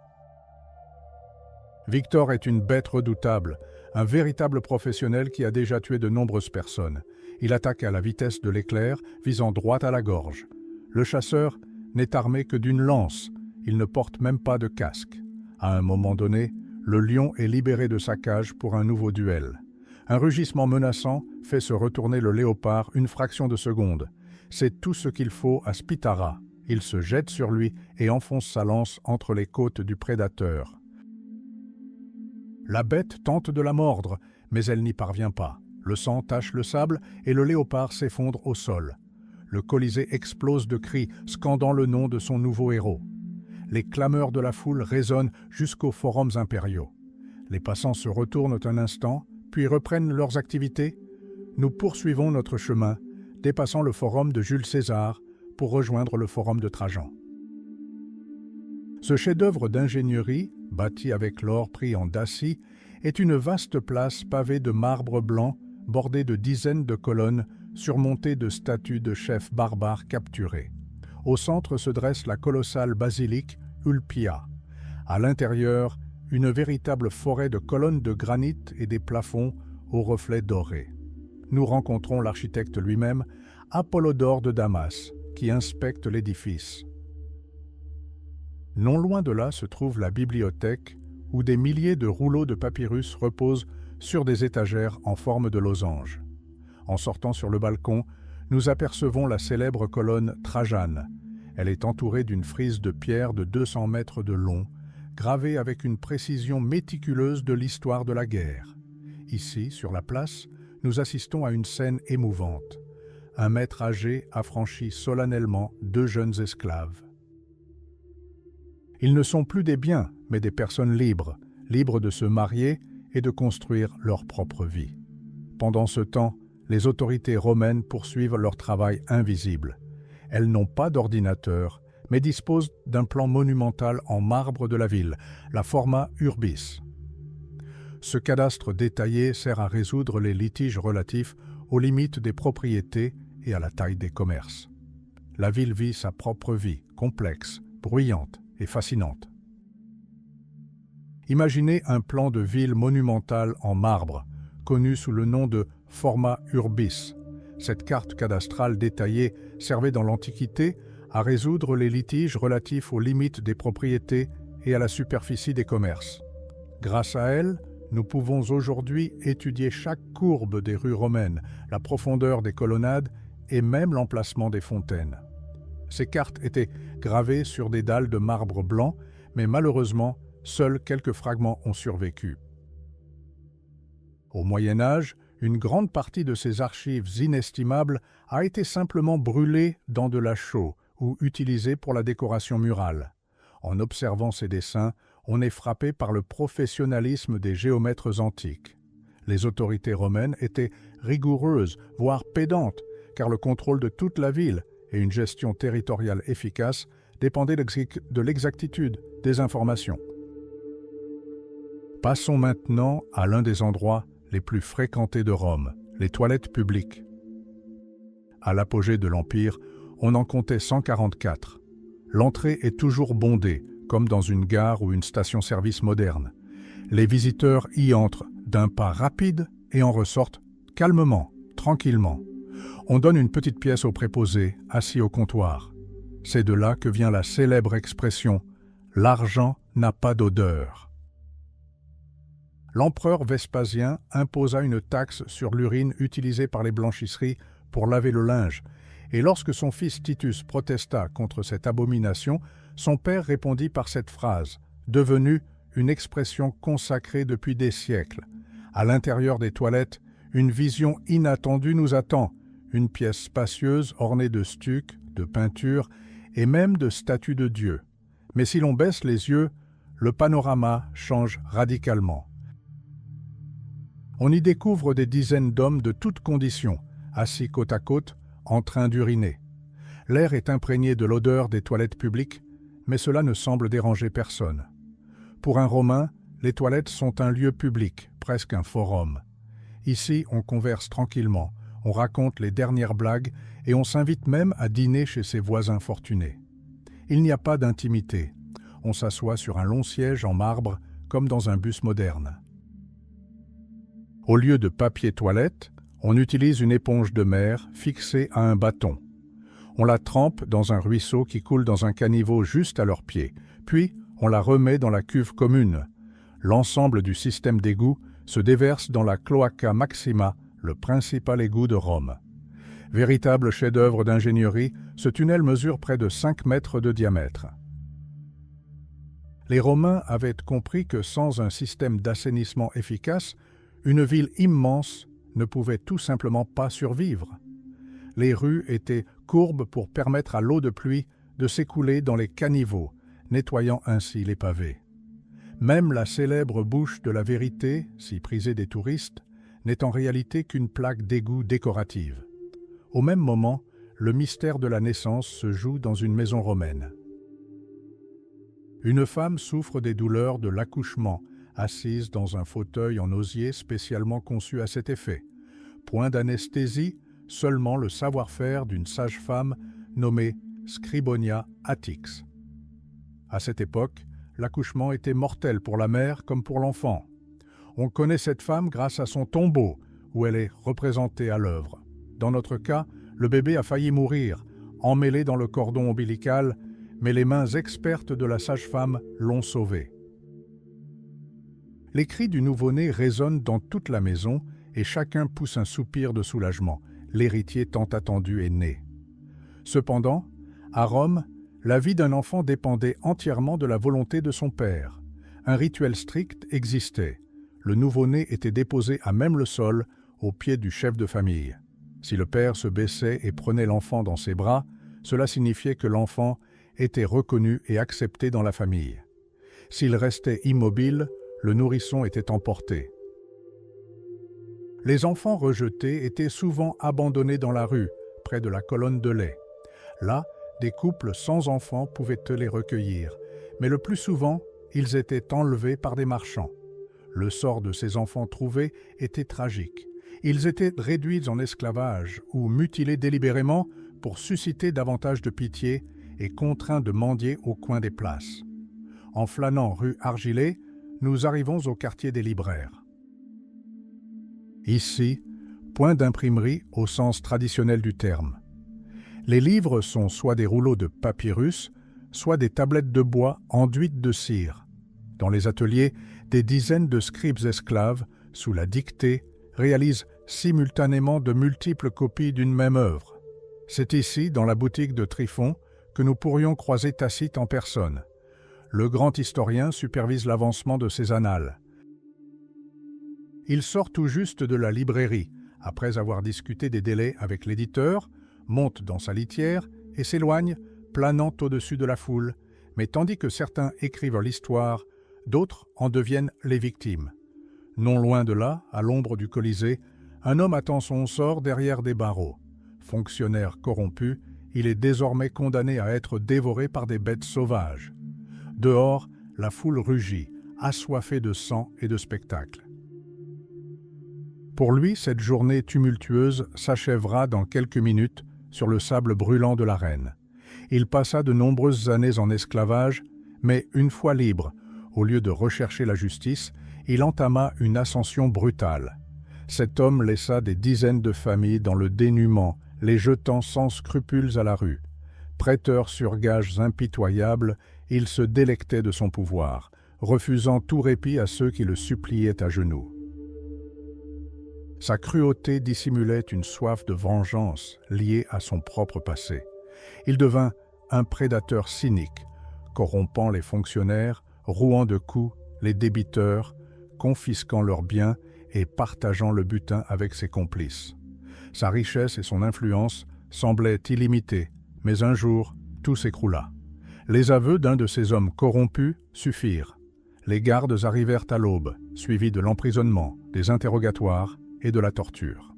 Victor est une bête redoutable, un véritable professionnel qui a déjà tué de nombreuses personnes. Il attaque à la vitesse de l'éclair, visant droit à la gorge. Le chasseur n'est armé que d'une lance, il ne porte même pas de casque. À un moment donné, le lion est libéré de sa cage pour un nouveau duel. Un rugissement menaçant fait se retourner le léopard une fraction de seconde. C'est tout ce qu'il faut à Spitara. Il se jette sur lui et enfonce sa lance entre les côtes du prédateur. La bête tente de la mordre, mais elle n'y parvient pas. Le sang tache le sable et le léopard s'effondre au sol. Le Colisée explose de cris, scandant le nom de son nouveau héros. Les clameurs de la foule résonnent jusqu'aux forums impériaux. Les passants se retournent un instant, puis reprennent leurs activités. Nous poursuivons notre chemin, dépassant le forum de Jules César pour rejoindre le forum de Trajan. Ce chef-d'œuvre d'ingénierie, bâti avec l'or pris en Dacie, est une vaste place pavée de marbre blanc, bordée de dizaines de colonnes, surmontées de statues de chefs barbares capturés. Au centre se dresse la colossale basilique Ulpia. À l'intérieur, une véritable forêt de colonnes de granit et des plafonds aux reflets dorés. Nous rencontrons l'architecte lui-même, Apollodore de Damas, qui inspecte l'édifice. Non loin de là se trouve la bibliothèque, où des milliers de rouleaux de papyrus reposent sur des étagères en forme de losange. En sortant sur le balcon, nous apercevons la célèbre colonne Trajane. Elle est entourée d'une frise de pierre de 200 mètres de long, gravée avec une précision méticuleuse de l'histoire de la guerre. Ici, sur la place, nous assistons à une scène émouvante. Un maître âgé affranchit solennellement 2 jeunes esclaves. Ils ne sont plus des biens, mais des personnes libres, libres de se marier et de construire leur propre vie. Pendant ce temps, les autorités romaines poursuivent leur travail invisible. Elles n'ont pas d'ordinateur, mais dispose d'un plan monumental en marbre de la ville, la Forma Urbis. Ce cadastre détaillé sert à résoudre les litiges relatifs aux limites des propriétés et à la taille des commerces. La ville vit sa propre vie, complexe, bruyante et fascinante. Imaginez un plan de ville monumentale en marbre, connu sous le nom de Forma Urbis. Cette carte cadastrale détaillée servait dans l'Antiquité à résoudre les litiges relatifs aux limites des propriétés et à la superficie des commerces. Grâce à elle, nous pouvons aujourd'hui étudier chaque courbe des rues romaines, la profondeur des colonnades et même l'emplacement des fontaines. Ces cartes étaient gravées sur des dalles de marbre blanc, mais malheureusement, seuls quelques fragments ont survécu. Au Moyen Âge, une grande partie de ces archives inestimables a été simplement brûlée dans de la chaux ou utilisée pour la décoration murale. En observant ces dessins, on est frappé par le professionnalisme des géomètres antiques. Les autorités romaines étaient rigoureuses, voire pédantes, car le contrôle de toute la ville et une gestion territoriale efficace dépendaient de l'exactitude des informations. Passons maintenant à l'un des endroits les plus fréquentés de Rome, les toilettes publiques. À l'apogée de l'Empire, on en comptait 144. L'entrée est toujours bondée, comme dans une gare ou une station-service moderne. Les visiteurs y entrent d'un pas rapide et en ressortent calmement, tranquillement. On donne une petite pièce au préposé, assis au comptoir. C'est de là que vient la célèbre expression « l'argent n'a pas d'odeur ». L'empereur Vespasien imposa une taxe sur l'urine utilisée par les blanchisseries pour laver le linge, et lorsque son fils Titus protesta contre cette abomination, son père répondit par cette phrase, devenue une expression consacrée depuis des siècles. À l'intérieur des toilettes, une vision inattendue nous attend, une pièce spacieuse ornée de stucs, de peintures et même de statues de Dieu. Mais si l'on baisse les yeux, le panorama change radicalement. On y découvre des dizaines d'hommes de toutes conditions, assis côte à côte, en train d'uriner. L'air est imprégné de l'odeur des toilettes publiques, mais cela ne semble déranger personne. Pour un Romain, les toilettes sont un lieu public, presque un forum. Ici, on converse tranquillement, on raconte les dernières blagues et on s'invite même à dîner chez ses voisins fortunés. Il n'y a pas d'intimité. On s'assoit sur un long siège en marbre, comme dans un bus moderne. Au lieu de papier toilette, on utilise une éponge de mer fixée à un bâton. On la trempe dans un ruisseau qui coule dans un caniveau juste à leurs pieds, puis on la remet dans la cuve commune. L'ensemble du système d'égout se déverse dans la Cloaca Maxima, le principal égout de Rome. Véritable chef-d'œuvre d'ingénierie, ce tunnel mesure près de 5 mètres de diamètre. Les Romains avaient compris que sans un système d'assainissement efficace, une ville immense ne pouvait tout simplement pas survivre. Les rues étaient courbes pour permettre à l'eau de pluie de s'écouler dans les caniveaux, nettoyant ainsi les pavés. Même la célèbre bouche de la vérité, si prisée des touristes, n'est en réalité qu'une plaque d'égout décorative. Au même moment, le mystère de la naissance se joue dans une maison romaine. Une femme souffre des douleurs de l'accouchement, assise dans un fauteuil en osier spécialement conçu à cet effet. Point d'anesthésie, seulement le savoir-faire d'une sage-femme nommée Scribonia Atix. À cette époque, l'accouchement était mortel pour la mère comme pour l'enfant. On connaît cette femme grâce à son tombeau, où elle est représentée à l'œuvre. Dans notre cas, le bébé a failli mourir, emmêlé dans le cordon ombilical, mais les mains expertes de la sage-femme l'ont sauvé. Les cris du nouveau-né résonnent dans toute la maison et chacun pousse un soupir de soulagement. L'héritier tant attendu est né. Cependant, à Rome, la vie d'un enfant dépendait entièrement de la volonté de son père. Un rituel strict existait. Le nouveau-né était déposé à même le sol, aux pieds du chef de famille. Si le père se baissait et prenait l'enfant dans ses bras, cela signifiait que l'enfant était reconnu et accepté dans la famille. S'il restait immobile, le nourrisson était emporté. Les enfants rejetés étaient souvent abandonnés dans la rue, près de la colonne de lait. Là, Des couples sans enfants pouvaient les recueillir, mais le plus souvent, ils étaient enlevés par des marchands. Le sort de ces enfants trouvés était tragique. Ils étaient réduits en esclavage ou mutilés délibérément pour susciter davantage de pitié et contraints de mendier au coin des places. En flânant rue Argilet, nous arrivons au quartier des libraires. Ici, point d'imprimerie au sens traditionnel du terme. Les livres sont soit des rouleaux de papyrus, soit des tablettes de bois enduites de cire. Dans les ateliers, des dizaines de scribes esclaves, sous la dictée, réalisent simultanément de multiples copies d'une même œuvre. C'est ici, dans la boutique de Trifon, que nous pourrions croiser Tacite en personne. Le grand historien supervise l'avancement de ses annales. Il sort tout juste de la librairie, après avoir discuté des délais avec l'éditeur, monte dans sa litière et s'éloigne, planant au-dessus de la foule, mais tandis que certains écrivent l'histoire, d'autres en deviennent les victimes. Non loin de là, à l'ombre du Colisée, un homme attend son sort derrière des barreaux. Fonctionnaire corrompu, il est désormais condamné à être dévoré par des bêtes sauvages. Dehors, la foule rugit, assoiffée de sang et de spectacle. Pour lui, cette journée tumultueuse s'achèvera dans quelques minutes sur le sable brûlant de l'arène. Il passa de nombreuses années en esclavage, mais une fois libre, au lieu de rechercher la justice, il entama une ascension brutale. Cet homme laissa des dizaines de familles dans le dénuement, les jetant sans scrupules à la rue. Prêteur sur gages impitoyables, il se délectait de son pouvoir, refusant tout répit à ceux qui le suppliaient à genoux. Sa cruauté dissimulait une soif de vengeance liée à son propre passé. Il devint un prédateur cynique, corrompant les fonctionnaires, rouant de coups les débiteurs, confisquant leurs biens et partageant le butin avec ses complices. Sa richesse et son influence semblaient illimitées, mais un jour, tout s'écroula. Les aveux d'un de ces hommes corrompus suffirent. Les gardes arrivèrent à l'aube, suivis de l'emprisonnement, des interrogatoires et de la torture.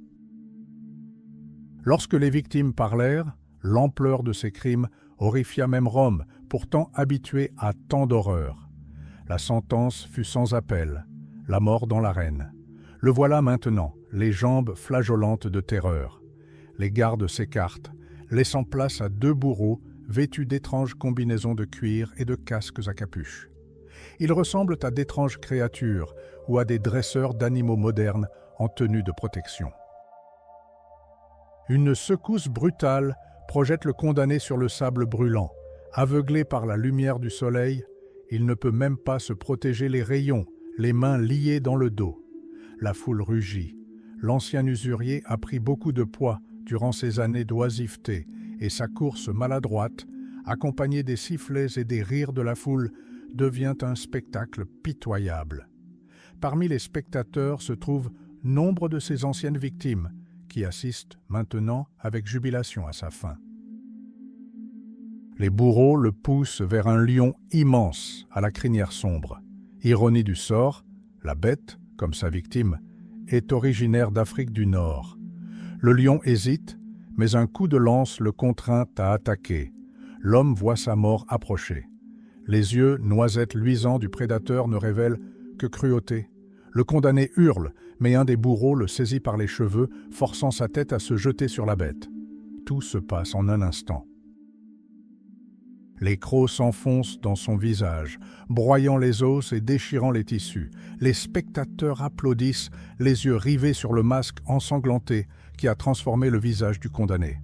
Lorsque les victimes parlèrent, l'ampleur de ces crimes horrifia même Rome, pourtant habituée à tant d'horreurs. La sentence fut sans appel, la mort dans l'arène. Le voilà maintenant, les jambes flageolantes de terreur. Les gardes s'écartent, laissant place à deux bourreaux vêtus d'étranges combinaisons de cuir et de casques à capuche. Ils ressemblent à d'étranges créatures ou à des dresseurs d'animaux modernes en tenue de protection. Une secousse brutale projette le condamné sur le sable brûlant. Aveuglé par la lumière du soleil, il ne peut même pas se protéger les rayons, les mains liées dans le dos. La foule rugit. L'ancien usurier a pris beaucoup de poids durant ces années d'oisiveté et sa course maladroite, accompagnée des sifflets et des rires de la foule, devient un spectacle pitoyable. Parmi les spectateurs se trouvent nombre de ses anciennes victimes, qui assistent maintenant avec jubilation à sa fin. Les bourreaux le poussent vers un lion immense à la crinière sombre. Ironie du sort, la bête, comme sa victime, est originaire d'Afrique du Nord. Le lion hésite, mais un coup de lance le contraint à attaquer. L'homme voit sa mort approcher. Les yeux noisettes luisants du prédateur ne révèlent que cruauté. Le condamné hurle, mais un des bourreaux le saisit par les cheveux, forçant sa tête à se jeter sur la bête. Tout se passe en un instant. Les crocs s'enfoncent dans son visage, broyant les os et déchirant les tissus. Les spectateurs applaudissent, les yeux rivés sur le masque ensanglanté qui a transformé le visage du condamné.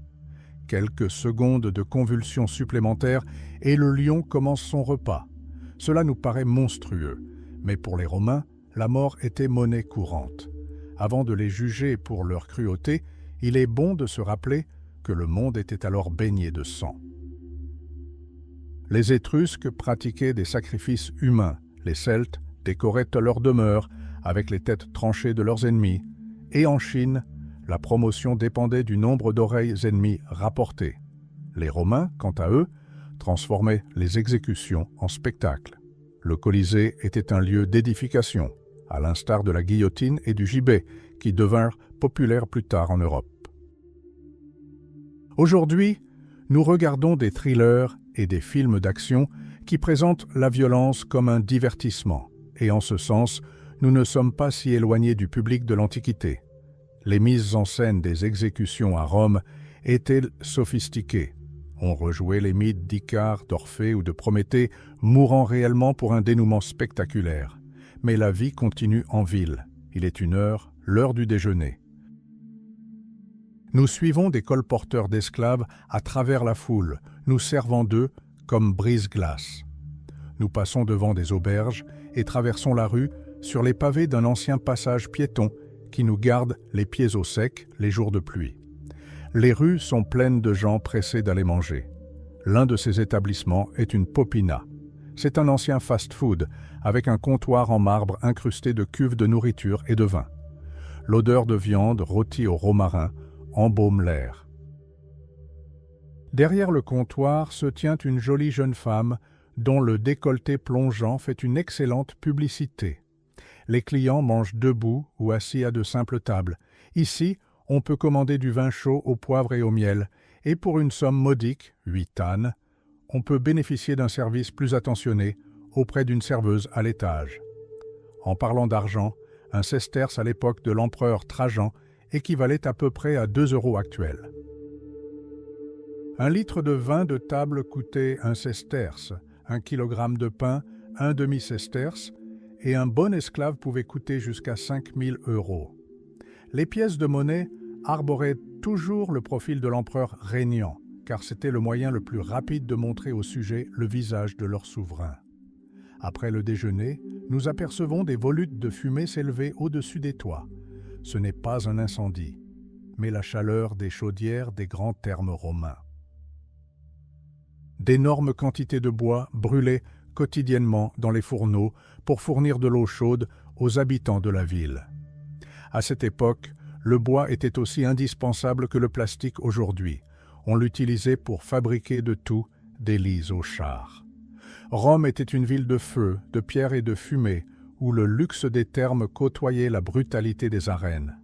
Quelques secondes de convulsions supplémentaires et le lion commence son repas. Cela nous paraît monstrueux, mais pour les Romains, la mort était monnaie courante. Avant de les juger pour leur cruauté, il est bon de se rappeler que le monde était alors baigné de sang. Les Étrusques pratiquaient des sacrifices humains, les Celtes décoraient leur demeure avec les têtes tranchées de leurs ennemis, et en Chine, la promotion dépendait du nombre d'oreilles ennemies rapportées. Les Romains, quant à eux, transformaient les exécutions en spectacles. Le Colisée était un lieu d'édification, à l'instar de la guillotine et du gibet, qui devinrent populaires plus tard en Europe. Aujourd'hui, Nous regardons des thrillers et des films d'action qui présentent la violence comme un divertissement, et en ce sens, nous ne sommes pas si éloignés du public de l'Antiquité. Les mises en scène des exécutions à Rome étaient sophistiquées. On rejouait les mythes d'Icare, d'Orphée ou de Prométhée, mourant réellement pour un dénouement spectaculaire. Mais la vie continue en ville. Il est 1 heure, l'heure du déjeuner. Nous suivons des colporteurs d'esclaves à travers la foule, nous servant d'eux comme brise-glace. Nous passons devant des auberges et traversons la rue sur les pavés d'un ancien passage piéton qui nous garde les pieds au sec les jours de pluie. Les rues sont pleines de gens pressés d'aller manger. L'un de ces établissements est une Popina. C'est un ancien fast-food avec un comptoir en marbre incrusté de cuves de nourriture et de vin. L'odeur de viande rôtie au romarin embaume l'air. Derrière le comptoir se tient une jolie jeune femme dont le décolleté plongeant fait une excellente publicité. Les clients mangent debout ou assis à de simples tables. Ici, on peut commander du vin chaud au poivre et au miel, et pour une somme modique, 8 ânes, on peut bénéficier d'un service plus attentionné auprès d'une serveuse à l'étage. En parlant d'argent, un sesterce à l'époque de l'empereur Trajan équivalait à peu près à 2 € actuels. Un litre de vin de table coûtait un sesterce, 1 kilogramme de pain, un demi-sesterce, et un bon esclave pouvait coûter jusqu'à 5 000 €. Les pièces de monnaie arboraient toujours le profil de l'empereur régnant, car c'était le moyen le plus rapide de montrer au sujet le visage de leur souverain. Après le déjeuner, nous apercevons des volutes de fumée s'élever au-dessus des toits. Ce n'est pas un incendie, mais la chaleur des chaudières des grands thermes romains. D'énormes quantités de bois brûlaient quotidiennement dans les fourneaux pour fournir de l'eau chaude aux habitants de la ville. À cette époque, le bois était aussi indispensable que le plastique aujourd'hui. On l'utilisait pour fabriquer de tout, des lits aux chars. Rome était une ville de feu, de pierre et de fumée, où le luxe des thermes côtoyait la brutalité des arènes.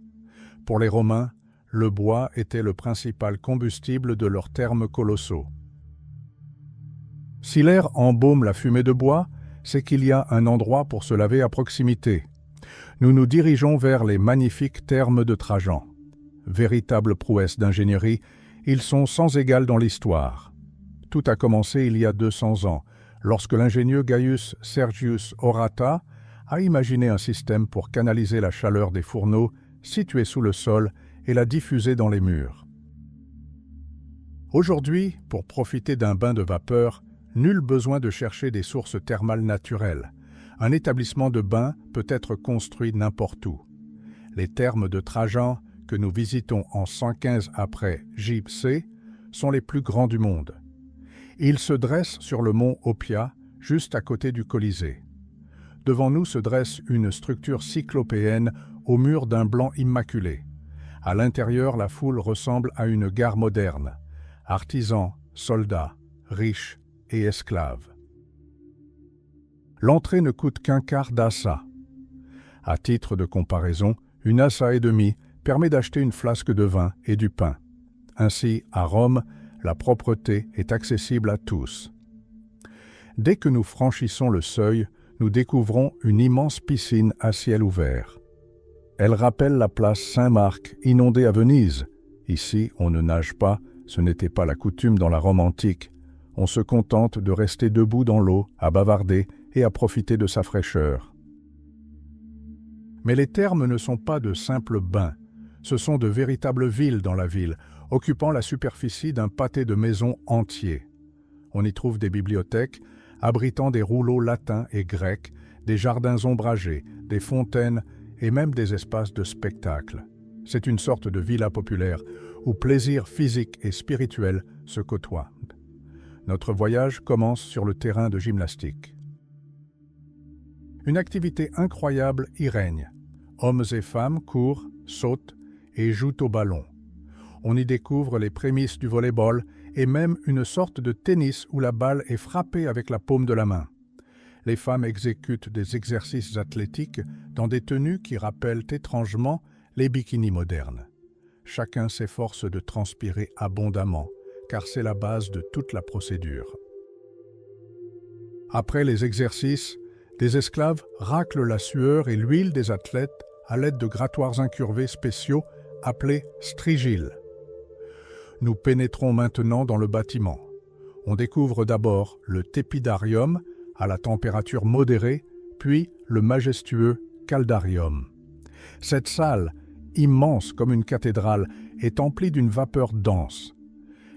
Pour les Romains, le bois était le principal combustible de leurs thermes colossaux. Si l'air embaume la fumée de bois, c'est qu'il y a un endroit pour se laver à proximité. Nous nous dirigeons vers les magnifiques thermes de Trajan. Véritables prouesses d'ingénierie, ils sont sans égal dans l'histoire. Tout a commencé il y a 200 ans, lorsque l'ingénieux Gaius Sergius Orata a imaginé un système pour canaliser la chaleur des fourneaux situés sous le sol et la diffuser dans les murs. Aujourd'hui, pour profiter d'un bain de vapeur, nul besoin de chercher des sources thermales naturelles. Un établissement de bain peut être construit n'importe où. Les thermes de Trajan, que nous visitons en 115 après J.C., sont les plus grands du monde. Ils se dressent sur le mont Oppia, juste à côté du Colisée. Devant nous se dresse une structure cyclopéenne au mur d'un blanc immaculé. À l'intérieur, la foule ressemble à une gare moderne. Artisans, soldats, riches et esclaves. L'entrée ne coûte qu'un quart d'assa. À titre de comparaison, une assa et demie permet d'acheter une flasque de vin et du pain. Ainsi, à Rome, la propreté est accessible à tous. Dès que nous franchissons le seuil, nous découvrons une immense piscine à ciel ouvert. Elle rappelle la place Saint-Marc, inondée à Venise. Ici, on ne nage pas, ce n'était pas la coutume dans la Rome antique. On se contente de rester debout dans l'eau, à bavarder et à profiter de sa fraîcheur. Mais les thermes ne sont pas de simples bains. Ce sont de véritables villes dans la ville, occupant la superficie d'un pâté de maisons entier. On y trouve des bibliothèques, abritant des rouleaux latins et grecs, des jardins ombragés, des fontaines et même des espaces de spectacle. C'est une sorte de villa populaire où plaisir physique et spirituel se côtoient. Notre voyage commence sur le terrain de gymnastique. Une activité incroyable y règne. Hommes et femmes courent, sautent et jouent au ballon. On y découvre les prémices du volley-ball et même une sorte de tennis où la balle est frappée avec la paume de la main. Les femmes exécutent des exercices athlétiques dans des tenues qui rappellent étrangement les bikinis modernes. Chacun s'efforce de transpirer abondamment, car c'est la base de toute la procédure. Après les exercices, des esclaves raclent la sueur et l'huile des athlètes à l'aide de grattoirs incurvés spéciaux appelés strigiles. Nous pénétrons maintenant dans le bâtiment. On découvre d'abord le tépidarium à la température modérée, puis le majestueux caldarium. Cette salle, immense comme une cathédrale, est emplie d'une vapeur dense.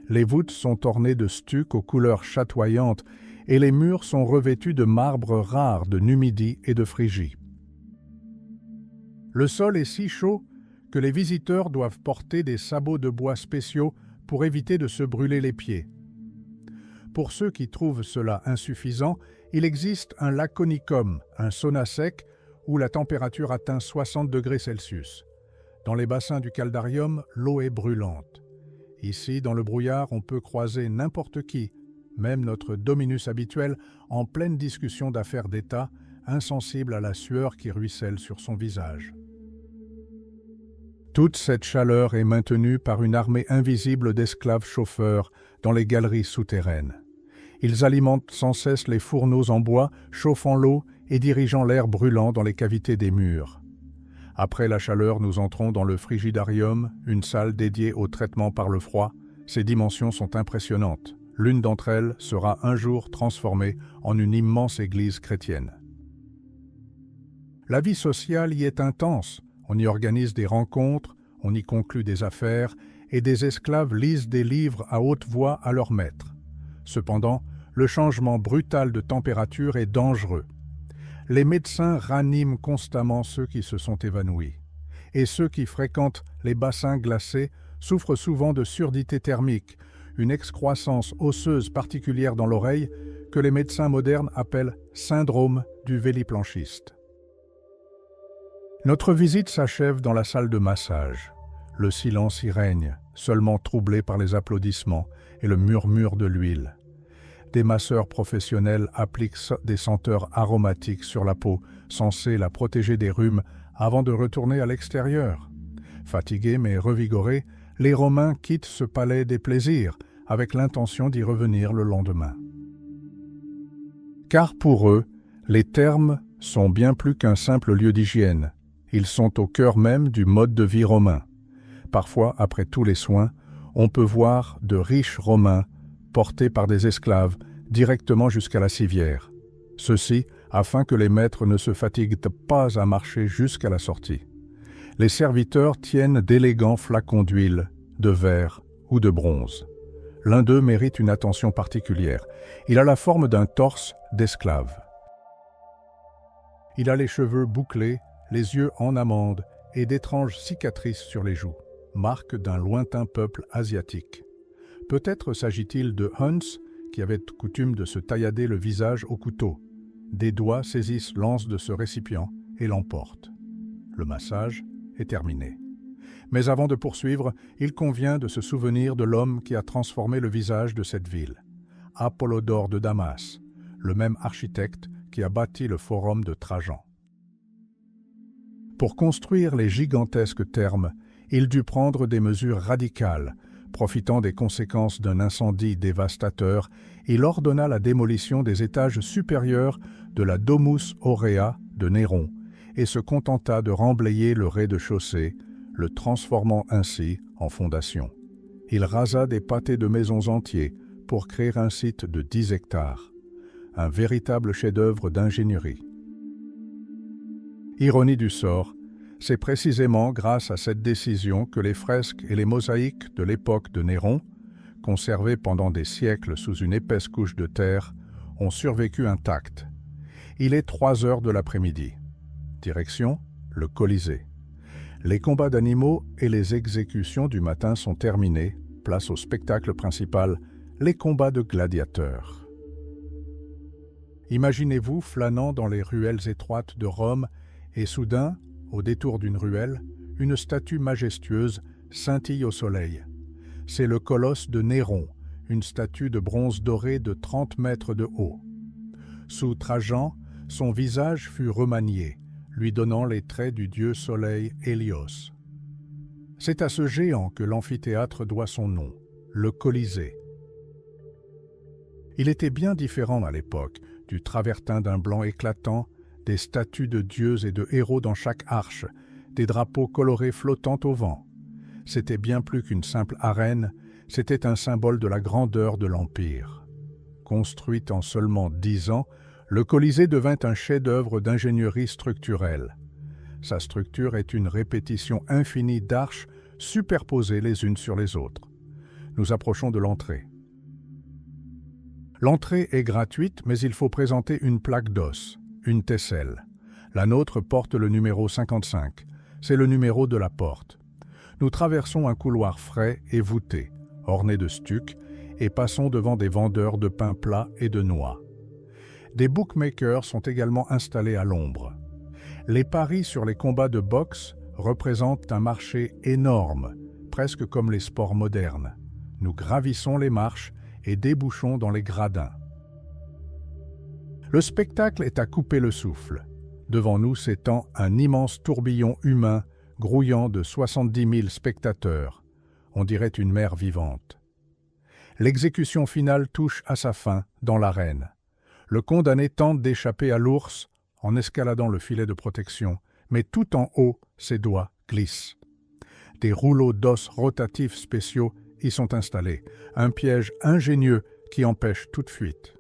Les voûtes sont ornées de stucs aux couleurs chatoyantes et les murs sont revêtus de marbre rare de Numidie et de Phrygie. Le sol est si chaud que les visiteurs doivent porter des sabots de bois spéciaux pour éviter de se brûler les pieds. Pour ceux qui trouvent cela insuffisant, il existe un laconicum, un sauna sec, où la température atteint 60 degrés Celsius. Dans les bassins du caldarium, l'eau est brûlante. Ici, dans le brouillard, on peut croiser n'importe qui, même notre dominus habituel, en pleine discussion d'affaires d'État, insensible à la sueur qui ruisselle sur son visage. Toute cette chaleur est maintenue par une armée invisible d'esclaves chauffeurs dans les galeries souterraines. Ils alimentent sans cesse les fourneaux en bois, chauffant l'eau et dirigeant l'air brûlant dans les cavités des murs. Après la chaleur, nous entrons dans le frigidarium, une salle dédiée au traitement par le froid. Ses dimensions sont impressionnantes. L'une d'entre elles sera un jour transformée en une immense église chrétienne. La vie sociale y est intense. On y organise des rencontres, on y conclut des affaires, et des esclaves lisent des livres à haute voix à leur maître. Cependant, le changement brutal de température est dangereux. Les médecins raniment constamment ceux qui se sont évanouis. Et ceux qui fréquentent les bassins glacés souffrent souvent de surdité thermique, une excroissance osseuse particulière dans l'oreille que les médecins modernes appellent syndrome du véliplanchiste. Notre visite s'achève dans la salle de massage. Le silence y règne, seulement troublé par les applaudissements et le murmure de l'huile. Des masseurs professionnels appliquent des senteurs aromatiques sur la peau, censées la protéger des rhumes avant de retourner à l'extérieur. Fatigués mais revigorés, les Romains quittent ce palais des plaisirs avec l'intention d'y revenir le lendemain. Car pour eux, les thermes sont bien plus qu'un simple lieu d'hygiène. Ils sont au cœur même du mode de vie romain. Parfois, après tous les soins, on peut voir de riches Romains portés par des esclaves directement jusqu'à la civière. Ceci afin que les maîtres ne se fatiguent pas à marcher jusqu'à la sortie. Les serviteurs tiennent d'élégants flacons d'huile, de verre ou de bronze. L'un d'eux mérite une attention particulière. Il a la forme d'un torse d'esclave. Il a les cheveux bouclés, les yeux en amande et d'étranges cicatrices sur les joues, marque d'un lointain peuple asiatique. Peut-être s'agit-il de Huns, qui avait coutume de se taillader le visage au couteau. Des doigts saisissent l'anse de ce récipient et l'emportent. Le massage est terminé. Mais avant de poursuivre, il convient de se souvenir de l'homme qui a transformé le visage de cette ville, Apollodore de Damas, le même architecte qui a bâti le forum de Trajan. Pour construire les gigantesques thermes, il dut prendre des mesures radicales. Profitant des conséquences d'un incendie dévastateur, il ordonna la démolition des étages supérieurs de la Domus Aurea de Néron et se contenta de remblayer le rez-de-chaussée, le transformant ainsi en fondation. Il rasa des pâtés de maisons entiers pour créer un site de 10 hectares, un véritable chef-d'œuvre d'ingénierie. Ironie du sort, c'est précisément grâce à cette décision que les fresques et les mosaïques de l'époque de Néron, conservées pendant des siècles sous une épaisse couche de terre, ont survécu intactes. Il est 3 heures de l'après-midi. Direction, le Colisée. Les combats d'animaux et les exécutions du matin sont terminés. Place au spectacle principal, les combats de gladiateurs. Imaginez-vous flânant dans les ruelles étroites de Rome et soudain, au détour d'une ruelle, une statue majestueuse scintille au soleil. C'est le colosse de Néron, une statue de bronze doré de 30 mètres de haut. Sous Trajan, son visage fut remanié, lui donnant les traits du dieu soleil Hélios. C'est à ce géant que l'amphithéâtre doit son nom. le Colisée. Il était bien différent à l'époque, du travertin d'un blanc éclatant, des statues de dieux et de héros dans chaque arche, des drapeaux colorés flottant au vent. C'était bien plus qu'une simple arène, c'était un symbole de la grandeur de l'Empire. Construit en seulement 10 ans, le Colisée devint un chef-d'œuvre d'ingénierie structurelle. Sa structure est une répétition infinie d'arches superposées les unes sur les autres. Nous approchons de l'entrée. L'entrée est gratuite, mais il faut présenter une plaque d'os, une tesselle. La nôtre porte le numéro 55. C'est le numéro de la porte. Nous traversons un couloir frais et voûté, orné de stucs, et passons devant des vendeurs de pain plat et de noix. Des bookmakers sont également installés à l'ombre. Les paris sur les combats de boxe représentent un marché énorme, presque comme les sports modernes. Nous gravissons les marches et débouchons dans les gradins. Le spectacle est à couper le souffle. Devant nous s'étend un immense tourbillon humain grouillant de 70 000 spectateurs. On dirait une mer vivante. L'exécution finale touche à sa fin dans l'arène. Le condamné tente d'échapper à l'ours en escaladant le filet de protection, mais tout en haut, ses doigts glissent. Des rouleaux d'os rotatifs spéciaux y sont installés, un piège ingénieux qui empêche toute fuite.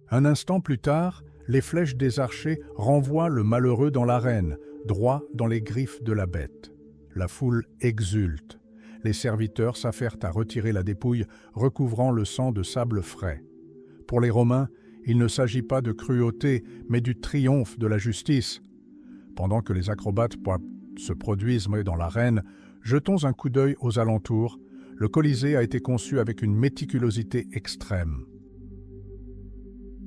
Un instant plus tard, les flèches des archers renvoient le malheureux dans l'arène, droit dans les griffes de la bête. La foule exulte. Les serviteurs s'affairent à retirer la dépouille recouvrant le sang de sable frais. Pour les Romains, il ne s'agit pas de cruauté, mais du triomphe de la justice. Pendant que les acrobates se produisent dans l'arène, jetons un coup d'œil aux alentours. Le Colisée a été conçu avec une méticulosité extrême.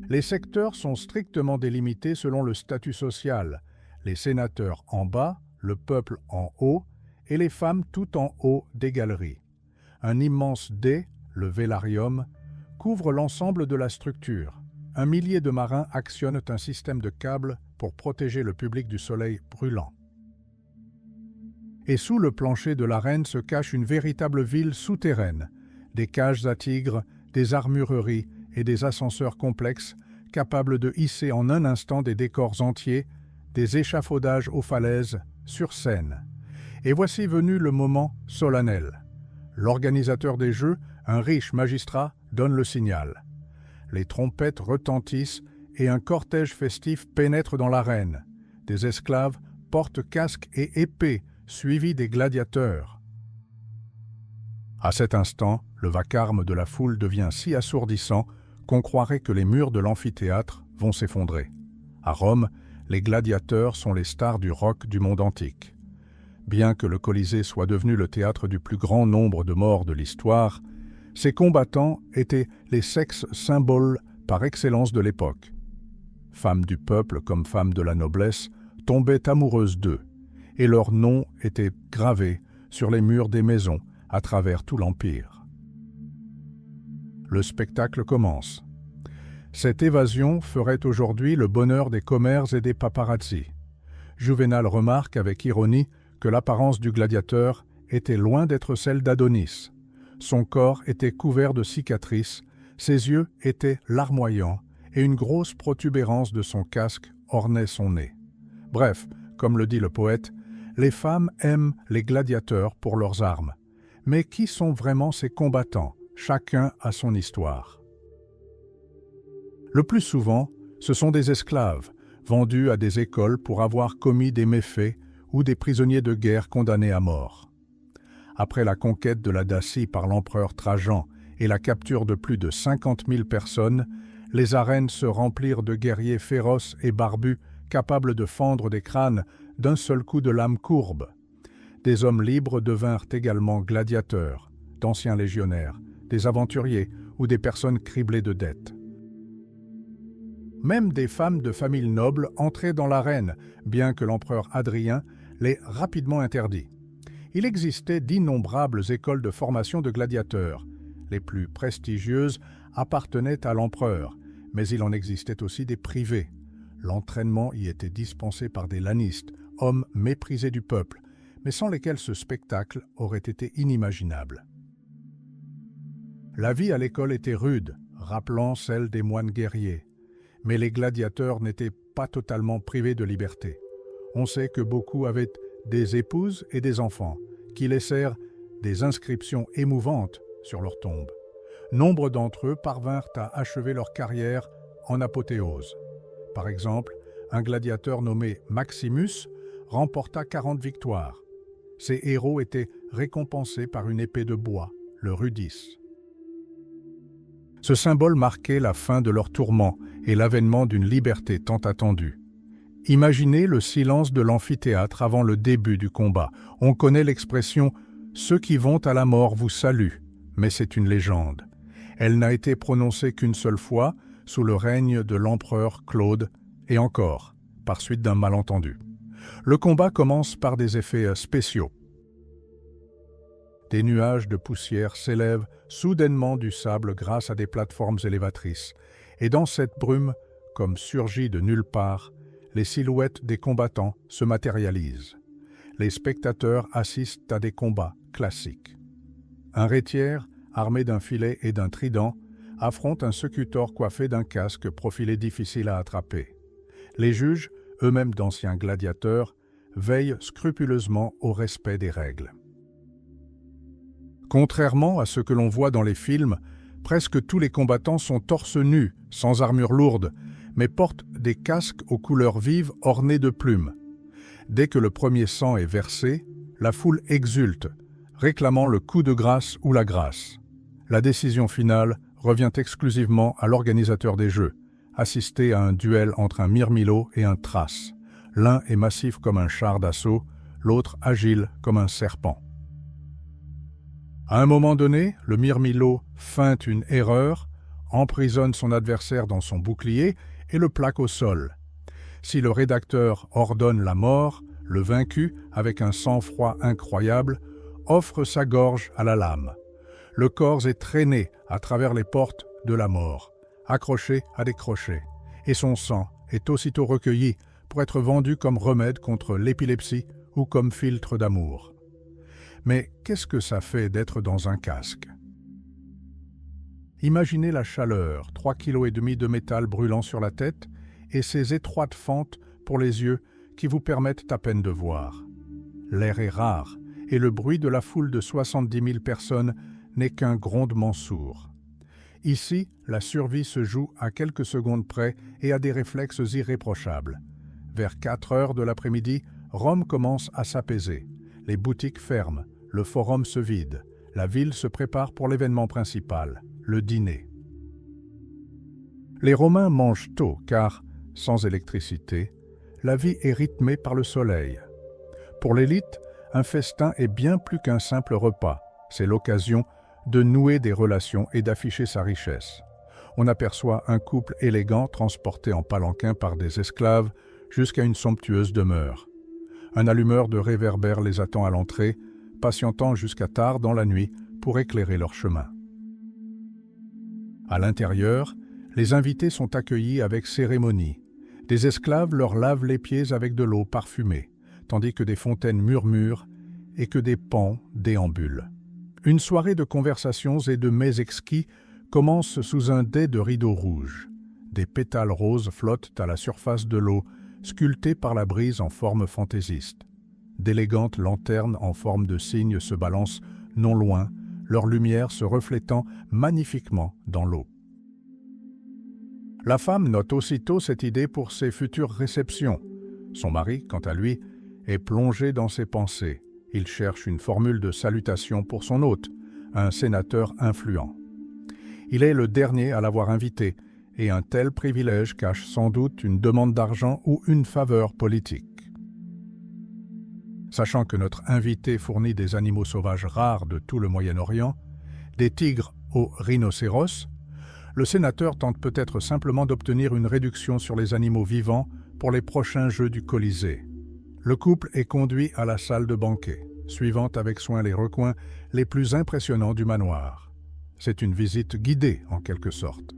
Les secteurs sont strictement délimités selon le statut social. Les sénateurs en bas, le peuple en haut, et les femmes tout en haut des galeries. Un immense dais, le vélarium, couvre l'ensemble de la structure. 1 millier de marins actionnent un système de câbles pour protéger le public du soleil brûlant. Et sous le plancher de l'arène se cache une véritable ville souterraine, des cages à tigres, des armureries et des ascenseurs complexes capables de hisser en un instant des décors entiers, des échafaudages aux falaises, sur scène. Et voici venu le moment solennel. L'organisateur des Jeux, un riche magistrat, donne le signal. Les trompettes retentissent et un cortège festif pénètre dans l'arène. Des esclaves portent casques et épées, suivis des gladiateurs. À cet instant, le vacarme de la foule devient si assourdissant qu'on croirait que les murs de l'amphithéâtre vont s'effondrer. À Rome, les gladiateurs sont les stars du rock du monde antique. Bien que le Colisée soit devenu le théâtre du plus grand nombre de morts de l'histoire, ces combattants étaient les sex symboles par excellence de l'époque. Femmes du peuple comme femmes de la noblesse tombaient amoureuses d'eux, et leurs noms étaient gravés sur les murs des maisons à travers tout l'Empire. Le spectacle commence. Cette évasion ferait aujourd'hui le bonheur des commères et des paparazzi. Juvénal remarque avec ironie que l'apparence du gladiateur était loin d'être celle d'Adonis. Son corps était couvert de cicatrices, ses yeux étaient larmoyants et une grosse protubérance de son casque ornait son nez. Bref, comme le dit le poète, les femmes aiment les gladiateurs pour leurs armes. Mais qui sont vraiment ces combattants? Chacun a son histoire. Le plus souvent, ce sont des esclaves, vendus à des écoles pour avoir commis des méfaits ou des prisonniers de guerre condamnés à mort. Après la conquête de la Dacie par l'empereur Trajan et la capture de plus de 50 000 personnes, les arènes se remplirent de guerriers féroces et barbus capables de fendre des crânes d'un seul coup de lame courbe. Des hommes libres devinrent également gladiateurs, d'anciens légionnaires, des aventuriers ou des personnes criblées de dettes. Même des femmes de familles nobles entraient dans l'arène, bien que l'empereur Hadrien l'ait rapidement interdit. Il existait d'innombrables écoles de formation de gladiateurs. Les plus prestigieuses appartenaient à l'empereur, mais il en existait aussi des privées. L'entraînement y était dispensé par des lanistes, hommes méprisés du peuple, mais sans lesquels ce spectacle aurait été inimaginable. La vie à l'école était rude, rappelant celle des moines guerriers. Mais les gladiateurs n'étaient pas totalement privés de liberté. On sait que beaucoup avaient des épouses et des enfants, qui laissèrent des inscriptions émouvantes sur leurs tombes. Nombre d'entre eux parvinrent à achever leur carrière en apothéose. Par exemple, un gladiateur nommé Maximus remporta 40 victoires. Ces héros étaient récompensés par une épée de bois, le rudis. Ce symbole marquait la fin de leurs tourments et l'avènement d'une liberté tant attendue. Imaginez le silence de l'amphithéâtre avant le début du combat. On connaît l'expression « Ceux qui vont à la mort vous saluent », mais c'est une légende. Elle n'a été prononcée qu'une seule fois, sous le règne de l'empereur Claude, et encore, par suite d'un malentendu. Le combat commence par des effets spéciaux. Des nuages de poussière s'élèvent soudainement du sable grâce à des plateformes élévatrices, et dans cette brume, comme surgie de nulle part, les silhouettes des combattants se matérialisent. Les spectateurs assistent à des combats classiques. Un rétiaire, armé d'un filet et d'un trident, affronte un secutor coiffé d'un casque profilé difficile à attraper. Les juges, eux-mêmes d'anciens gladiateurs, veillent scrupuleusement au respect des règles. Contrairement à ce que l'on voit dans les films, presque tous les combattants sont torse nu, sans armure lourde, mais portent des casques aux couleurs vives ornés de plumes. Dès que le premier sang est versé, la foule exulte, réclamant le coup de grâce ou la grâce. La décision finale revient exclusivement à l'organisateur des Jeux, assister à un duel entre un myrmilo et un thrace. L'un est massif comme un char d'assaut, l'autre agile comme un serpent. À un moment donné, le myrmilo feinte une erreur, emprisonne son adversaire dans son bouclier et le plaque au sol. Si le rédacteur ordonne la mort, le vaincu, avec un sang-froid incroyable, offre sa gorge à la lame. Le corps est traîné à travers les portes de la mort, accroché à des crochets, et son sang est aussitôt recueilli pour être vendu comme remède contre l'épilepsie ou comme filtre d'amour. Mais qu'est-ce que ça fait d'être dans un casque? Imaginez la chaleur, 3,5 kg de métal brûlant sur la tête et ces étroites fentes pour les yeux qui vous permettent à peine de voir. L'air est rare et le bruit de la foule de 70 000 personnes n'est qu'un grondement sourd. Ici, la survie se joue à quelques secondes près et à des réflexes irréprochables. Vers 4 heures de l'après-midi, Rome commence à s'apaiser. Les boutiques ferment, le forum se vide. La ville se prépare pour l'événement principal, le dîner. Les Romains mangent tôt car, sans électricité, la vie est rythmée par le soleil. Pour l'élite, un festin est bien plus qu'un simple repas. C'est l'occasion de nouer des relations et d'afficher sa richesse. On aperçoit un couple élégant transporté en palanquin par des esclaves jusqu'à une somptueuse demeure. Un allumeur de réverbères les attend à l'entrée, patientant jusqu'à tard dans la nuit pour éclairer leur chemin. À l'intérieur, les invités sont accueillis avec cérémonie. Des esclaves leur lavent les pieds avec de l'eau parfumée, tandis que des fontaines murmurent et que des paons déambulent. Une soirée de conversations et de mets exquis commence sous un dais de rideaux rouges. Des pétales roses flottent à la surface de l'eau, sculptés par la brise en forme fantaisiste. D'élégantes lanternes en forme de cygne se balancent non loin, leur lumière se reflétant magnifiquement dans l'eau. La femme note aussitôt cette idée pour ses futures réceptions. Son mari, quant à lui, est plongé dans ses pensées. Il cherche une formule de salutation pour son hôte, un sénateur influent. Il est le dernier à l'avoir invité, et un tel privilège cache sans doute une demande d'argent ou une faveur politique. Sachant que notre invité fournit des animaux sauvages rares de tout le Moyen-Orient, des tigres aux rhinocéros, le sénateur tente peut-être simplement d'obtenir une réduction sur les animaux vivants pour les prochains Jeux du Colisée. Le couple est conduit à la salle de banquet, suivant avec soin les recoins les plus impressionnants du manoir. C'est une visite guidée, en quelque sorte.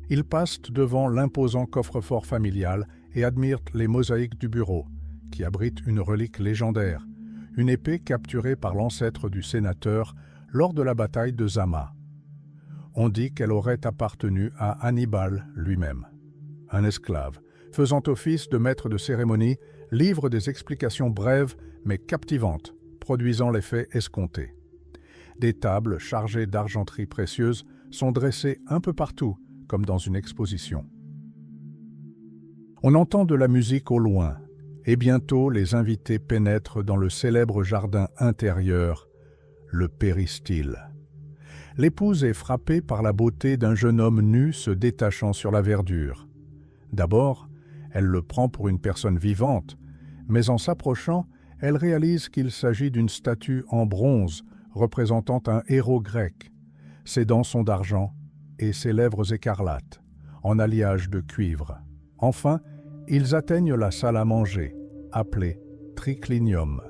Ils passent devant l'imposant coffre-fort familial et admirent les mosaïques du bureau, qui abritent une relique légendaire, une épée capturée par l'ancêtre du sénateur lors de la bataille de Zama. On dit qu'elle aurait appartenu à Hannibal lui-même. Un esclave, faisant office de maître de cérémonie, livre des explications brèves mais captivantes, produisant l'effet escompté. Des tables chargées d'argenterie précieuse sont dressées un peu partout, comme dans une exposition. On entend de la musique au loin, et bientôt les invités pénètrent dans le célèbre jardin intérieur, le péristyle. L'épouse est frappée par la beauté d'un jeune homme nu se détachant sur la verdure. D'abord, elle le prend pour une personne vivante, mais en s'approchant, elle réalise qu'il s'agit d'une statue en bronze représentant un héros grec. Ses dents sont d'argent et ses lèvres écarlates, en alliage de cuivre. Enfin, ils atteignent la salle à manger, appelée triclinium.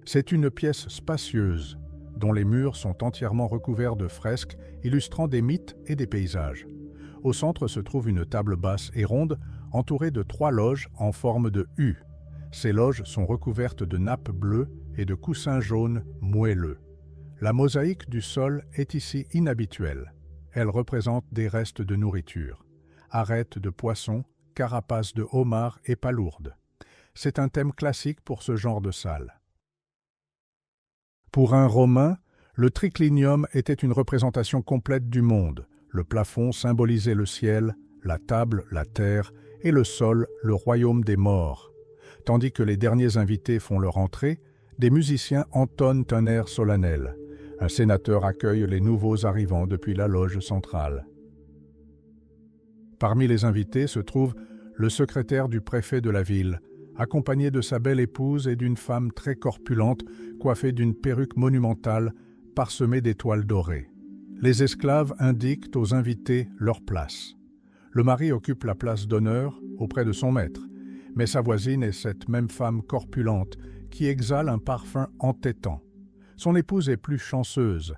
C'est une pièce spacieuse, dont les murs sont entièrement recouverts de fresques illustrant des mythes et des paysages. Au centre se trouve une table basse et ronde, entourée de 3 loges en forme de U. Ces loges sont recouvertes de nappes bleues et de coussins jaunes moelleux. La mosaïque du sol est ici inhabituelle. Elle représente des restes de nourriture, arêtes de poissons, carapaces de homards et palourdes. C'est un thème classique pour ce genre de salle. Pour un Romain, le triclinium était une représentation complète du monde. Le plafond symbolisait le ciel, la table, la terre, et le sol, le royaume des morts. Tandis que les derniers invités font leur entrée, des musiciens entonnent un air solennel. Un sénateur accueille les nouveaux arrivants depuis la loge centrale. Parmi les invités se trouve le secrétaire du préfet de la ville, accompagné de sa belle épouse et d'une femme très corpulente, coiffée d'une perruque monumentale, parsemée d'étoiles dorées. Les esclaves indiquent aux invités leur place. Le mari occupe la place d'honneur auprès de son maître, mais sa voisine est cette même femme corpulente qui exhale un parfum entêtant. Son épouse est plus chanceuse.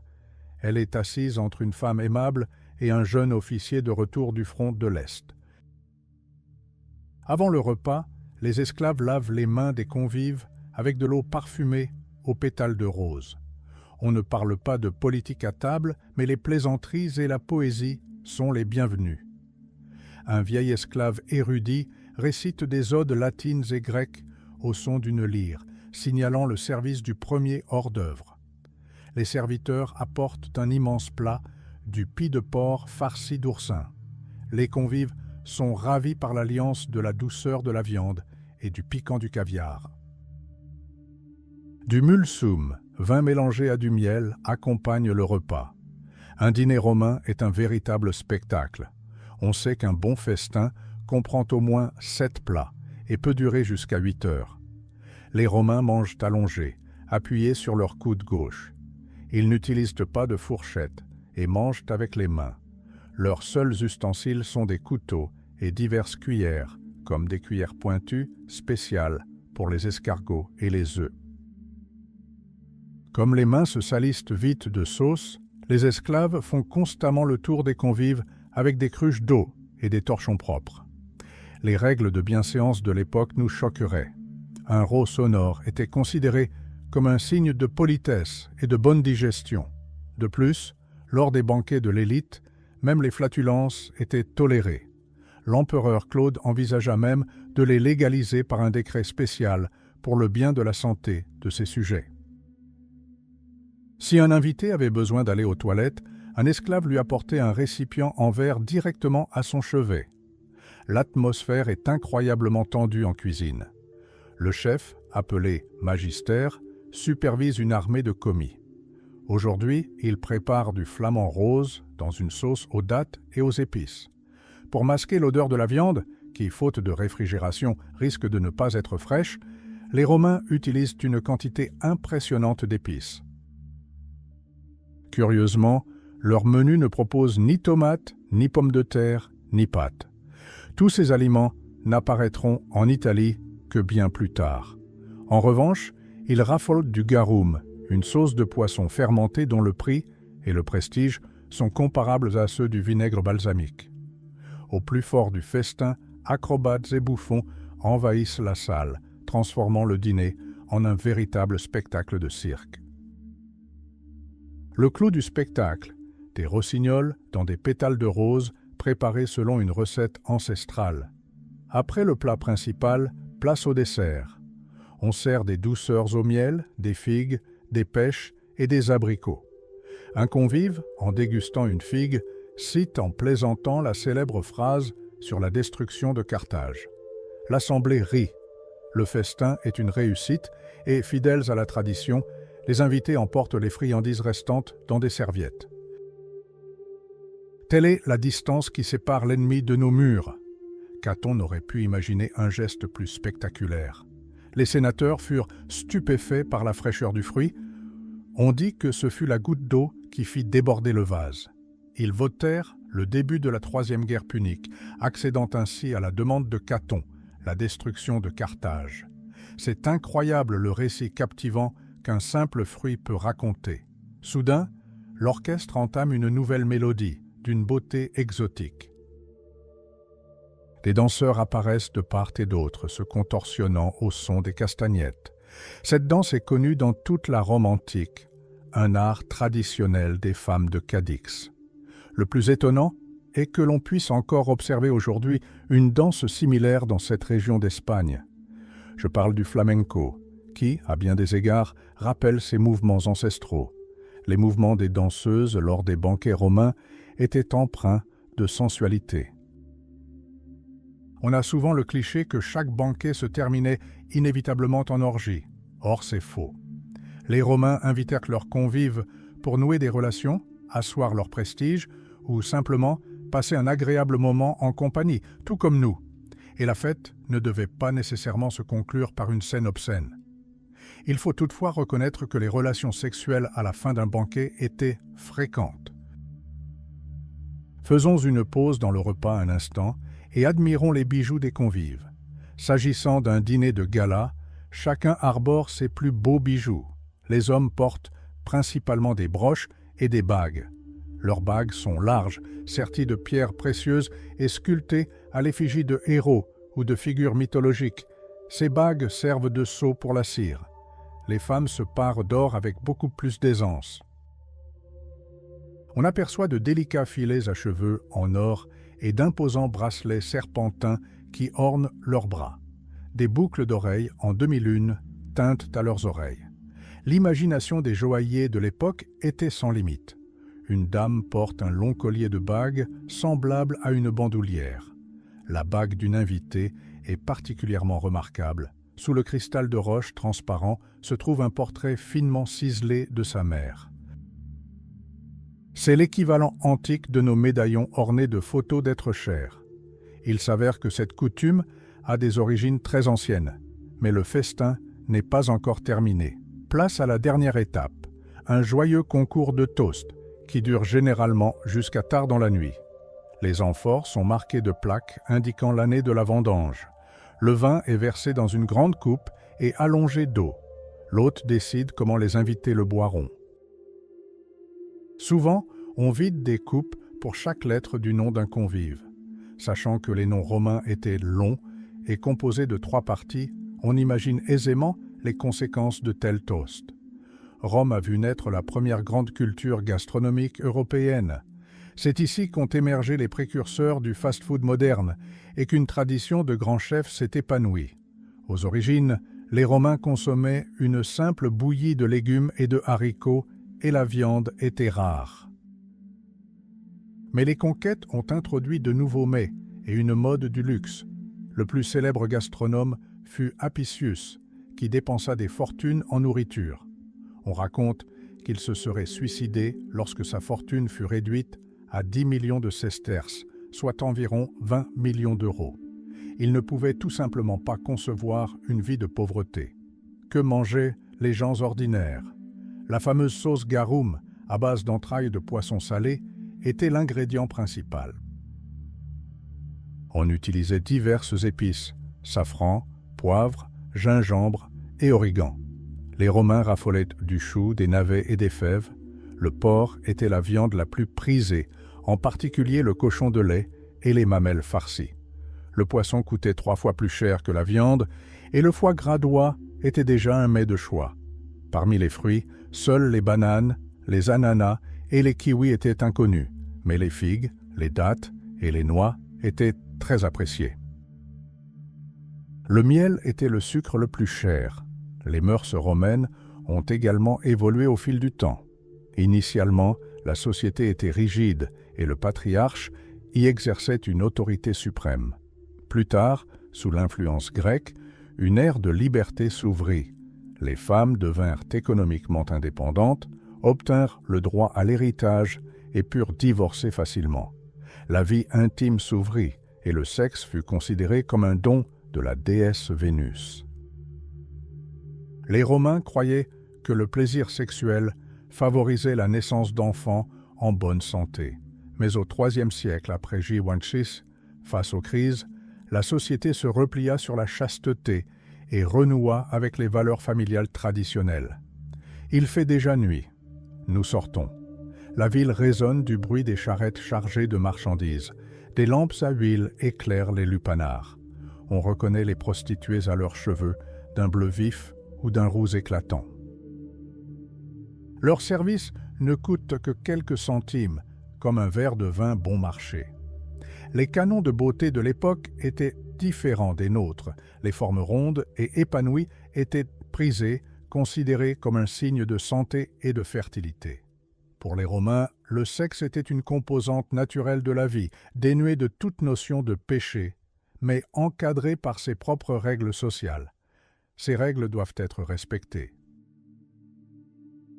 Elle est assise entre une femme aimable et un jeune officier de retour du front de l'Est. Avant le repas, les esclaves lavent les mains des convives avec de l'eau parfumée aux pétales de rose. On ne parle pas de politique à table, mais les plaisanteries et la poésie sont les bienvenues. Un vieil esclave érudit récite des odes latines et grecques au son d'une lyre, signalant le service du premier hors-d'œuvre. Les serviteurs apportent un immense plat, du pis de porc farci d'oursin. Les convives sont ravis par l'alliance de la douceur de la viande et du piquant du caviar. Du mulsum, vin mélangé à du miel, accompagne le repas. Un dîner romain est un véritable spectacle. On sait qu'un bon festin comprend au moins 7 plats et peut durer jusqu'à 8 heures. Les Romains mangent allongés, appuyés sur leur coude gauche. Ils n'utilisent pas de fourchette et mangent avec les mains. Leurs seuls ustensiles sont des couteaux et diverses cuillères, comme des cuillères pointues spéciales pour les escargots et les œufs. Comme les mains se salissent vite de sauce, les esclaves font constamment le tour des convives avec des cruches d'eau et des torchons propres. Les règles de bienséance de l'époque nous choqueraient. Un rot sonore était considéré comme un signe de politesse et de bonne digestion. De plus, lors des banquets de l'élite, même les flatulences étaient tolérées. L'empereur Claude envisagea même de les légaliser par un décret spécial pour le bien de la santé de ses sujets. Si un invité avait besoin d'aller aux toilettes, un esclave lui apportait un récipient en verre directement à son chevet. L'atmosphère est incroyablement tendue en cuisine. Le chef, appelé magister, supervise une armée de commis. Aujourd'hui, il prépare du flamand rose dans une sauce aux dattes et aux épices. Pour masquer l'odeur de la viande, qui, faute de réfrigération, risque de ne pas être fraîche, les Romains utilisent une quantité impressionnante d'épices. Curieusement, leur menu ne propose ni tomates, ni pommes de terre, ni pâtes. Tous ces aliments n'apparaîtront en Italie que bien plus tard. En revanche, ils raffolent du garum, une sauce de poisson fermentée dont le prix et le prestige sont comparables à ceux du vinaigre balsamique. Au plus fort du festin, acrobates et bouffons envahissent la salle, transformant le dîner en un véritable spectacle de cirque. Le clou du spectacle, des rossignols dans des pétales de rose préparés selon une recette ancestrale. Après le plat principal, place au dessert. On sert des douceurs au miel, des figues, des pêches et des abricots. Un convive, en dégustant une figue, cite en plaisantant la célèbre phrase sur la destruction de Carthage. L'assemblée rit. Le festin est une réussite et, fidèles à la tradition, les invités emportent les friandises restantes dans des serviettes. Telle est la distance qui sépare l'ennemi de nos murs. Caton n'aurait pu imaginer un geste plus spectaculaire. Les sénateurs furent stupéfaits par la fraîcheur du fruit. On dit que ce fut la goutte d'eau qui fit déborder le vase. Ils votèrent le début de la Troisième Guerre punique, accédant ainsi à la demande de Caton, la destruction de Carthage. C'est incroyable le récit captivant qu'un simple fruit peut raconter. Soudain, l'orchestre entame une nouvelle mélodie, d'une beauté exotique. Des danseurs apparaissent de part et d'autre, se contorsionnant au son des castagnettes. Cette danse est connue dans toute la Rome antique, un art traditionnel des femmes de Cadix. Le plus étonnant est que l'on puisse encore observer aujourd'hui une danse similaire dans cette région d'Espagne. Je parle du flamenco, qui, à bien des égards, rappelle ses mouvements ancestraux. Les mouvements des danseuses lors des banquets romains étaient empreints de sensualité. On a souvent le cliché que chaque banquet se terminait inévitablement en orgie. Or, c'est faux. Les Romains invitèrent leurs convives pour nouer des relations, asseoir leur prestige ou simplement passer un agréable moment en compagnie, tout comme nous. Et la fête ne devait pas nécessairement se conclure par une scène obscène. Il faut toutefois reconnaître que les relations sexuelles à la fin d'un banquet étaient fréquentes. Faisons une pause dans le repas un instant et admirons les bijoux des convives. S'agissant d'un dîner de gala, chacun arbore ses plus beaux bijoux. Les hommes portent principalement des broches et des bagues. Leurs bagues sont larges, serties de pierres précieuses et sculptées à l'effigie de héros ou de figures mythologiques. Ces bagues servent de sceau pour la cire. Les femmes se parent d'or avec beaucoup plus d'aisance. On aperçoit de délicats filets à cheveux en or et d'imposants bracelets serpentins qui ornent leurs bras. Des boucles d'oreilles en demi-lune teintent à leurs oreilles. L'imagination des joailliers de l'époque était sans limite. Une dame porte un long collier de bagues semblable à une bandoulière. La bague d'une invitée est particulièrement remarquable. Sous le cristal de roche transparent se trouve un portrait finement ciselé de sa mère. C'est l'équivalent antique de nos médaillons ornés de photos d'êtres chers. Il s'avère que cette coutume a des origines très anciennes, mais le festin n'est pas encore terminé. Place à la dernière étape, un joyeux concours de toasts qui dure généralement jusqu'à tard dans la nuit. Les amphores sont marquées de plaques indiquant l'année de la vendange. Le vin est versé dans une grande coupe et allongé d'eau. L'hôte décide comment les invités le boiront. Souvent, on vide des coupes pour chaque lettre du nom d'un convive. Sachant que les noms romains étaient longs et composés de 3 parties, on imagine aisément les conséquences de tels toasts. Rome a vu naître la première grande culture gastronomique européenne. C'est ici qu'ont émergé les précurseurs du fast-food moderne et qu'une tradition de grands chefs s'est épanouie. Aux origines, les Romains consommaient une simple bouillie de légumes et de haricots et la viande était rare. Mais les conquêtes ont introduit de nouveaux mets et une mode du luxe. Le plus célèbre gastronome fut Apicius, qui dépensa des fortunes en nourriture. On raconte qu'il se serait suicidé lorsque sa fortune fut réduite à 10 millions de sesterces, soit environ 20 millions d'euros. Il ne pouvait tout simplement pas concevoir une vie de pauvreté. Que mangeaient les gens ordinaires? La fameuse sauce garum, à base d'entrailles de poisson salé, était l'ingrédient principal. On utilisait diverses épices, safran, poivre, gingembre et origan. Les Romains raffolaient du chou, des navets et des fèves. Le porc était la viande la plus prisée, en particulier le cochon de lait et les mamelles farcies. Le poisson coûtait 3 fois plus cher que la viande et le foie gras d'oie était déjà un mets de choix. Parmi les fruits, seules les bananes, Les ananas et les kiwis étaient inconnus, mais les figues, les dattes et les noix étaient très appréciés. Le miel était le sucre le plus cher. Les mœurs romaines ont également évolué au fil du temps. Initialement, la société était rigide et le patriarche y exerçait une autorité suprême. Plus tard, sous l'influence grecque, une ère de liberté s'ouvrit. Les femmes devinrent économiquement indépendantes, obtinrent le droit à l'héritage et purent divorcer facilement. La vie intime s'ouvrit et le sexe fut considéré comme un don de la déesse Vénus. Les Romains croyaient que le plaisir sexuel favorisait la naissance d'enfants en bonne santé. Mais au IIIe siècle après J-1-6, face aux crises, la société se replia sur la chasteté et renoua avec les valeurs familiales traditionnelles. Il fait déjà nuit. Nous sortons. La ville résonne du bruit des charrettes chargées de marchandises. Des lampes à huile éclairent les lupanars. On reconnaît les prostituées à leurs cheveux, d'un bleu vif ou d'un rouge éclatant. Leur service ne coûte que quelques centimes, comme un verre de vin bon marché. Les canons de beauté de l'époque étaient différents des nôtres. Les formes rondes et épanouies étaient prisées, considérées comme un signe de santé et de fertilité. Pour les Romains, le sexe était une composante naturelle de la vie, dénuée de toute notion de péché, mais encadrée par ses propres règles sociales. Ces règles doivent être respectées.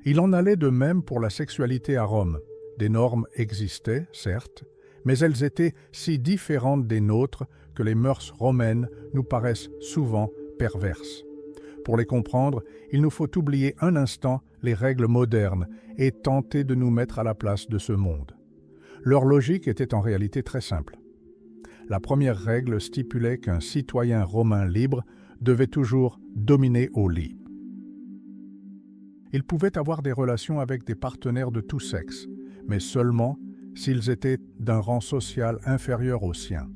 Il en allait de même pour la sexualité à Rome. Des normes existaient, certes, mais elles étaient si différentes des nôtres que les mœurs romaines nous paraissent souvent perverses. Pour les comprendre, il nous faut oublier un instant les règles modernes et tenter de nous mettre à la place de ce monde. Leur logique était en réalité très simple. La première règle stipulait qu'un citoyen romain libre devait toujours dominer au lit. Il pouvait avoir des relations avec des partenaires de tout sexe, mais seulement s'ils étaient d'un rang social inférieur au sien.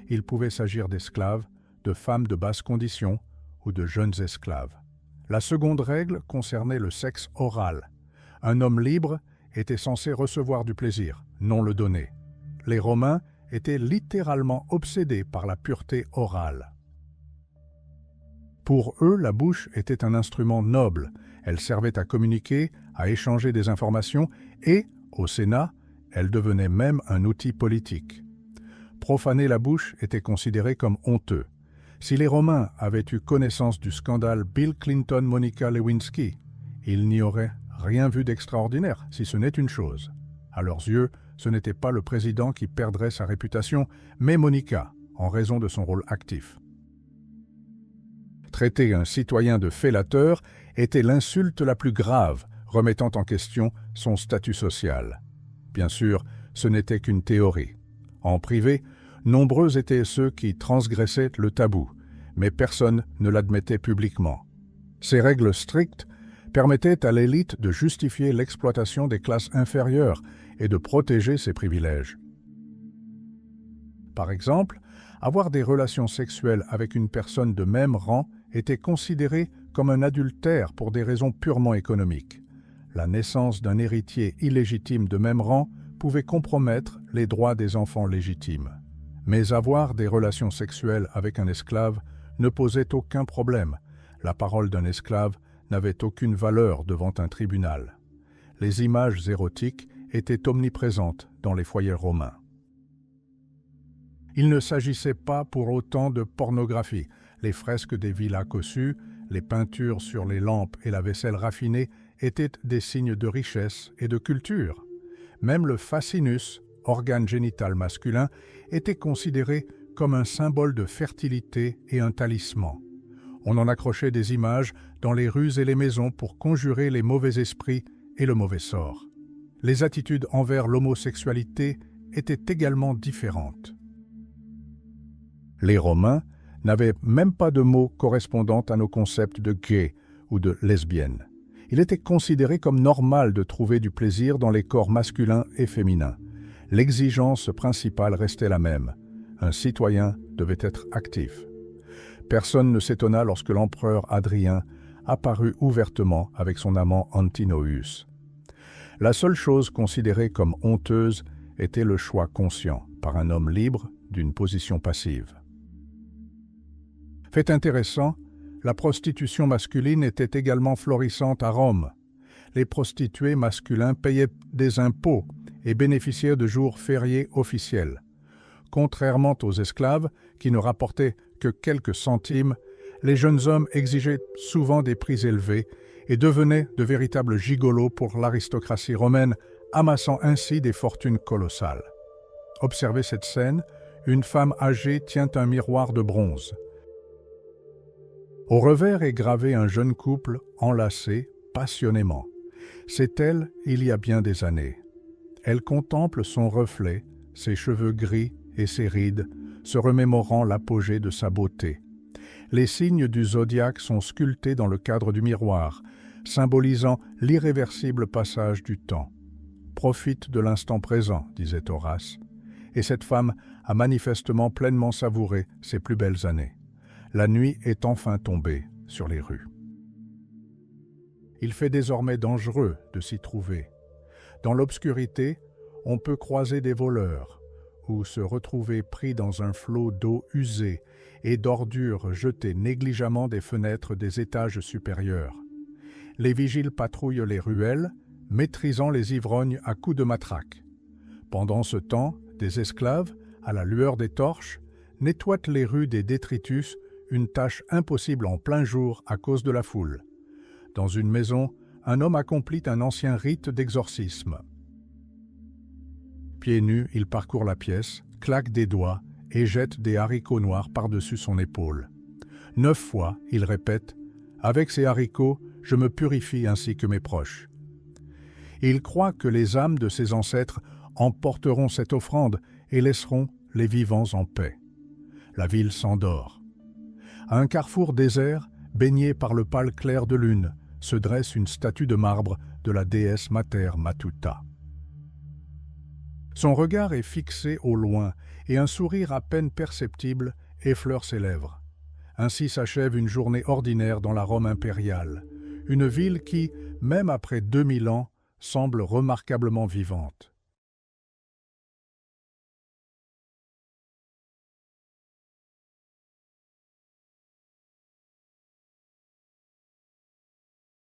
Il pouvait s'agir d'esclaves, de femmes de basse condition ou de jeunes esclaves. La seconde règle concernait le sexe oral. Un homme libre était censé recevoir du plaisir, non le donner. Les Romains étaient littéralement obsédés par la pureté orale. Pour eux, la bouche était un instrument noble. Elle servait à communiquer, à échanger des informations et, au Sénat, elle devenait même un outil politique. Profaner la bouche était considéré comme honteux. Si les Romains avaient eu connaissance du scandale Bill Clinton-Monica Lewinsky, ils n'y auraient rien vu d'extraordinaire, si ce n'est une chose. À leurs yeux, ce n'était pas le président qui perdrait sa réputation, mais Monica, en raison de son rôle actif. Traiter un citoyen de fellateur était l'insulte la plus grave, remettant en question son statut social. Bien sûr, ce n'était qu'une théorie. En privé, nombreux étaient ceux qui transgressaient le tabou, mais personne ne l'admettait publiquement. Ces règles strictes permettaient à l'élite de justifier l'exploitation des classes inférieures et de protéger ses privilèges. Par exemple, avoir des relations sexuelles avec une personne de même rang était considéré comme un adultère pour des raisons purement économiques. La naissance d'un héritier illégitime de même rang pouvait compromettre les droits des enfants légitimes. Mais avoir des relations sexuelles avec un esclave ne posait aucun problème. La parole d'un esclave n'avait aucune valeur devant un tribunal. Les images érotiques étaient omniprésentes dans les foyers romains. Il ne s'agissait pas pour autant de pornographie. Les fresques des villas cossues, les peintures sur les lampes et la vaisselle raffinée étaient des signes de richesse et de culture. Même le fascinus, organe génital masculin, était considéré comme un symbole de fertilité et un talisman. On en accrochait des images dans les rues et les maisons pour conjurer les mauvais esprits et le mauvais sort. Les attitudes envers l'homosexualité étaient également différentes. Les Romains n'avaient même pas de mots correspondant à nos concepts de gay ou de lesbienne. Il était considéré comme normal de trouver du plaisir dans les corps masculins et féminins. L'exigence principale restait la même. Un citoyen devait être actif. Personne ne s'étonna lorsque l'empereur Hadrien apparut ouvertement avec son amant Antinous. La seule chose considérée comme honteuse était le choix conscient, par un homme libre, d'une position passive. Fait intéressant, la prostitution masculine était également florissante à Rome. Les prostitués masculins payaient des impôts et bénéficiaient de jours fériés officiels. Contrairement aux esclaves, qui ne rapportaient que quelques centimes, les jeunes hommes exigeaient souvent des prix élevés et devenaient de véritables gigolos pour l'aristocratie romaine, amassant ainsi des fortunes colossales. Observez cette scène, une femme âgée tient un miroir de bronze. Au revers est gravé un jeune couple enlacé passionnément. C'est elle il y a bien des années. Elle contemple son reflet, ses cheveux gris et ses rides, se remémorant l'apogée de sa beauté. Les signes du zodiaque sont sculptés dans le cadre du miroir, symbolisant l'irréversible passage du temps. « Profite de l'instant présent », disait Horace, et cette femme a manifestement pleinement savouré ses plus belles années. La nuit est enfin tombée sur les rues. Il fait désormais dangereux de s'y trouver. Dans l'obscurité, on peut croiser des voleurs ou se retrouver pris dans un flot d'eau usée et d'ordures jetées négligemment des fenêtres des étages supérieurs. Les vigiles patrouillent les ruelles, maîtrisant les ivrognes à coups de matraque. Pendant ce temps, des esclaves, à la lueur des torches, nettoient les rues des détritus, une tâche impossible en plein jour à cause de la foule. Dans une maison, un homme accomplit un ancien rite d'exorcisme. Pieds nus, il parcourt la pièce, claque des doigts et jette des haricots noirs par-dessus son épaule. 9 fois, il répète « Avec ces haricots, je me purifie ainsi que mes proches. » Il croit que les âmes de ses ancêtres emporteront cette offrande et laisseront les vivants en paix. La ville s'endort. À un carrefour désert, baigné par le pâle clair de lune, se dresse une statue de marbre de la déesse Mater Matuta. Son regard est fixé au loin et un sourire à peine perceptible effleure ses lèvres. Ainsi s'achève une journée ordinaire dans la Rome impériale, une ville qui, même après 2000 ans, semble remarquablement vivante.